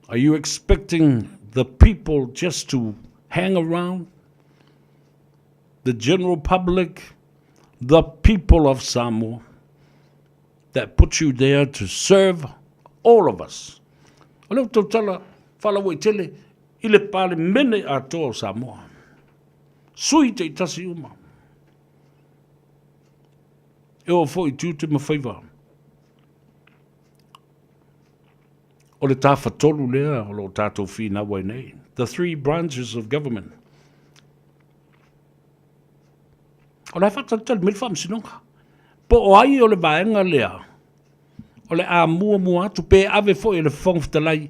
Speaker 8: Are you expecting the people just to hang around? The general public, the people of Samoa, that put you there to serve all of us. Alo tau tala, whala wai tele, i le pale mene a toa Samoa. Sui te itasi uma. E o fo i tūte ma Faiva. O le tā whatolu lea, o lo tātou whina wai nei. The three branches of government. O le whatatali, mele wha msinonga. Po o ai o le vaenga lea. O le a mua atu, pe ave fo i le whongwhtalai.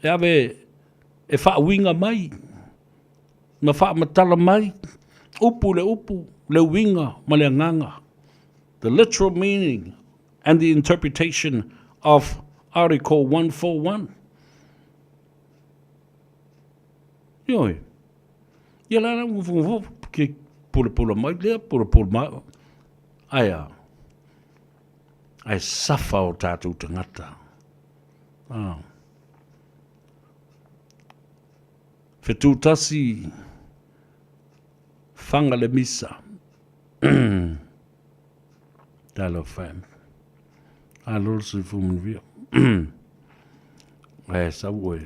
Speaker 8: E ave e wha winga mai. Ma wha matala mai. Upu, le winga, ma le nganga. The literal meaning and the interpretation of Article 141. Ioi. Ia lana ngufu ke pula mai lea, pula mai. Aia. Ai safa o tātou tangata. Whetūtasi whanga le misa. Talo whaim. A lor si fumun via. E sa ue.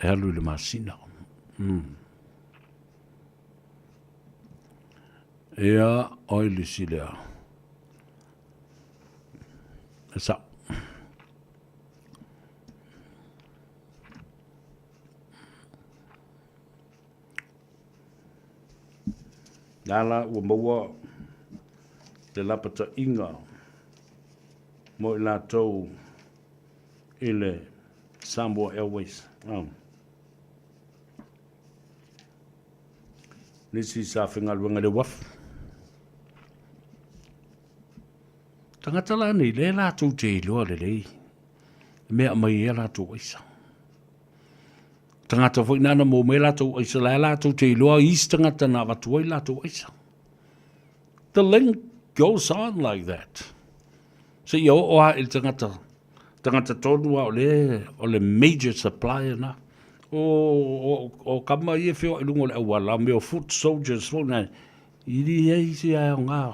Speaker 8: E alu le masina. Ea oili si lea. E sa. Nala ua maua le lapata inga mo i lātou i le Samoa Airways. Nisi sa whingaluanga le wafu. Tangata la ni le lātou te iloa le lei. Mea mai e lātou aisa. Tangata fo inana mo me lātou aisa la lātou te iloa is tangata na watuai lātou aisa. The link goes on like that. So yo oa il tangata tangata tonu o le major supplier na. O kama ia whio i lungo le awala, me o foot soldiers fo na, iri ei si ai o ngā.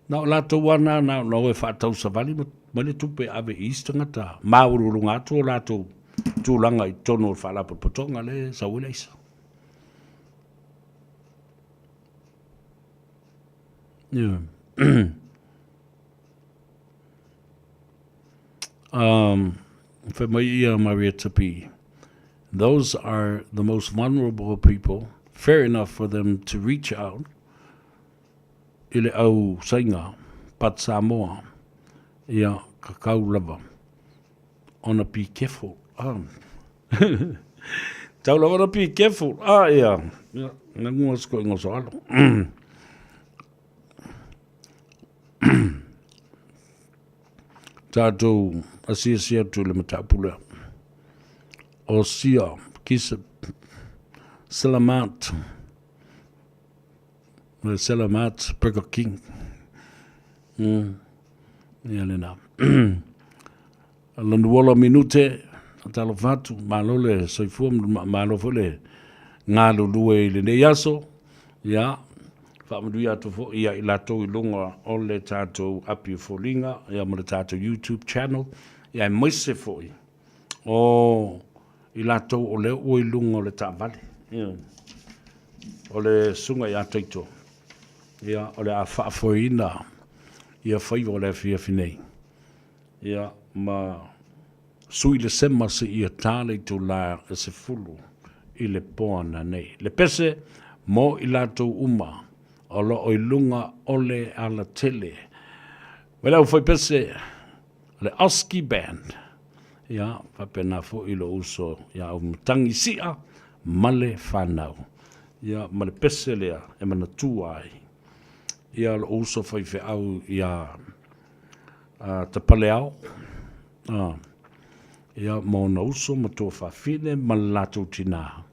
Speaker 8: Na o lato wana na o e whaatau savali, ma le tupe ave east ngata, maururu ngātu o lato tūlanga i tono o whaalapo potonga le sa wile isa. Yeah. Whamai Maria Tapi. Those are the most vulnerable people. Fair enough for them to reach out. Ile au sainga, pat Samoa, ia kakau lava. On a be careful. Tau lava na be careful. Ia. Nangunga sko ingo soalo. Tātou asia tu le matapula. O sia, kisa, Salamat, Burger King. Ia lena. Landuola minute, talo fatu, malole, soifum, malofole, ngalo lue le ne yaso, ia, whaamadu atu fo, ia I lato I lunga o le tātou api folinga, ia mo le tātou YouTube channel, ia moise fo I. I lato o le oi lunga o le tāwale. O le sunga I ataito. Ia, o le a whaafoina, ia Faiva o le fia finei. Ia, ma sui le sema se ia tāle tu la e se fulu I le poana nei. Le pese, mo I lato uma, o lo oi lunga o le ala tele. Wela u fai pese, le Oski Band. Ia, whapena fo I lo uso, ia au mtangi sia, male whanau. Ia, male pese lea, e mana tuai. Ia lo uso fai fe au, ia, te pale au. Ia, mo na uso, ma tō whawhine, ma lato tina.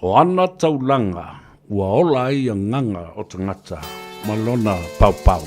Speaker 8: O ana taulanga, ua ola I a nganga o tangata, ma lona pau pau.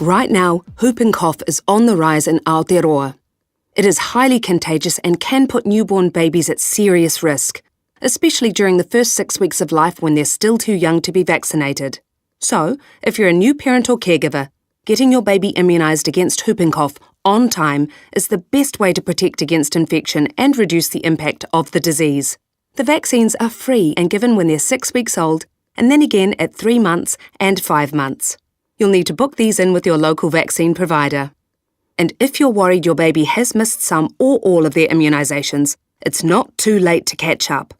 Speaker 16: Right now, whooping cough is on the rise in Aotearoa. It is highly contagious and can put newborn babies at serious risk, especially during the first 6 weeks of life when they're still too young to be vaccinated. So, if you're a new parent or caregiver, getting your baby immunised against whooping cough on time is the best way to protect against infection and reduce the impact of the disease. The vaccines are free and given when they're 6 weeks old, and then again at 3 months and 5 months. You'll need to book these in with your local vaccine provider. And if you're worried your baby has missed some or all of their immunisations, it's not too late to catch up.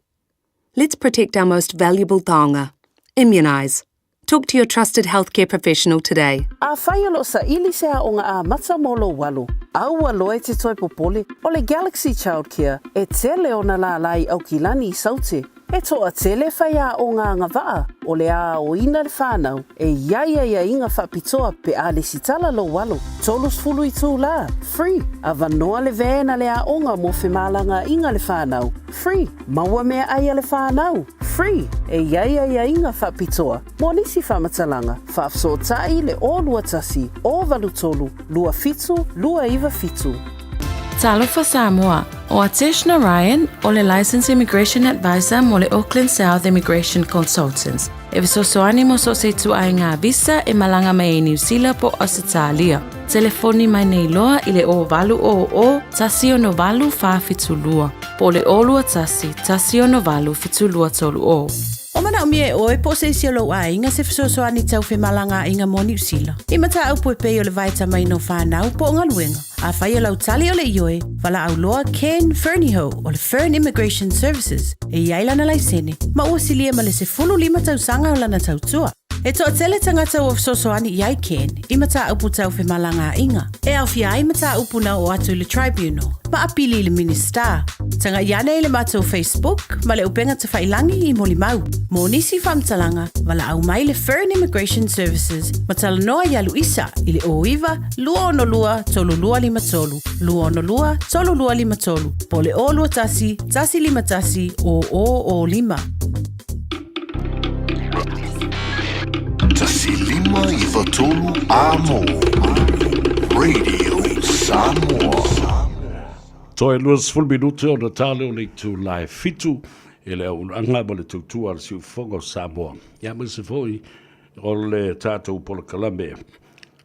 Speaker 16: Let's protect our most valuable taonga. Immunise. Talk to your trusted healthcare professional today.
Speaker 4: A whaialo sa ili se a o ngā a matamolo walu. Aua loe te toi popole o le Galaxy Childcare e tele o na la lai au ki lani I saute. E toa tele whaia o ngā ngawaa o le a o ina le whānau e iaia inga whapitoa pe a le sitala lo walu. Tolus fulu I tū la. Free. A vanoa le vēna le a onga mo whemalanga inga le whānau. Free. Maua mea aia le whānau. Free. E iaia inga whapitoa. Mo nisi whamatalanga. Whaafso tai le o lua tasi, o walu tolu, lua fitu, lua iwa fitu.
Speaker 6: Talofa Samoa, o Ateshna Ryan, o le Licensed Immigration Advisor mo le Auckland South Immigration Consultants. E visosoani mo so se tuai ngā visa e malanga mai New Zealand po Australia. Telefoni mai nei loa I le o valu o tasi o no valu wha fitulua. Po le olua tasi o no valu fitulua tolu o.
Speaker 1: O mana o mie oe po se isi lo a inga se fisosoani tau whi malanga inga mo New Zealand. I mata au pui pei o le vaita mai no whanau po ngā luenga. A whai o lau tali o le ioe, wala au loa Ken Fernieho o le Fern Immigration Services e iaila na laisene. Ma ua silia ma le se fulu lima tau sanga o lana tau tua. E toa tele tangata o fisosoani iai Ken, I mata upu tau whi malanga inga. E au fia ai mata upu na o atu le tribunal. Ma apili le minister. Tanga iane le mato Facebook, ma le upenga te whailangi I moli mau. Mo nisi whamtalanga, wala au mai le Fern Immigration Services, ma tala noa yalu isa, I le oiwa, lua ono lua, tolu lua lima tolu. Lua ono lua, tolu lua lima tolu. Po le o lua tasi, tasi lima tasi, o lima.
Speaker 17: Tasi lima I watolu amo. Radio Samoa.
Speaker 8: Toi luas full minute o na tale o le tu live fitu e le au anga ma le tutua al siu fongo Samoa. Ia ma se foi o le tātou polo kalame.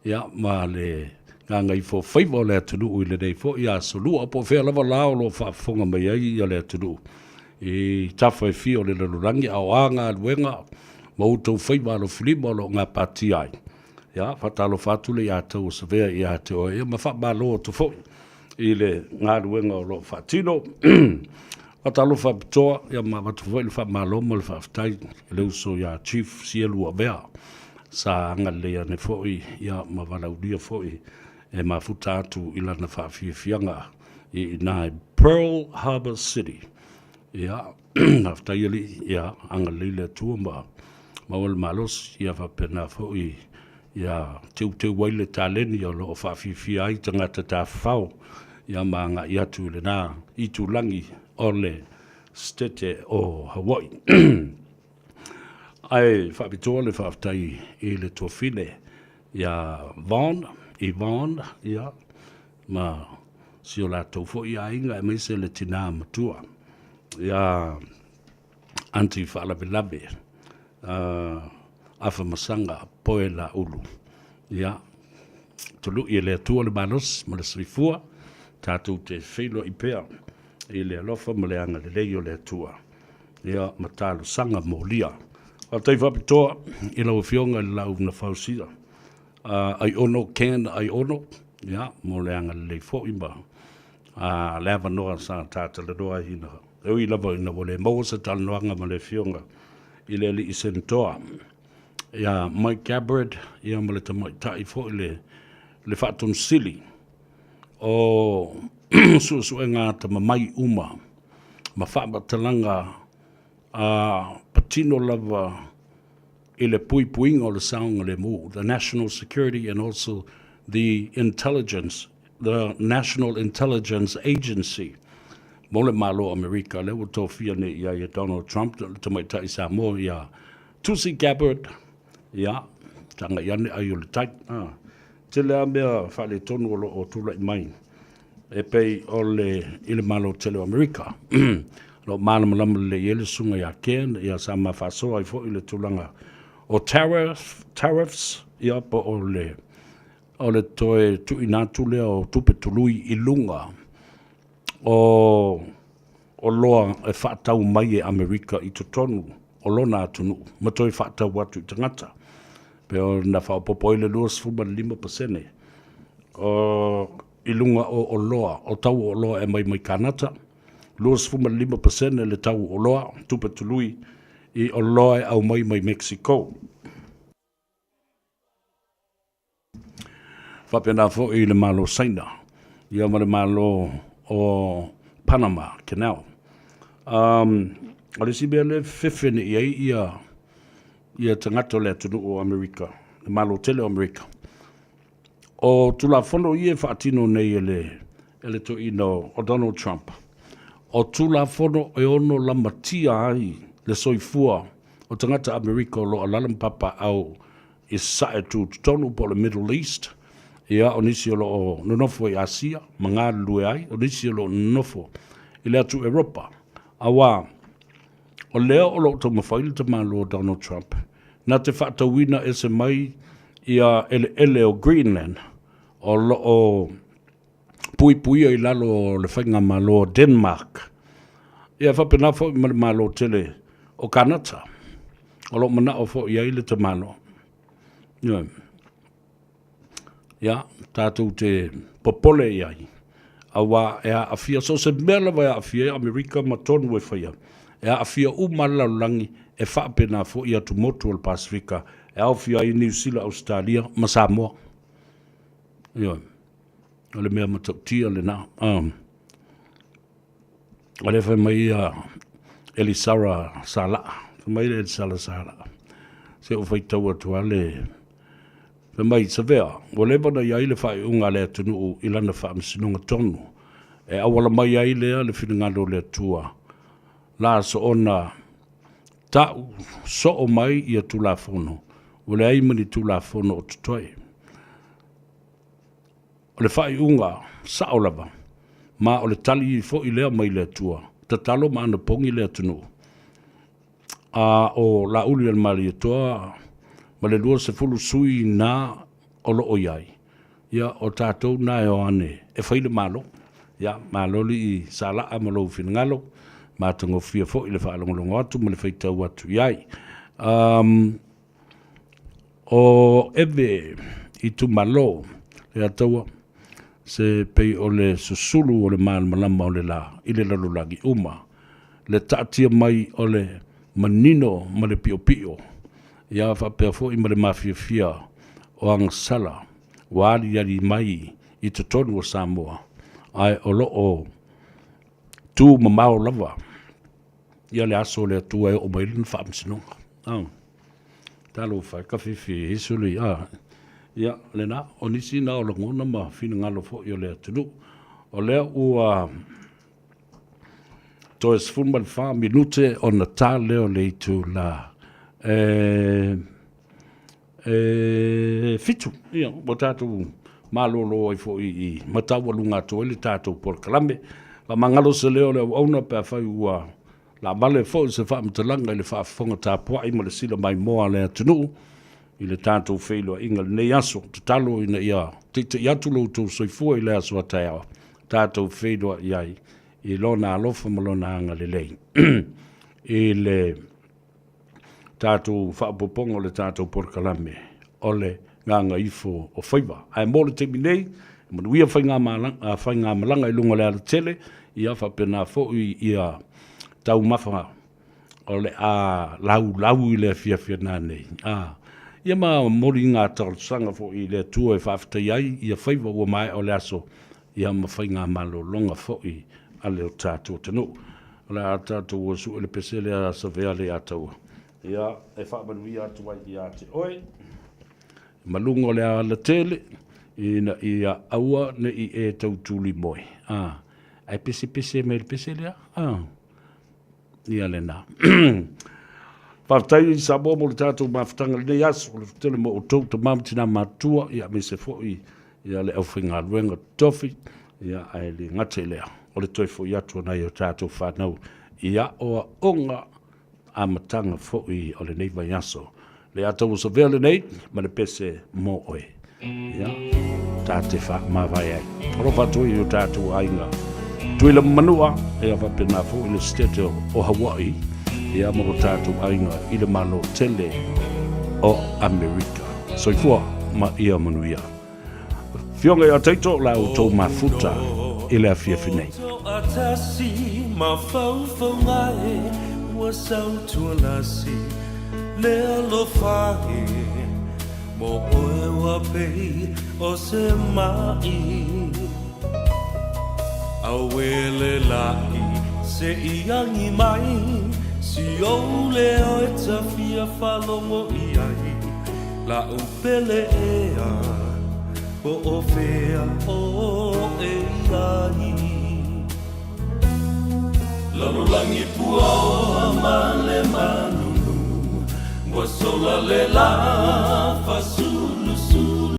Speaker 8: Ia ma le Gagaifo Faiva o le atunu I le nei fo ia solua po whea lava lao lo whaafonga mai ai I le atunu. I tawha e fio le lalurangi au anga aluenga ma utou Faiva lo filima lo ngā pati ai. Ia whatalo whatule ia tau sa vea ia te o ia ma whamalo o tu foi. I le ngā ruenga o lo whatino. Watalo whapitoa, ia ma watu fwoi le whamalomo le whaftai, le uso ia chief sielu a vea. Sa anga lea ne fwoi, ia ma walauria fwoi, e ma futa atu ila na whawhiawhianga I nai Pearl Harbor City. Ia, whaftai ali, ia anga leile tua ma wale malos, ia whapena fwoi, ia teu waile taleni o lo whawhiawhia ai tangata ta whau. Ia maanga I atu le nā I tūlangi o le stete o Hawaii. Ai whapitoa le whaftai I le tōwhine. Ia Yvonne, ia, ma si o la tōwho I a inga e meise le tina matua. Ia anti whaalawe, awha masanga poe la ulu. Ia, tolu I le atua le manos, ma le srifua, tātou te whilo I pēr, I le alofa ma le anga le leio le atua. Ia matalo sanga mō lia. A tei whapitoa, I lau whionga I lau na whausira. Ai ono Ken, ai ono, ia, mō le anga le leifo imba. Lewa noa sa tāta le doa hina. Eu I lava ina wole mō sa tala noanga ma le whionga. I le li I sentoa. Ia Mike Gabbard, ia ma le tamai tai fo I le whaton sili. O susu ngā tama mai uma, ma whaabatalanga patino lava I le puinga o le saunga le mū, the national security and also the National Intelligence Agency. Mo le malo Amerika, le o tōwhia ne ia Donald Trump, tamai tai Samoa ia Tulsi Gabbard, ia, tanga iane ai o le tai, te lea mea whale tonu o tula i mai. E pei o le malo tele o Amerika. Lo mana lama le ele sunga ya ken, ia sa ma whasoa i fo i le tulanga o tariffs, ia po o le toe tu inatu lea o tupe tului i lunga. O loa e whaatau mai e Amerika i tonu, o lona atunu, ma toi whaatau watu i tangata. Pe o na whaopopo ile 2.5%. O i lunga o loa, o tau o loa e mai kanata, 2.5% le tau o loa, tupe tului, i o loa e au mai Mexico. Whapena fo i le malo Saina, ia ma le malo o Panama Canal. O le sibea le whiwhene ia tangata le atunu o Amerika, le malo tele o Amerika. O tula fono ie whaatino nei ele to ino o Donald Trump. O tula fono e ono lamatia ai le soifua o tangata Amerika o lo alalam papa au i sae tu tonu po le Middle East. Ia o nisi o lo nonofo i Asia, mga lue ai, o nisi o lo nonofo i lea tu Europa. Awa, o lea o lo to mawhaile te malo o Donald Trump. Na te whaatawina e se mai ia ele o Greenland. O pui i lalo o le whainga malo o Denmark. Ia whapena fo i malo tele o Kanata. O lo mana o fo i aile te malo. Ia, tātou te popole i ai. Awa e a awhia, so se mele vai a awhia Amerika ma tonu e whaia. E a awhia umalalaulangi e whapena fo i atu motu o le Pasifika. E a awhia i New Zealand, Australia, ma Samoa. Ia, o le mea matautia le na. O le whai mai Elisara Sala. Mai le Elisara Sala. Se o whai tau atua le... Pe mai sa vea, o lewa na iai le whae unga le atunu o ilana wha amsinunga tonu. E awala mai iai lea le whingalo le atua. La so ona tau so o mai i a tula fono. O le aimani tula fono o tutoe. O le whae unga sa o lava. Ma o le tali i fo i lea mai le atua. Ta talo ma ana pongi le atunu. O la uli al mari atua... Ma le lua se fulu sui na o lo o iai. Ia o tātou na e o ane. E whaile malo. Ia, malo li i sala a malo whingalo. Ma tango fia fo i le whaalongolongo atu. Ma le whaitau atu iai. O ewe i tu malo. Le ataua. Se pei o le susulu o le malama o le la. I le lalulagi uma. Le tātia mai o le manino ma le pio pio. Ia whapea fo i mare mawhia o angsala, wāri yari mai i te tonu o Samoa, ai o lo o tū mamao lava, ia le aso le atua e o mailin whaamsinonga. Talo whai kawhiwhi hisuli, ia le na, o nisi na o langona ma whina ngalo fo i o le atunu, o lea ua toes funman wha minute o na tā leo le itu la fitu ia mo tātou malolo ai fo i matawa lunga to ele tātou por kalame pa mangalo se leo le ona pa fai ua la male fo se fa mtalanga le fa fonga tāpua i mo le sila mai moa le atunu i le tātou feilo inga nei aso te talo ina ia te iatulo to soifua i le aso ataia tātou feilo iai i lona alofa malona anga le lei i le tātou whaapoponga o le tātou porkalame o le Gagaifo o Faiva. Ai mō le temi nei, manuia whainga malanga i lunga le ala tele, i a whapena fo i a tau mawha o le a lau i le fia nā nei. Ia ma mori ngā tarsanga fo i le tua e whawhita iai, i a Faiva ua mai o le aso, i a ma whainga malo longa fo i a leo tātou tanu. O le a tātou ua su ele pese le a savea le a taua. Ia, e whaamanu i atu wai i ate oe. Malungo le ala tele, i a aua ne i e tau tūli moe. Ai pese me le pese lea? Ia le nā. Partai Samoa mo le tātou mawhitanga le nei aso, le tele mo o tau te mamtina matua, ia me se fo'i, ia le au whinga ruenga tofi, ia ai le ngate lea, o le toi fo'i atua nei o tātou whanau, ia oa onga a matanga fo'i o le nei vai aso. Le atau so vele nei, ma le pese mo oe. Ia, tāte wha mawai ai. Oro whatui o tātou ainga. Tui la manua, e a wapena fo'i le stete o Hawaii, ia mo tātou ainga i le malo tele o Amerika. So i fua ma ia manuia. Fionga ia teito la o tau mafuta i le awhiawhi nei.
Speaker 18: Atasi ma fau ngai wa sau tua lasi le alofahi mo oe wa pei o se mai awele lai se iangi mai si o le o e tawhia whalongo i ai la upele ea o o fea o e ai Lalulangi pua o ma le manunu wa sola le la fasu